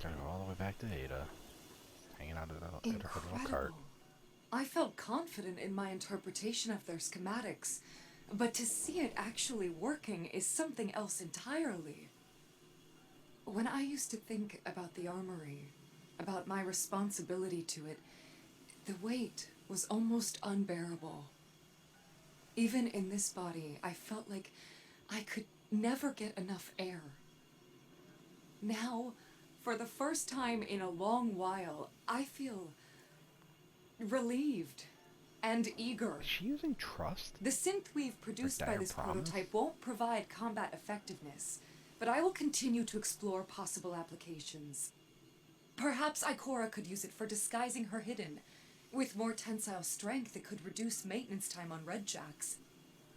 Gotta go all the way back to Ada. hanging out at her little cart. I felt confident in my interpretation of their schematics, but to see it actually working is something else entirely. When I used to think about the armory, about my responsibility to it, the weight was almost unbearable. Even in this body, I felt like I could never get enough air. Now, for the first time in a long while, I feel relieved and eager. Is she using trust? The synth we've produced by this prototype won't provide combat effectiveness, but I will continue to explore possible applications. Perhaps Ikora could use it for disguising her hidden. With more tensile strength, it could reduce maintenance time on Redjacks.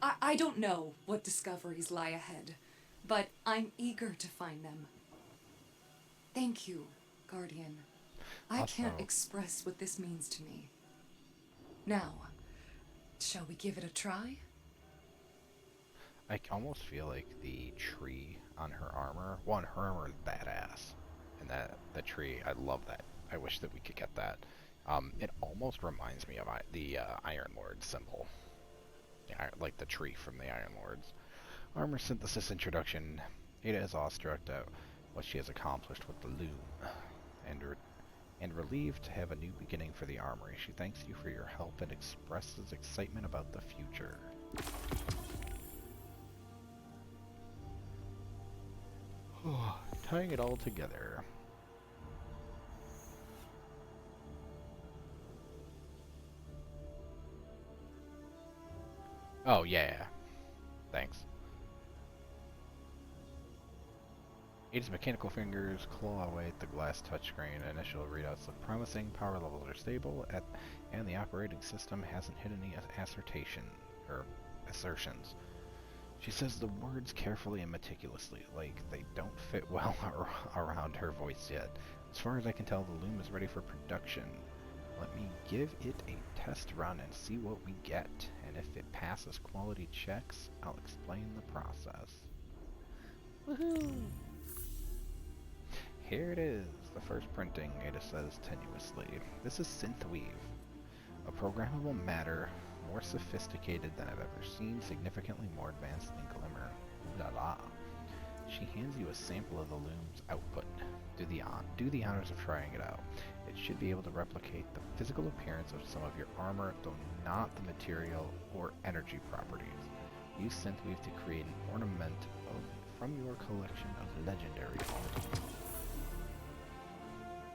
I don't know what discoveries lie ahead, but I'm eager to find them. Thank you, Guardian. I can't express what this means to me. Now, shall we give it a try? I almost feel like the tree on her armor, her armor is badass. And the tree, I love that. I wish that we could get that. It almost reminds me of the Iron Lord symbol. Like the tree from the Iron Lords. Armor synthesis introduction. Ada is awestruck at what she has accomplished with the loom, and relieved to have a new beginning for the armory. She thanks you for your help and expresses excitement about the future. Tying it all together. Oh, yeah. Thanks. Ada's mechanical fingers claw away at the glass touchscreen. Initial readouts look promising, power levels are stable, and the operating system hasn't hit any assertions. She says the words carefully and meticulously, like they don't fit well around her voice yet. As far as I can tell, the loom is ready for production. Let me give it a test run and see what we get, and if it passes quality checks, I'll explain the process. Woohoo! Here it is, the first printing, Ada says tenuously. This is Synthweave, a programmable matter more sophisticated than I've ever seen, significantly more advanced than Glimmer. Ooh la la. She hands you a sample of the loom's output. Do the honors of trying it out. It should be able to replicate the physical appearance of some of your armor, though not the material or energy properties. Use Synthweave to create an ornament from your collection of legendary art.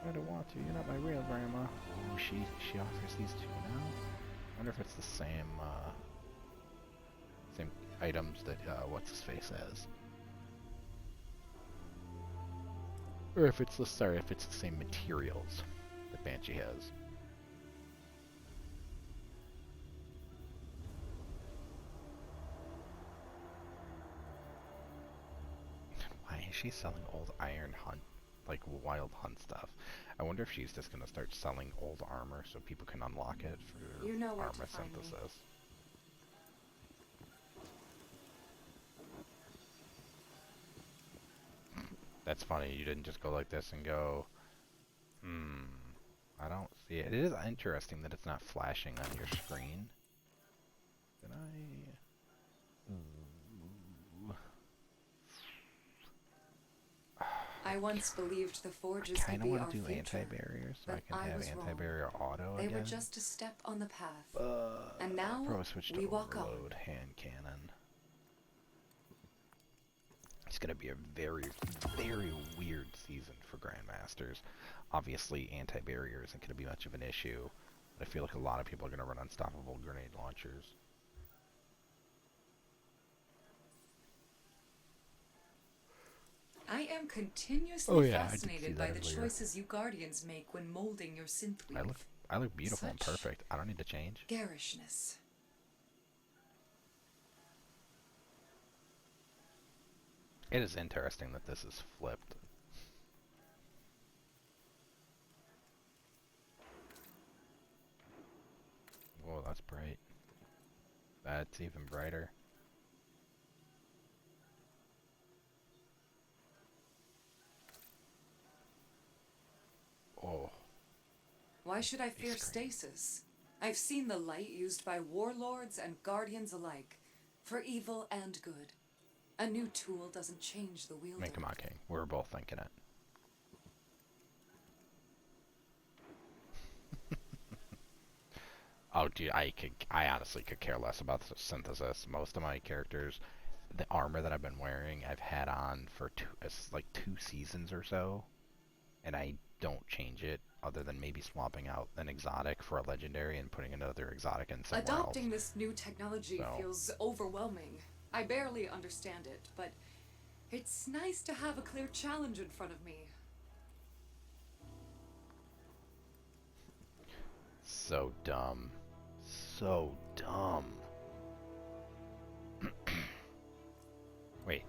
I don't want to. You're not my real grandma. Oh, she offers these two now. I wonder if it's the same items that what's his face has, or if it's the same materials that Banshee has. Why is she selling old Iron Hunt? Like Wild Hunt stuff. I wonder if she's just gonna start selling old armor so people can unlock it for armor synthesis. That's funny, you didn't just go like this and go, I don't see it. It is interesting that it's not flashing on your screen. Did I once believed the forges I would kinda be wanna our do future, anti-barrier so I but can have anti-barrier auto They again. were just a step on the path. And now Probably switch to we walk on. overload hand cannon. It's gonna be a very, very weird season for Grandmasters. Obviously, anti-barrier isn't gonna be much of an issue, but I feel like a lot of people are gonna run unstoppable grenade launchers. I am continuously fascinated by the choices you Guardians make when molding your synthweave. I look beautiful and perfect. I don't need to change. Garishness. It is interesting that this is flipped. Whoa, that's bright. That's even brighter. Oh. Why should I fear screen. stasis? I've seen the light used by warlords and guardians alike, for evil and good. A new tool doesn't change the wielder. I mean, come on, King. We were both thinking it. Oh, dude, I honestly could care less about the synthesis. Most of my characters, the armor that I've been wearing, I've had on for like 2 seasons or so, and I don't change it other than maybe swapping out an exotic for a legendary and putting another exotic in somewhere Adopting else. this new technology feels overwhelming. I barely understand it, but it's nice to have a clear challenge in front of me. So dumb. So dumb. Wait.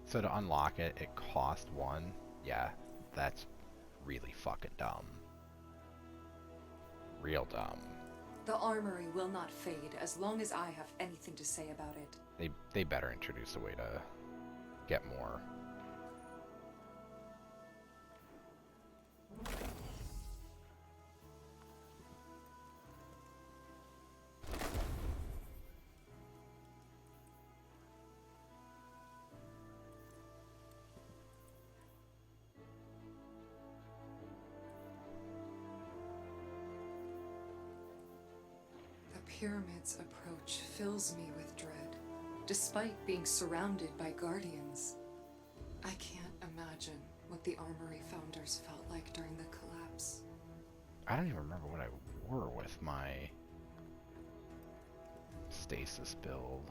So to unlock it, it cost 1? Yeah, that's really fucking dumb. Real dumb. The armory will not fade as long as I have anything to say about it. They better introduce a way to get more. The pyramid's approach fills me with dread. Despite being surrounded by guardians, I can't imagine what the armory founders felt like during the collapse. I don't even remember what I wore with my stasis build.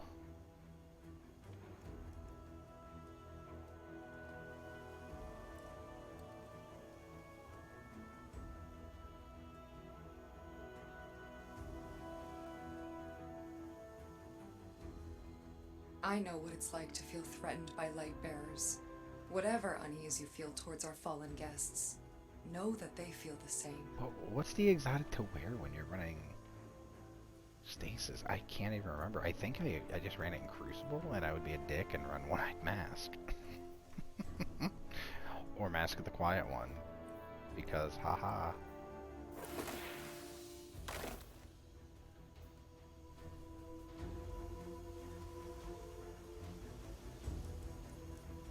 I know what it's like to feel threatened by light bearers. Whatever unease you feel towards our fallen guests, know that they feel the same. But what's the exotic to wear when you're running stasis? I can't even remember. I think I just ran it in Crucible, and I would be a dick and run One-Eyed Mask. Or Mask of the Quiet One. Because, haha.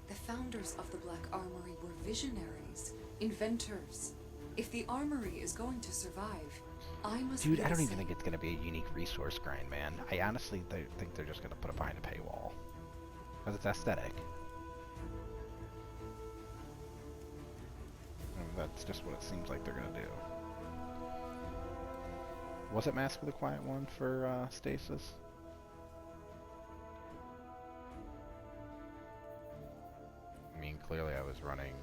The founders of the Black Armory were visionaries, inventors. If the armory is going to survive, I must Dude, be I don't the even same. think it's going to be a unique resource grind, man. I honestly think they're just going to put it behind a paywall. Because it's aesthetic. And that's just what it seems like they're going to do. Was it Mask of the Quiet One for Stasis? I mean, clearly I was running...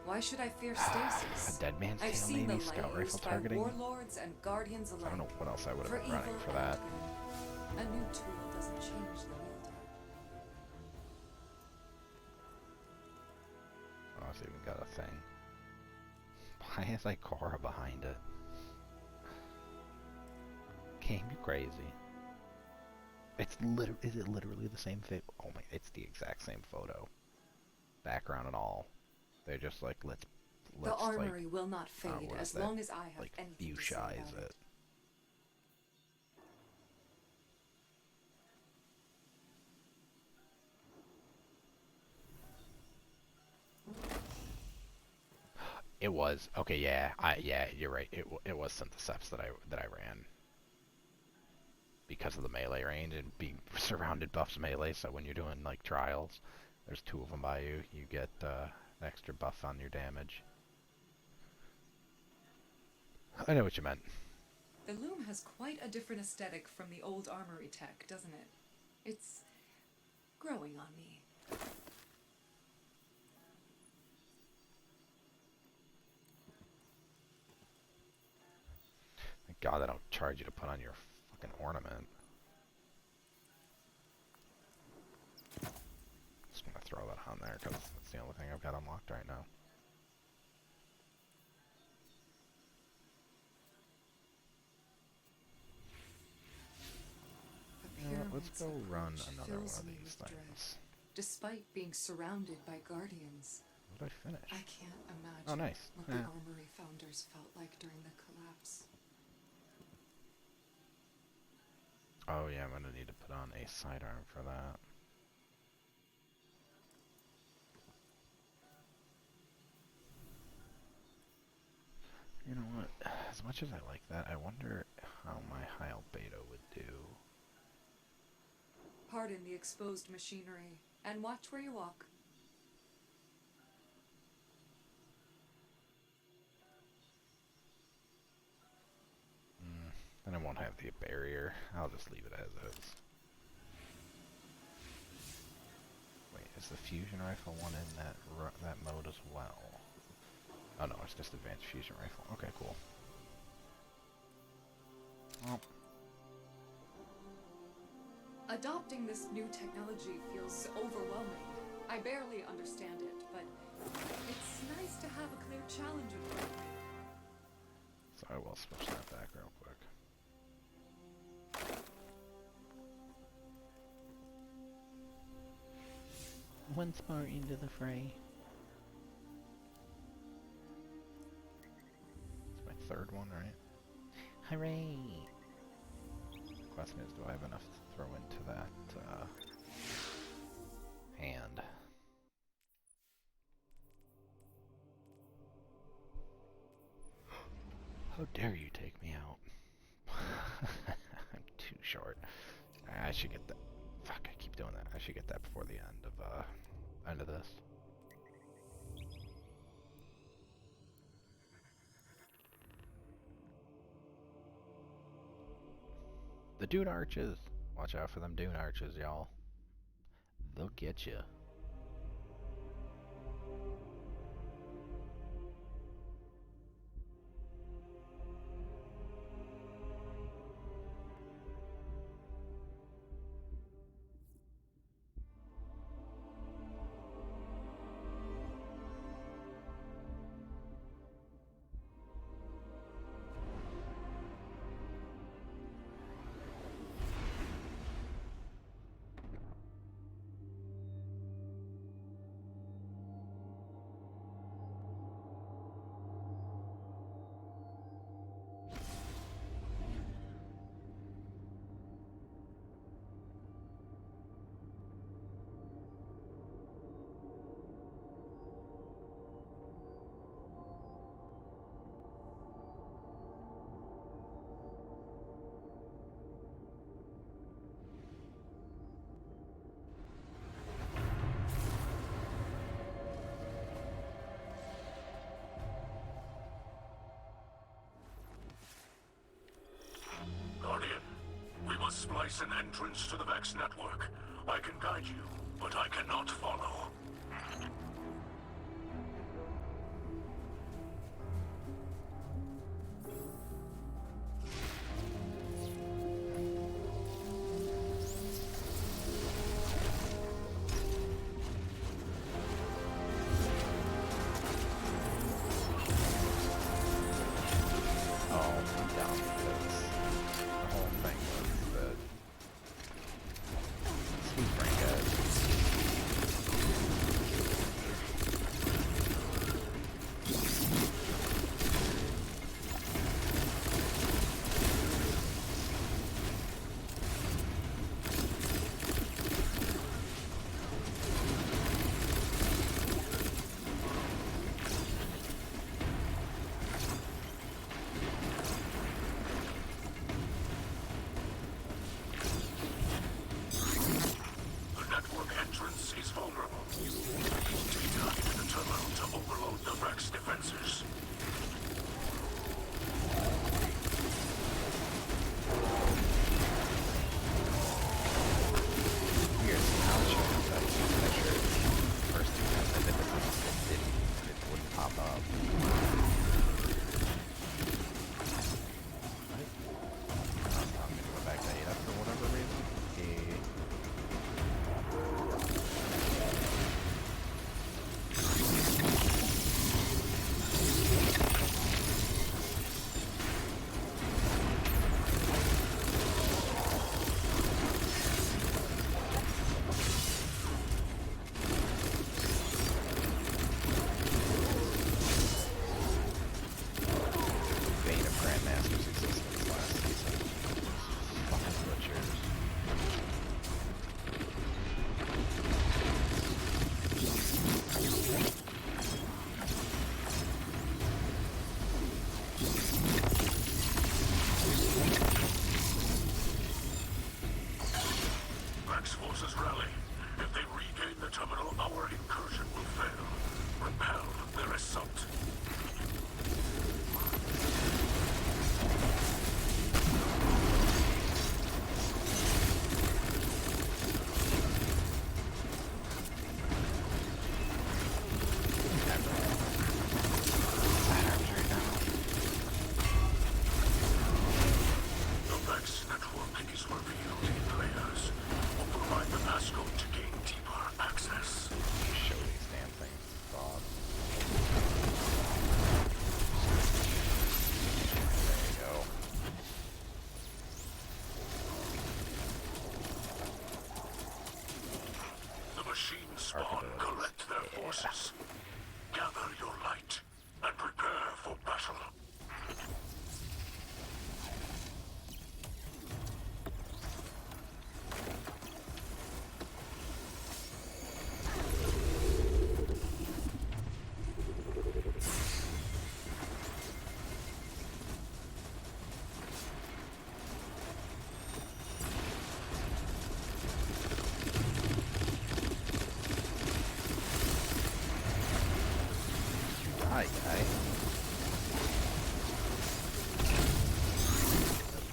Why should I fear stasis? A Dead Man's I've Tale, seen maybe? the light Scout rifle used by targeting? warlords and guardians alike. I don't know what else I would have For been running evil for and that. good. A new tool doesn't change the wielder. Oh, it's even got a thing. Why is Ikora behind it? Game, you crazy. It's is it literally the same thing? Oh my, it's the exact same photo. Background and all. They're just like, let's The armory like, will not fade what as is that? long as I have Like, anything to say fuchsize about it. It was okay. Yeah, yeah, you're right. It was Syntheseps that I ran because of the melee range and being surrounded buffs melee. So when you're doing like trials, there's 2 of them by you. You get extra buff on your damage. I know what you meant. The loom has quite a different aesthetic from the old armory tech, doesn't it? It's growing on me. Thank God they don't charge you to put on your fucking ornament. Just gonna throw that on there because that's the only thing I've got unlocked right now. Let's go run another one of these things. Despite being surrounded by guardians. What did I finish? I can't imagine Oh, nice. what Yeah. the armory founders felt like during the collapse. Oh yeah, I'm gonna need to put on a sidearm for that. You know what? As much as I like that, I wonder how my high albedo would do. Pardon the exposed machinery, and watch where you walk. Then I won't have the barrier. I'll just leave it as is. Wait, is the fusion rifle one in that mode as well? Oh no, it's just advanced fusion rifle. Okay, cool. Well, Adopting this new technology feels overwhelming. I barely understand it, but it's nice to have a clear challenge in front of me. so I will switch that back real quick. Once more into the fray. It's my third one, right? Hooray! Question is, do I have enough to throw into that hand? How dare you take me out? I'm too short. I should get that. Fuck, I keep doing that. I should get that before the end of this. The dune arches. Watch out for them dune arches, y'all. They'll get you. Guardian, we must splice an entrance to the Vex network. I can guide you, but I cannot follow. die, guy.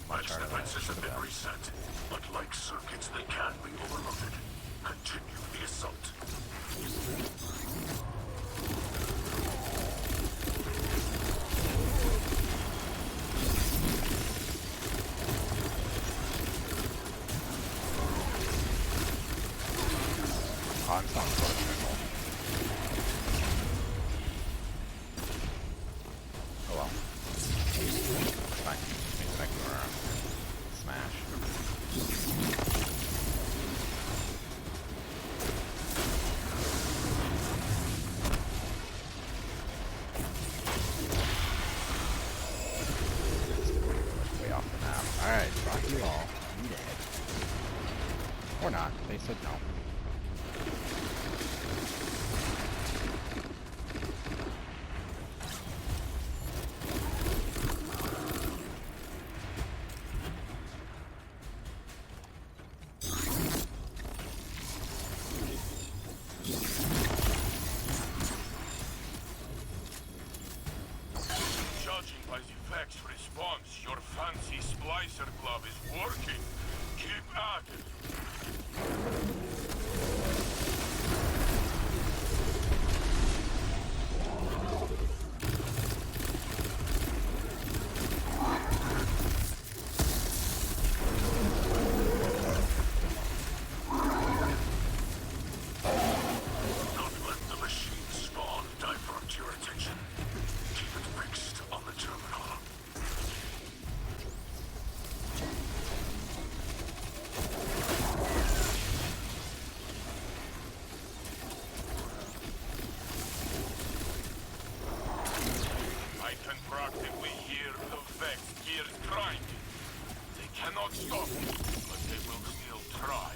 Much Its harder than it defenses should have been have been. reset, but like circuits, they can be overloaded. Continue the assault. Oh, I'm still on the trickle. Oh well. It's fine. Maybe I can smash. Way off the map. Alright, fuck you all. I'm dead. Or not. They said no. Judging by the Vex response, your fancy Splicer glove is working. Keep at it. Don't let the machine spawn divert your attention. Keep it fixed on the terminal. I can practically hear the Vex gears grinding. They cannot stop me, but they will still try.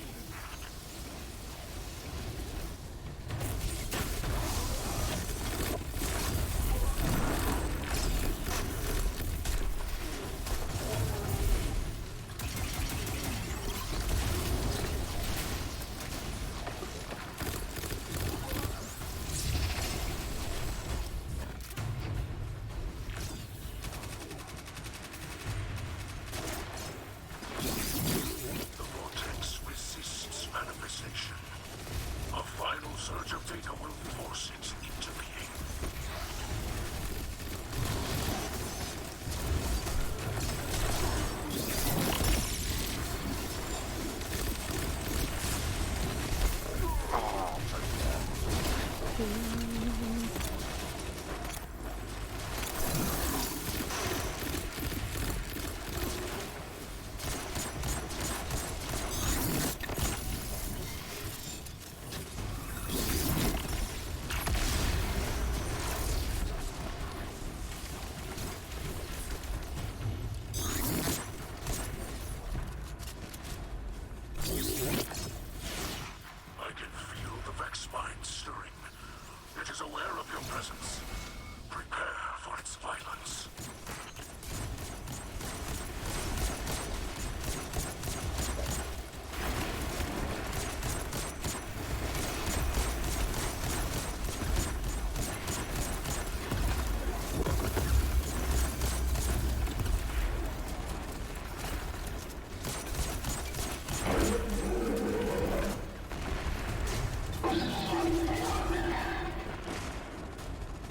The vortex resists manifestation. A final surge of data will force it into being. Oh, fuck I can feel the Vex mind stirring. It is aware of your presence. Prepare for its violence.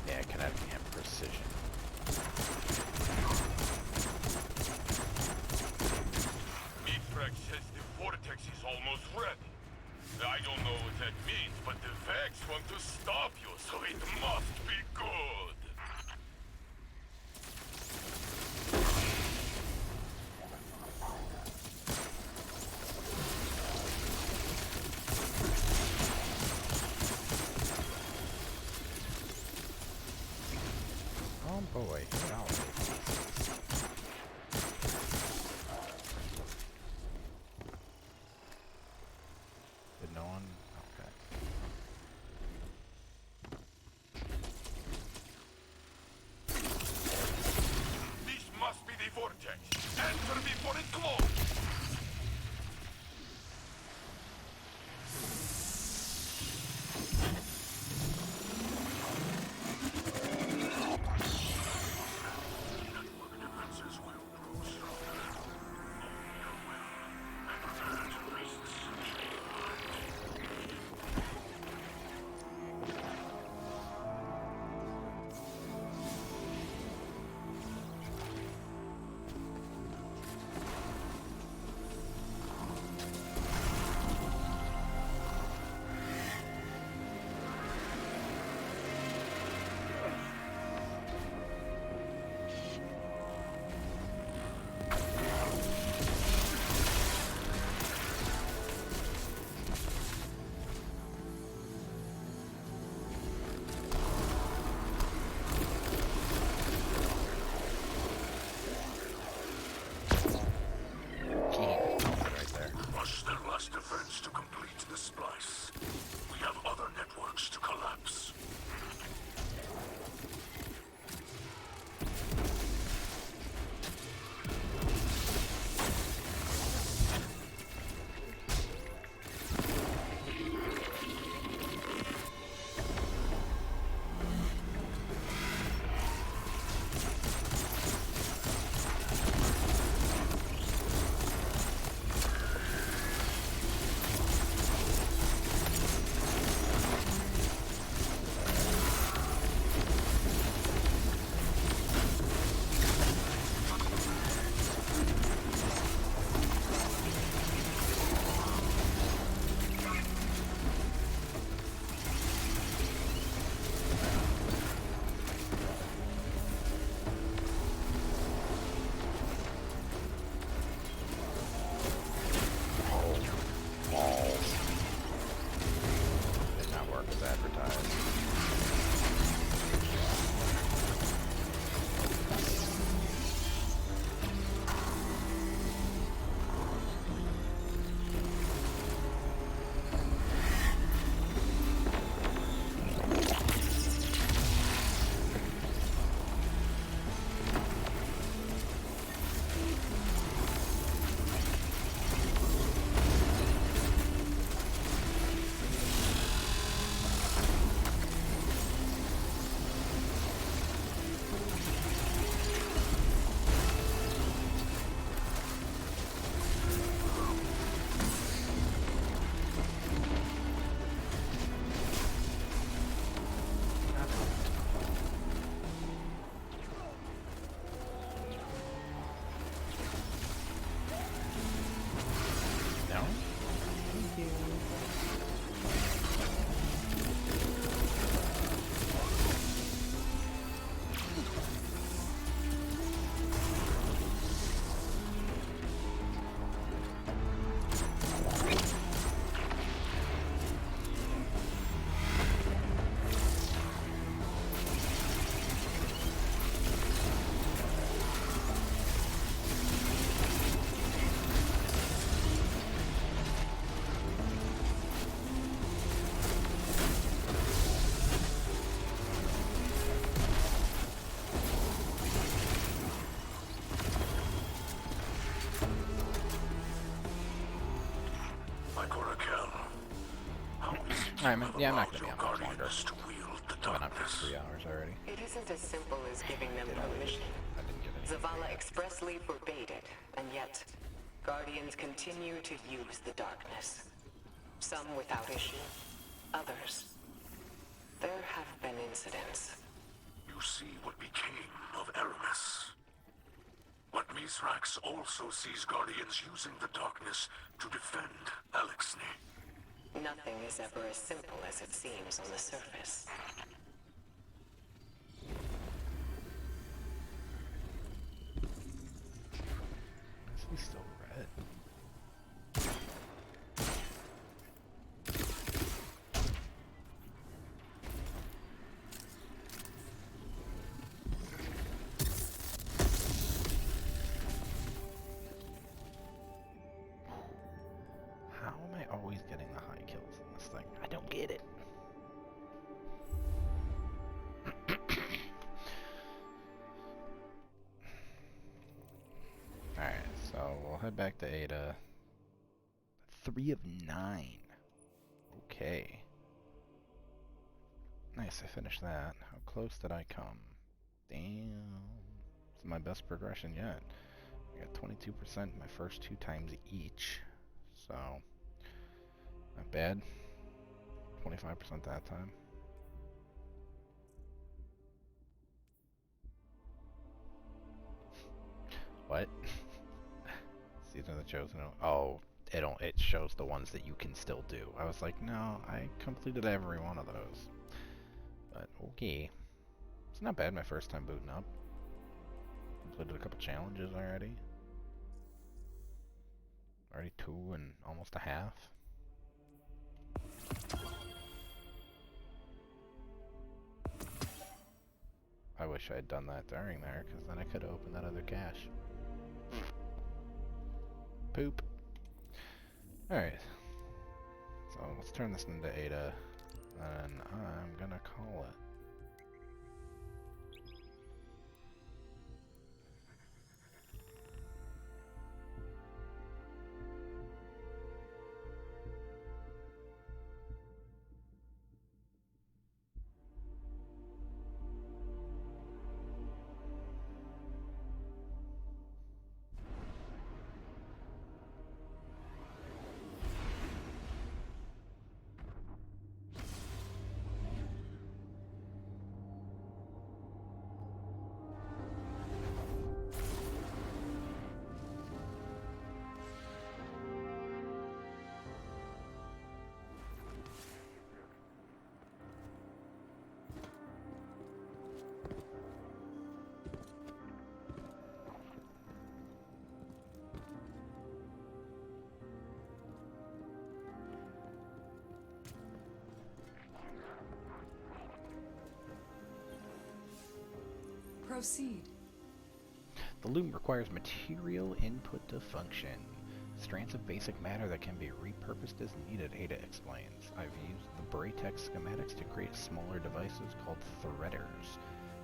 Yeah, kinetic and precision. Mithrax says the vortex is almost ready. I don't know what that means, but the Vex want to stop you, so it must be good. Oh boy, get out. Did no one? Okay. This must be the vortex. Enter before it closes. Alright, man. will Yeah, I'm allow not gonna be your on much longer. guardians to wield the I've been on for darkness. 3 hours already. It isn't as simple as giving them Did all this. permission. I didn't get anything. Zavala expressly forbade it, and yet, Guardians continue to use the darkness. Some without issue, others. There have been incidents. You see what became of Aramis. But Mithrax also sees Guardians using the darkness to defend Alexney. Nothing is ever as simple as it seems on the surface. Is he still red? How am I always getting the high kills in this thing? I don't get it. Alright, so we'll head back to Ada. 3 of 9. Okay. Nice, I finished that. How close did I come? Damn. It's my best progression yet. I got 22% my first 2 times each. So, not bad. 25% that time. What? Season of the Chosen. Oh, it shows the ones that you can still do. I was like, no, I completed every one of those. But okay. It's not bad my first time booting up. Completed a couple challenges already. Already 2 and almost a half. I wish I had done that during there, because then I could have opened that other cache. Poop. Alright. So let's turn this into Ada, and I'm gonna call it. Proceed. The loom requires material input to function. Strands of basic matter that can be repurposed as needed, Ada explains. I've used the Braytex schematics to create smaller devices called threaders.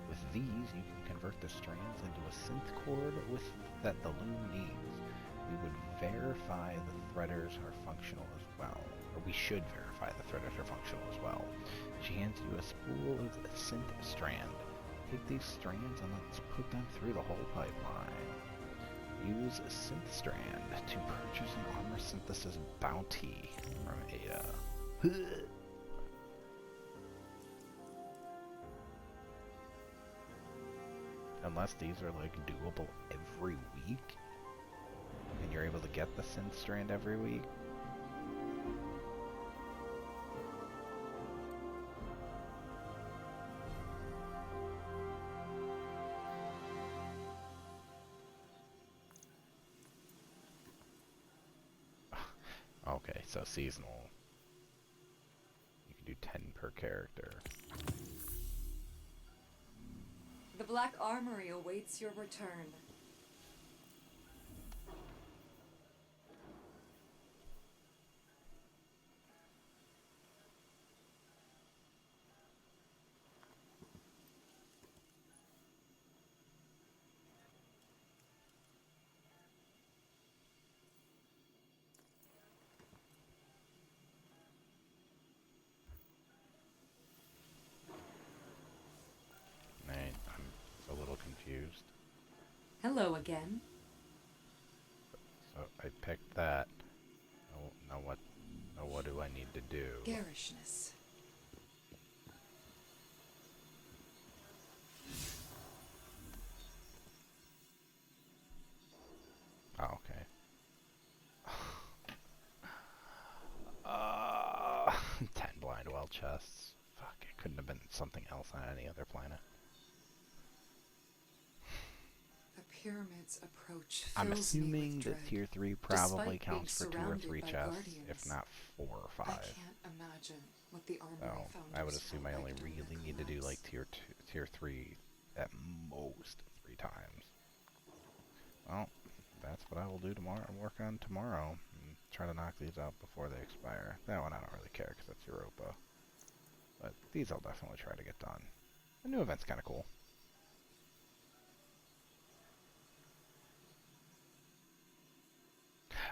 With these, you can convert the strands into a synth cord that the loom needs. We would verify the threaders are functional as well. Or we should verify the threaders are functional as well. She hands you a spool of synth strand. Take these strands and let's put them through the whole pipeline. Use a synth strand to purchase an armor synthesis bounty from Ada. Unless these are like doable every week, and you're able to get the synth strand every week. Okay, so seasonal. You can do 10 per character. The Black Armory awaits your return. Hello again. So I picked that. Now what do I need to do? Garishness. Oh, okay. 10 blind well chests. Fuck, it couldn't have been something else on any other planet. The pyramid's approach I'm fills assuming me with that dread. tier 3 probably Despite being counts for 2 or surrounded 3 by chests, guardians, if not 4 or 5. I can't imagine what the armory So founders I would assume felt I only like during really the need to do collapse. like tier 3 at most 3 times. Well, that's what I will do tomorrow. Work on tomorrow and try to knock these out before they expire. That one I don't really care because that's Europa. But these I'll definitely try to get done. The new event's kind of cool.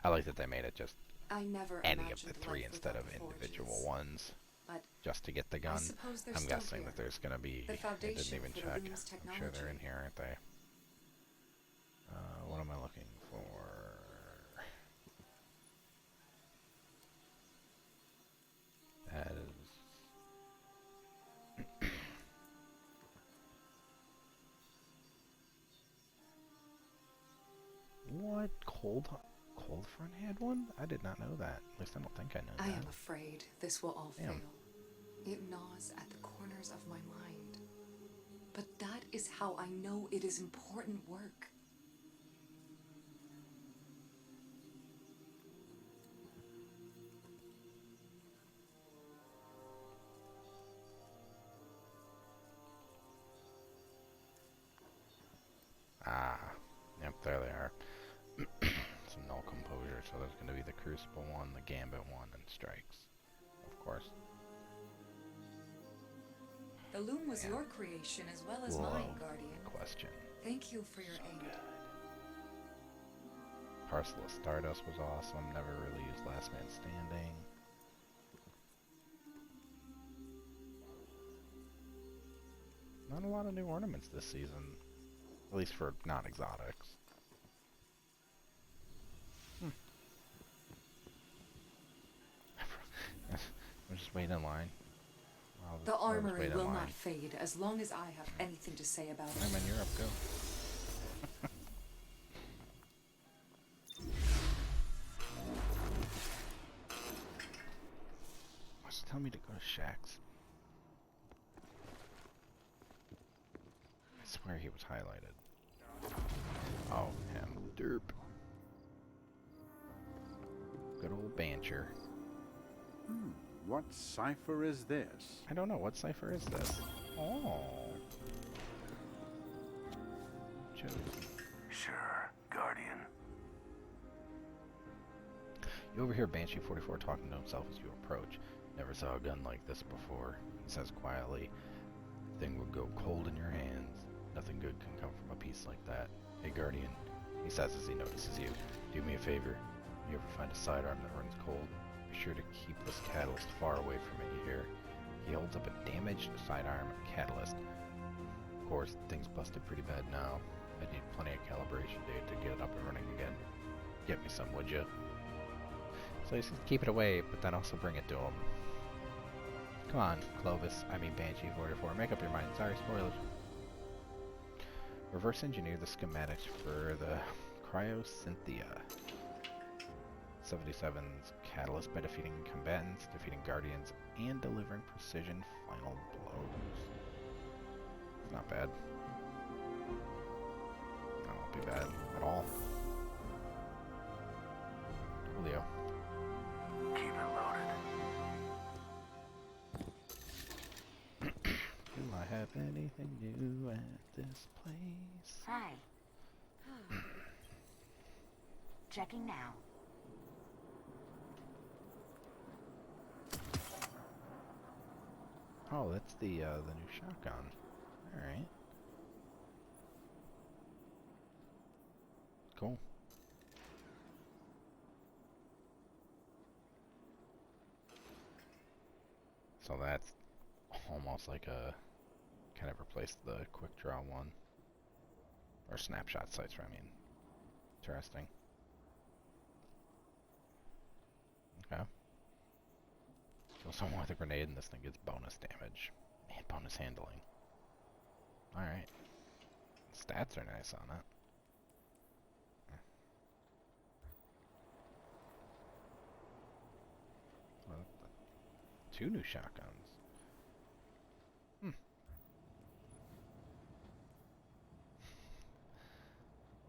I like that they made it just I never any of imagined the 3 life instead of without individual forges. ones. But Just to get the gun. I suppose they're I'm still guessing here. that there's going to be... The I didn't foundation even for the check. loom's I'm sure they're in technology. here, aren't they? What am I looking for? That is... What? Cold Front had one? I did not know that. At least I don't think I know that. I am afraid this will all Damn. fail. It gnaws at the corners of my mind. But that is how I know it is important work. Ah, yep, there they are. Some null composure, so there's going to be the Crucible one, the Gambit one, and Strikes, of course. The loom was Yeah. your creation as well as Whoa, mine, Guardian. question. Thank you for your aid. Parcel of Stardust was awesome. Never really used Last Man Standing. Not a lot of new ornaments this season, at least for non-exotics. I'm just waiting in line. The I'll just armory wait in will line. not fade as long as I have anything to say about it. I'm in Europe, go. What's telling me to go to Shaxx? I swear he was highlighted. Oh, him. Derp. Good old Bancher. What cipher is this? I don't know. What cipher is this? Oh. Josie. Sure, Guardian. You overhear Banshee 44 talking to himself as you approach. Never saw a gun like this before, he says quietly. Thing would go cold in your hands. Nothing good can come from a piece like that. Hey, Guardian, he says as he notices you. Do me a favor. You ever find a sidearm that runs cold? Be sure to keep this catalyst far away from it, you hear? He holds up a damaged sidearm catalyst. Of course, thing's busted pretty bad now. I need plenty of calibration data to get it up and running again. Get me some, would you? So he says keep it away, but then also bring it to him. Come on, Banshee 44, make up your mind. Sorry, spoilers. Reverse engineer the schematics for the Cryosynthia 77's catalyst by defeating combatants, defeating guardians, and delivering precision final blows. Not bad. That won't be bad at all. Julio. Keep it loaded. Do I have anything new at this place? Hi. Checking now. Oh, that's the new shotgun. All right. Cool. So that's almost like a kind of replaced the quick draw one. Or snapshot sites, I mean. Interesting. Okay. Kill someone with a grenade and this thing gets bonus damage. And bonus handling. Alright. Stats are nice on it. Well, 2 new shotguns.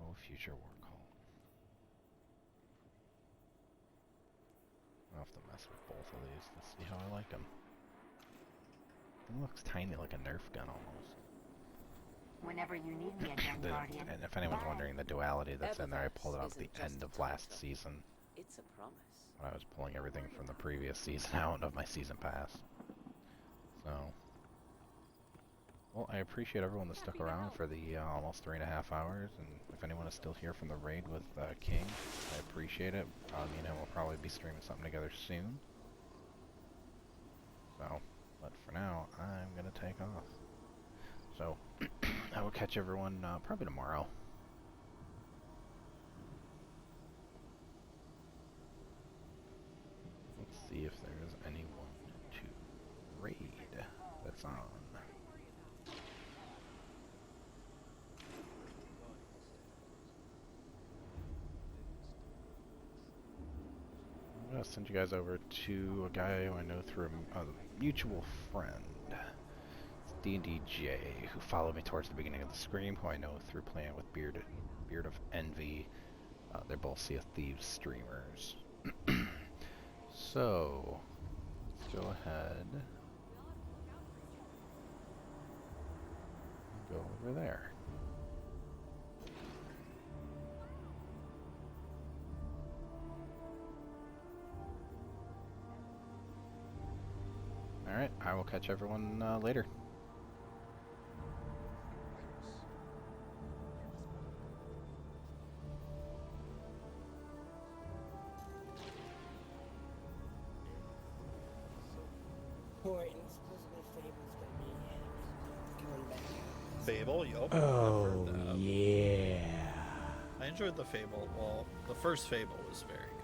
Oh, future war call. I'll have to mess with both of these to see how I like them. It looks tiny, like a Nerf gun almost. Whenever you need me again, Guardian. And if anyone's wondering the duality that's in there, I pulled it out at the end of last season. It's a promise. When I was pulling everything from the previous season out of my season pass. So, well, I appreciate everyone that stuck around for the almost 3.5 hours, and if anyone is still here from the raid with King, I appreciate it. Me and him will probably be streaming something together soon. So, but for now, I'm gonna take off. So, I will catch everyone probably tomorrow. Let's see if there's anyone to raid that's on. I'm gonna send you guys over to a guy who I know through a mutual friend. It's D&DJ, who followed me towards the beginning of the stream, who I know through playing with Beard of Envy. They're both Sea of Thieves streamers. So, let's go ahead and go over there. Alright, I will catch everyone later. Fable, yup. Oh, yeah. I enjoyed the Fable. Well, the first Fable was very good.